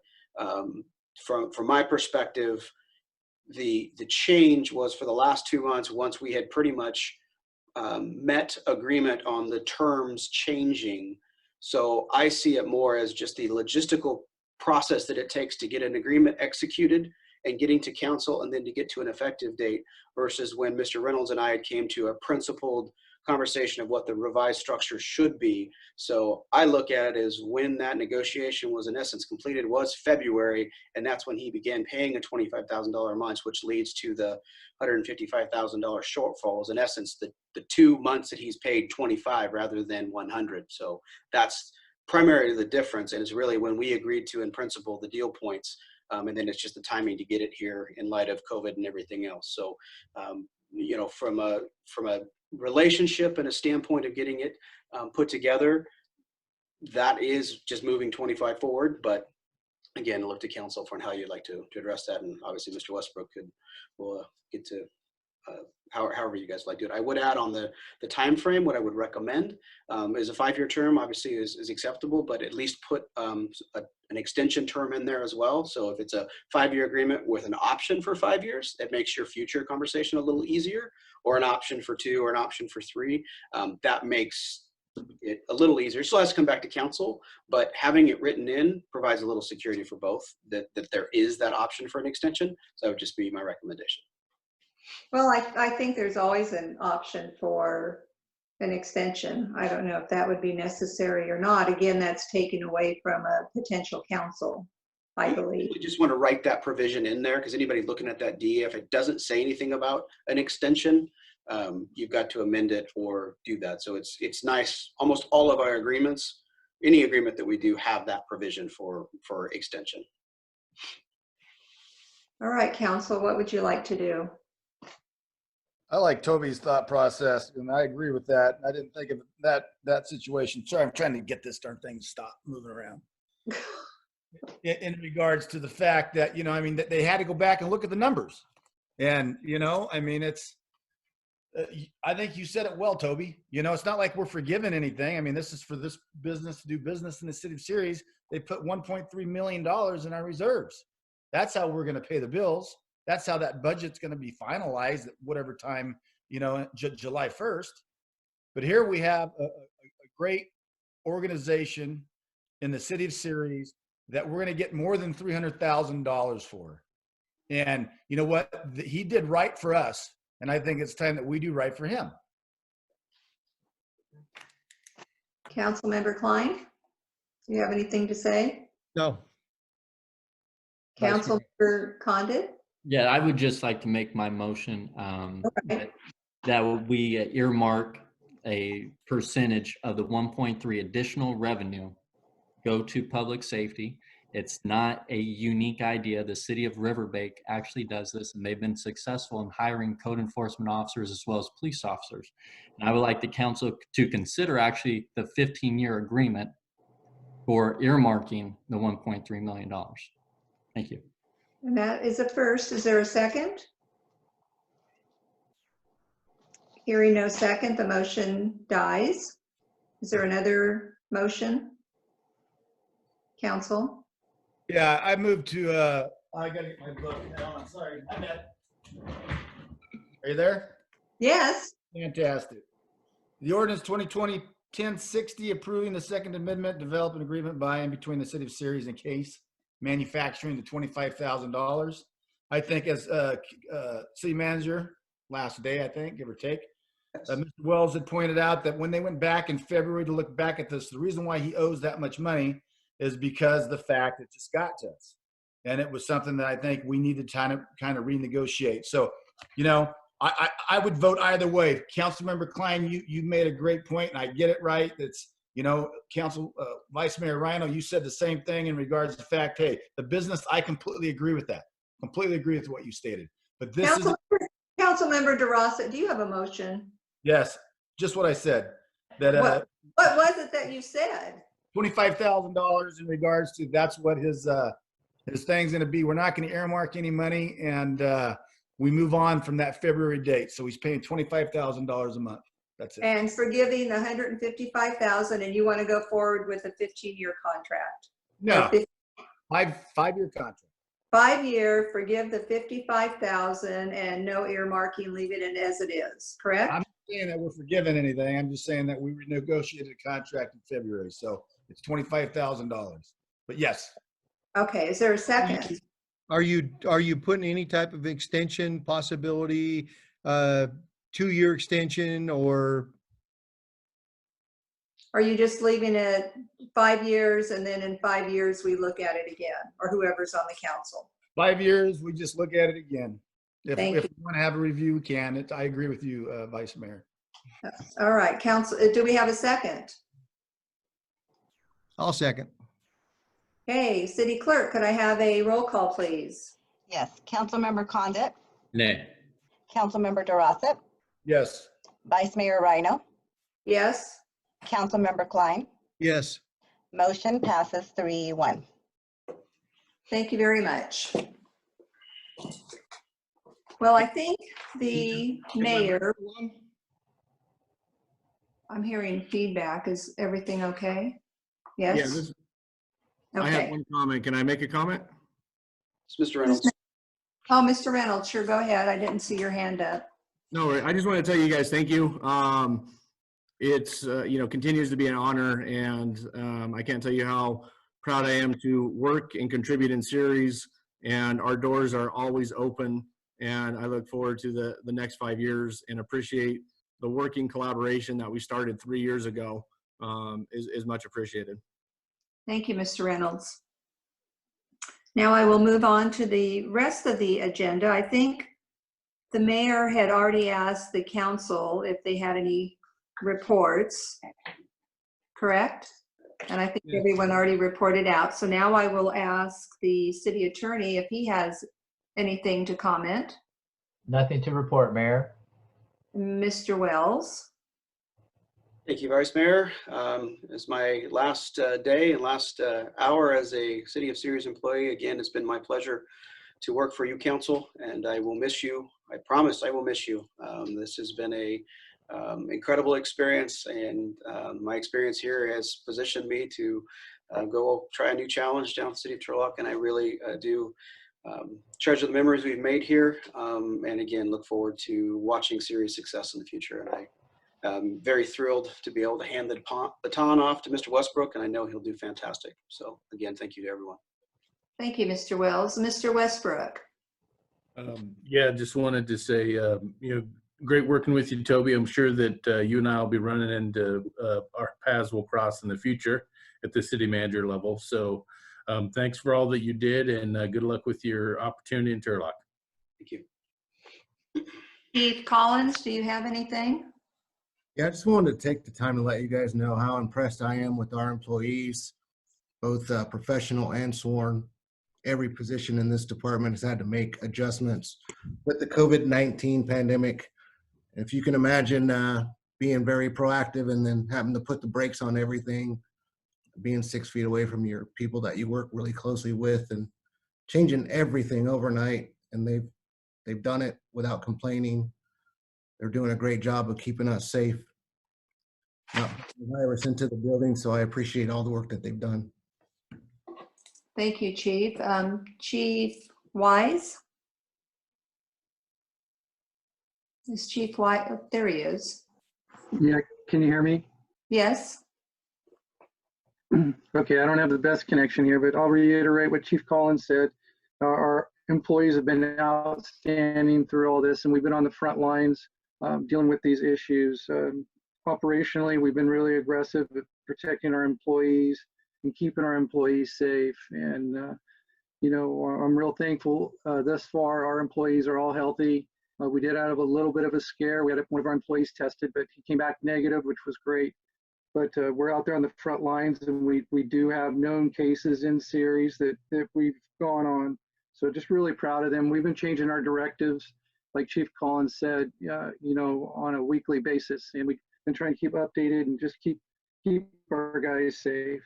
from my perspective, the change was for the last 2 months, once we had pretty much met agreement on the terms changing. So I see it more as just the logistical process that it takes to get an agreement executed and getting to council and then to get to an effective date, versus when Mr. Reynolds and I had came to a principled conversation of what the revised structure should be. So I look at it as when that negotiation was in essence completed was February, and that's when he began paying a $25,000 a month, which leads to the $155,000 shortfalls. In essence, the 2 months that he's paid 25 rather than 100. So that's primarily the difference, and it's really when we agreed to in principle the deal points. And then it's just the timing to get it here in light of COVID and everything else. So, you know, from a relationship and a standpoint of getting it put together, that is just moving 25 forward. But again, look to council for how you'd like to address that. And obviously Mr. Westbrook will get to however you guys like to do it. I would add on the time frame. What I would recommend is a 5-year term. Obviously, is acceptable, but at least put an extension term in there as well. So if it's a 5-year agreement with an option for 5 years, it makes your future conversation a little easier. Or an option for 2, or an option for 3. That makes it a little easier. Still has to come back to council, but having it written in provides a little security for both, that there is that option for an extension. So that would just be my recommendation. Well, I think there's always an option for an extension. I don't know if that would be necessary or not. Again, that's taken away from a potential council, I believe. We just want to write that provision in there, because anybody looking at that D, if it doesn't say anything about an extension, you've got to amend it or do that. So it's nice. Almost all of our agreements, any agreement that we do, have that provision for extension. All right, council, what would you like to do? I like Toby's thought process, and I agree with that. I didn't think of that situation. Sorry, I'm trying to get this darn thing to stop moving around. In regards to the fact that, I mean, that they had to go back and look at the numbers. And, I mean, it's, I think you said it well, Toby. It's not like we're forgiving anything. I mean, this is for this business to do business in the city of Ceres. They put $1.3 million in our reserves. That's how we're going to pay the bills. That's how that budget's going to be finalized at whatever time, July 1st. But here we have a great organization in the city of Ceres that we're going to get more than $300,000 for. And you know what? He did right for us. And I think it's time that we do right for him. Councilmember Klein, do you have anything to say? No. Councilmember Condit? Yeah, I would just like to make my motion that we earmark a percentage of the 1.3 additional revenue go to public safety. It's not a unique idea. The city of Riverbank actually does this, and they've been successful in hiring code enforcement officers as well as police officers. And I would like the council to consider actually the 15-year agreement for earmarking the $1.3 million. Thank you. And that is a first. Is there a second? Hearing no second, the motion dies. Is there another motion? Council? Yeah, I moved to, I gotta get my book now. I'm sorry. I'm at. Are you there? Yes. Fantastic. The ordinance 2020-1060 approving the Second Amendment development agreement by and between the city of Ceres and Case Manufacturing to $25,000. I think as city manager last day, I think, give or take, Mr. Wells had pointed out that when they went back in February to look back at this, the reason why he owes that much money is because the fact it just got to us. And it was something that I think we needed to kind of renegotiate. So, I would vote either way. Councilmember Klein, you made a great point, and I get it right. That's, Council Vice Mayor Rhino, you said the same thing in regards to the fact, hey, the business, I completely agree with that. Completely agree with what you stated. But this is Councilmember DeRosa, do you have a motion? yes, just what I said. That What was it that you said? $25,000 in regards to that's what his thing's going to be. We're not going to earmark any money, and we move on from that February date. So he's paying $25,000 a month. That's it. And forgiving the $155,000, and you want to go forward with a 15-year contract? No, five-year contract. 5-year, forgive the $55,000 and no earmarking, leave it in as it is, correct? I'm not saying that we're forgiving anything. I'm just saying that we renegotiated a contract in February. So it's $25,000. But yes. Okay, is there a second? Are you putting any type of extension possibility, 2-year extension, or? Are you just leaving it 5 years and then in 5 years we look at it again, or whoever's on the council? 5 years, we just look at it again. If Thank we you. want to have a review, we can. I agree with you, Vice Mayor. All right, council, do we have a second? I'll second. Okay, city clerk, could I have a roll call, please? Yes, Councilmember Condit, Nay. Councilmember DeRosa, Yes. Vice Mayor Rhino, Yes. Councilmember Klein. Yes. Motion passes 3-1. Thank you very much. Well, I think the mayor. I'm hearing feedback. Is everything okay? Yeah, Yes? I have Okay. one comment. Can I make a comment? It's Mr. Reynolds. Oh, Mr. Reynolds, sure, go ahead. I didn't see your hand up. No, I just want to tell you guys, thank you. It's, continues to be an honor, and I can't tell you how proud I am to work and contribute in Ceres, and our doors are always open, and I look forward to the next 5 years and appreciate the working collaboration that we started 3 years ago is much appreciated. Thank you, Mr. Reynolds. Now I will move on to the rest of the agenda. I think the mayor had already asked the council if they had any reports, correct? And I think everyone already reported out. So now I will ask the city attorney if he has anything to comment. Nothing to report, Mayor. Mr. Wells. Thank you, Vice Mayor. It's my last day and last hour as a City of Ceres employee. Again, it's been my pleasure to work for you, Council, and I will miss you. I promise I will miss you. This has been a incredible experience, and my experience here has positioned me to go try a new challenge down in the city of Turlock, and I really do treasure the memories we've made here, and again, look forward to watching Ceres' success in the future. And I'm very thrilled to be able to hand the baton off to Mr. Westbrook, and I know he'll do fantastic. So again, thank you to everyone. Thank you, Mr. Wells. Mr. Westbrook. Yeah, just wanted to say, great working with you, Toby. I'm sure that you and I will be running into our paths will cross in the future at the city manager level. So thanks for all that you did, and good luck with your opportunity in Turlock. Thank you. Keith Collins, do you have anything? Yeah, I just wanted to take the time to let you guys know how impressed I am with our employees, both professional and sworn. Every position in this department has had to make adjustments with the COVID-19 pandemic. If you can imagine being very proactive and then having to put the brakes on everything, being 6 feet away from your people that you work really closely with and changing everything overnight, and they've done it without complaining. They're doing a great job of keeping us safe, not putting the virus into the building, so I appreciate all the work that they've done. Thank you, Chief. Chief Wise? Is Chief Wise? Oh, there he is. Yeah, can you hear me? Yes. Okay, I don't have the best connection here, but I'll reiterate what Chief Collins said. Our employees have been outstanding through all this, and we've been on the front lines dealing with these issues. Operationally, we've been really aggressive at protecting our employees and keeping our employees safe. And, I'm real thankful thus far. Our employees are all healthy. We did have a little bit of a scare. We had one of our employees tested, but he came back negative, which was great. But we're out there on the front lines, and we do have known cases in Ceres that we've gone on. So just really proud of them. We've been changing our directives, like Chief Collins said, on a weekly basis. And we've been trying to keep updated and just keep our guys safe.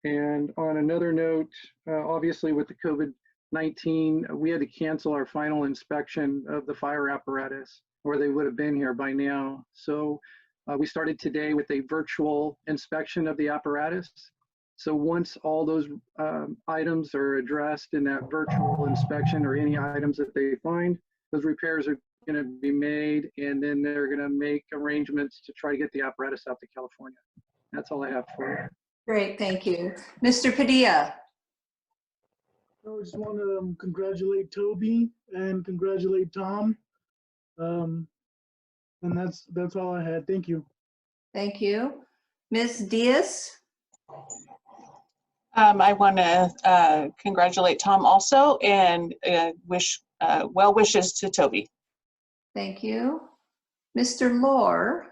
And on another note, obviously with the COVID-19, we had to cancel our final inspection of the fire apparatus, or they would have been here by now. So we started today with a virtual inspection of the apparatus. So once all those items are addressed in that virtual inspection, or any items that they find, those repairs are going to be made, and then they're going to make arrangements to try to get the apparatus out to California. That's all I have for you. Great, thank you. Mr. Padilla. I just want to congratulate Toby and congratulate Tom. And that's all I had. Thank you. Thank you. Ms. Diaz. I want to congratulate Tom also, and wish well wishes to Toby. Thank you. Mr. Lohr.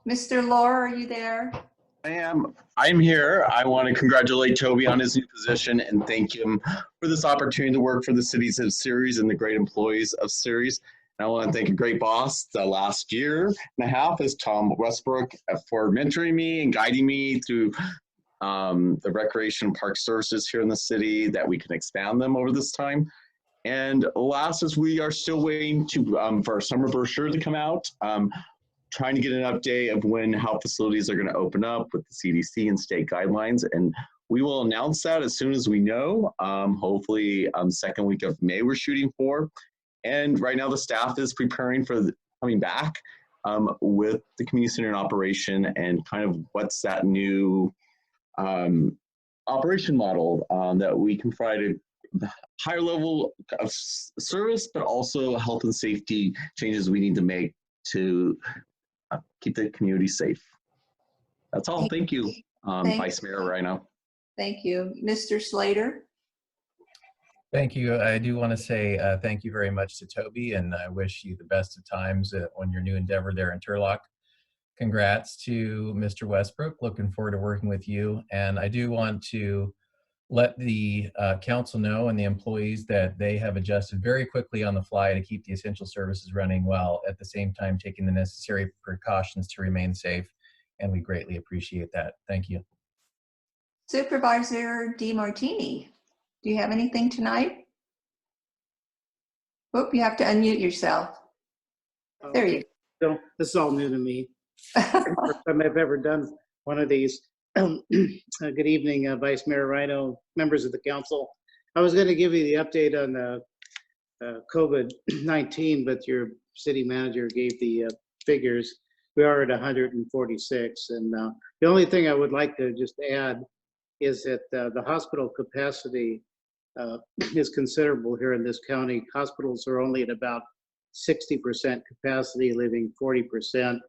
Mr. Lohr, are you there? I'm here. I want to congratulate Toby on his new position and thank him for this opportunity to work for the cities of Ceres and the great employees of Ceres. And I want to thank a great boss the last year and a half is Tom Westbrook for mentoring me and guiding me through the recreation and park services here in the city, that we can expand them over this time. And last is we are still waiting for our summer brochure to come out, trying to get an update of when health facilities are going to open up with the CDC and state guidelines. And we will announce that as soon as we know. Hopefully, second week of May we're shooting for. And right now the staff is preparing for coming back with the community center in operation and kind of what's that new operation model that we can provide a higher level of service, but also health and safety changes we need to make to keep the community safe. That's all. Thank you, Vice Mayor Rhino. Thank you. Mr. Slater? Thank you. I do want to say thank you very much to Toby, and I wish you the best of times on your new endeavor there in Turlock. Congrats to Mr. Westbrook. Looking forward to working with you. And I do want to let the council know and the employees that they have adjusted very quickly on the fly to keep the essential services running well, at the same time taking the necessary precautions to remain safe. And we greatly appreciate that. Thank you. Supervisor DeMartini, do you have anything tonight? Oop, you have to unmute yourself. There you go. This is all new to me. First time I've ever done one of these. Good evening, Vice Mayor Rhino, members of the council. I was going to give you the update on COVID-19, but your city manager gave the figures. We are at 146, and the only thing I would like to just add is that the hospital capacity is considerable here in this county. Hospitals are only at about 60% capacity, leaving 40%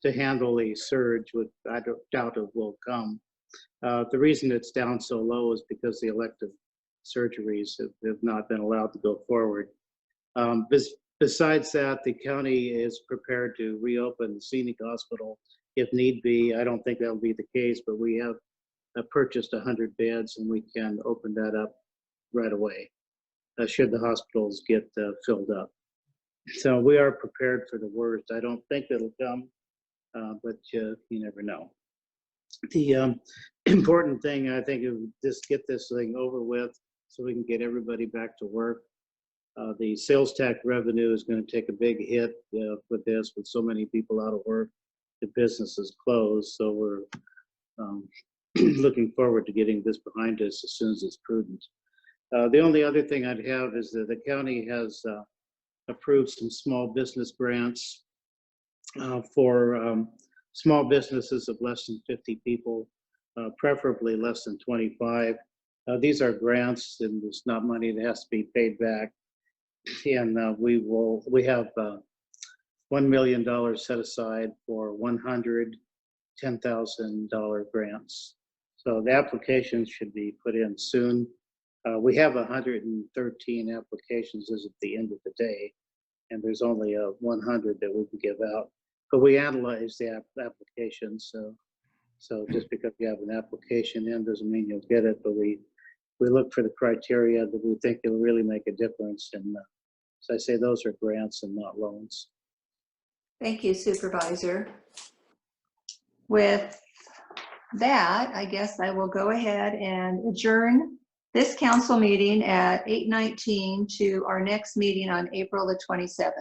to handle a surge, which I don't doubt it will come. The reason it's down so low is because the elective surgeries have not been allowed to go forward. Besides that, the county is prepared to reopen the Scenic Hospital if need be. I don't think that'll be the case, but we have purchased 100 beds and we can open that up right away should the hospitals get filled up. So we are prepared for the worst. I don't think it'll come, but you never know. The important thing, I think, is just get this thing over with so we can get everybody back to work. The sales tax revenue is going to take a big hit with this, with so many people out of work. The business is closed, so we're looking forward to getting this behind us as soon as it's prudent. The only other thing I'd have is that the county has approved some small business grants for small businesses of less than 50 people, preferably less than 25. These are grants, and it's not money that has to be paid back. And we have $1 million set aside for 100 $10,000 grants. So the applications should be put in soon. We have 113 applications as of the end of the day, and there's only 100 that we can give out. But we analyze the applications, so just because you have an application in doesn't mean you'll get it. But we look for the criteria that we think will really make a difference. And so I say those are grants and not loans. Thank you, Supervisor. With that, I guess I will go ahead and adjourn this council meeting at 8:19 to our next meeting on April the 27th.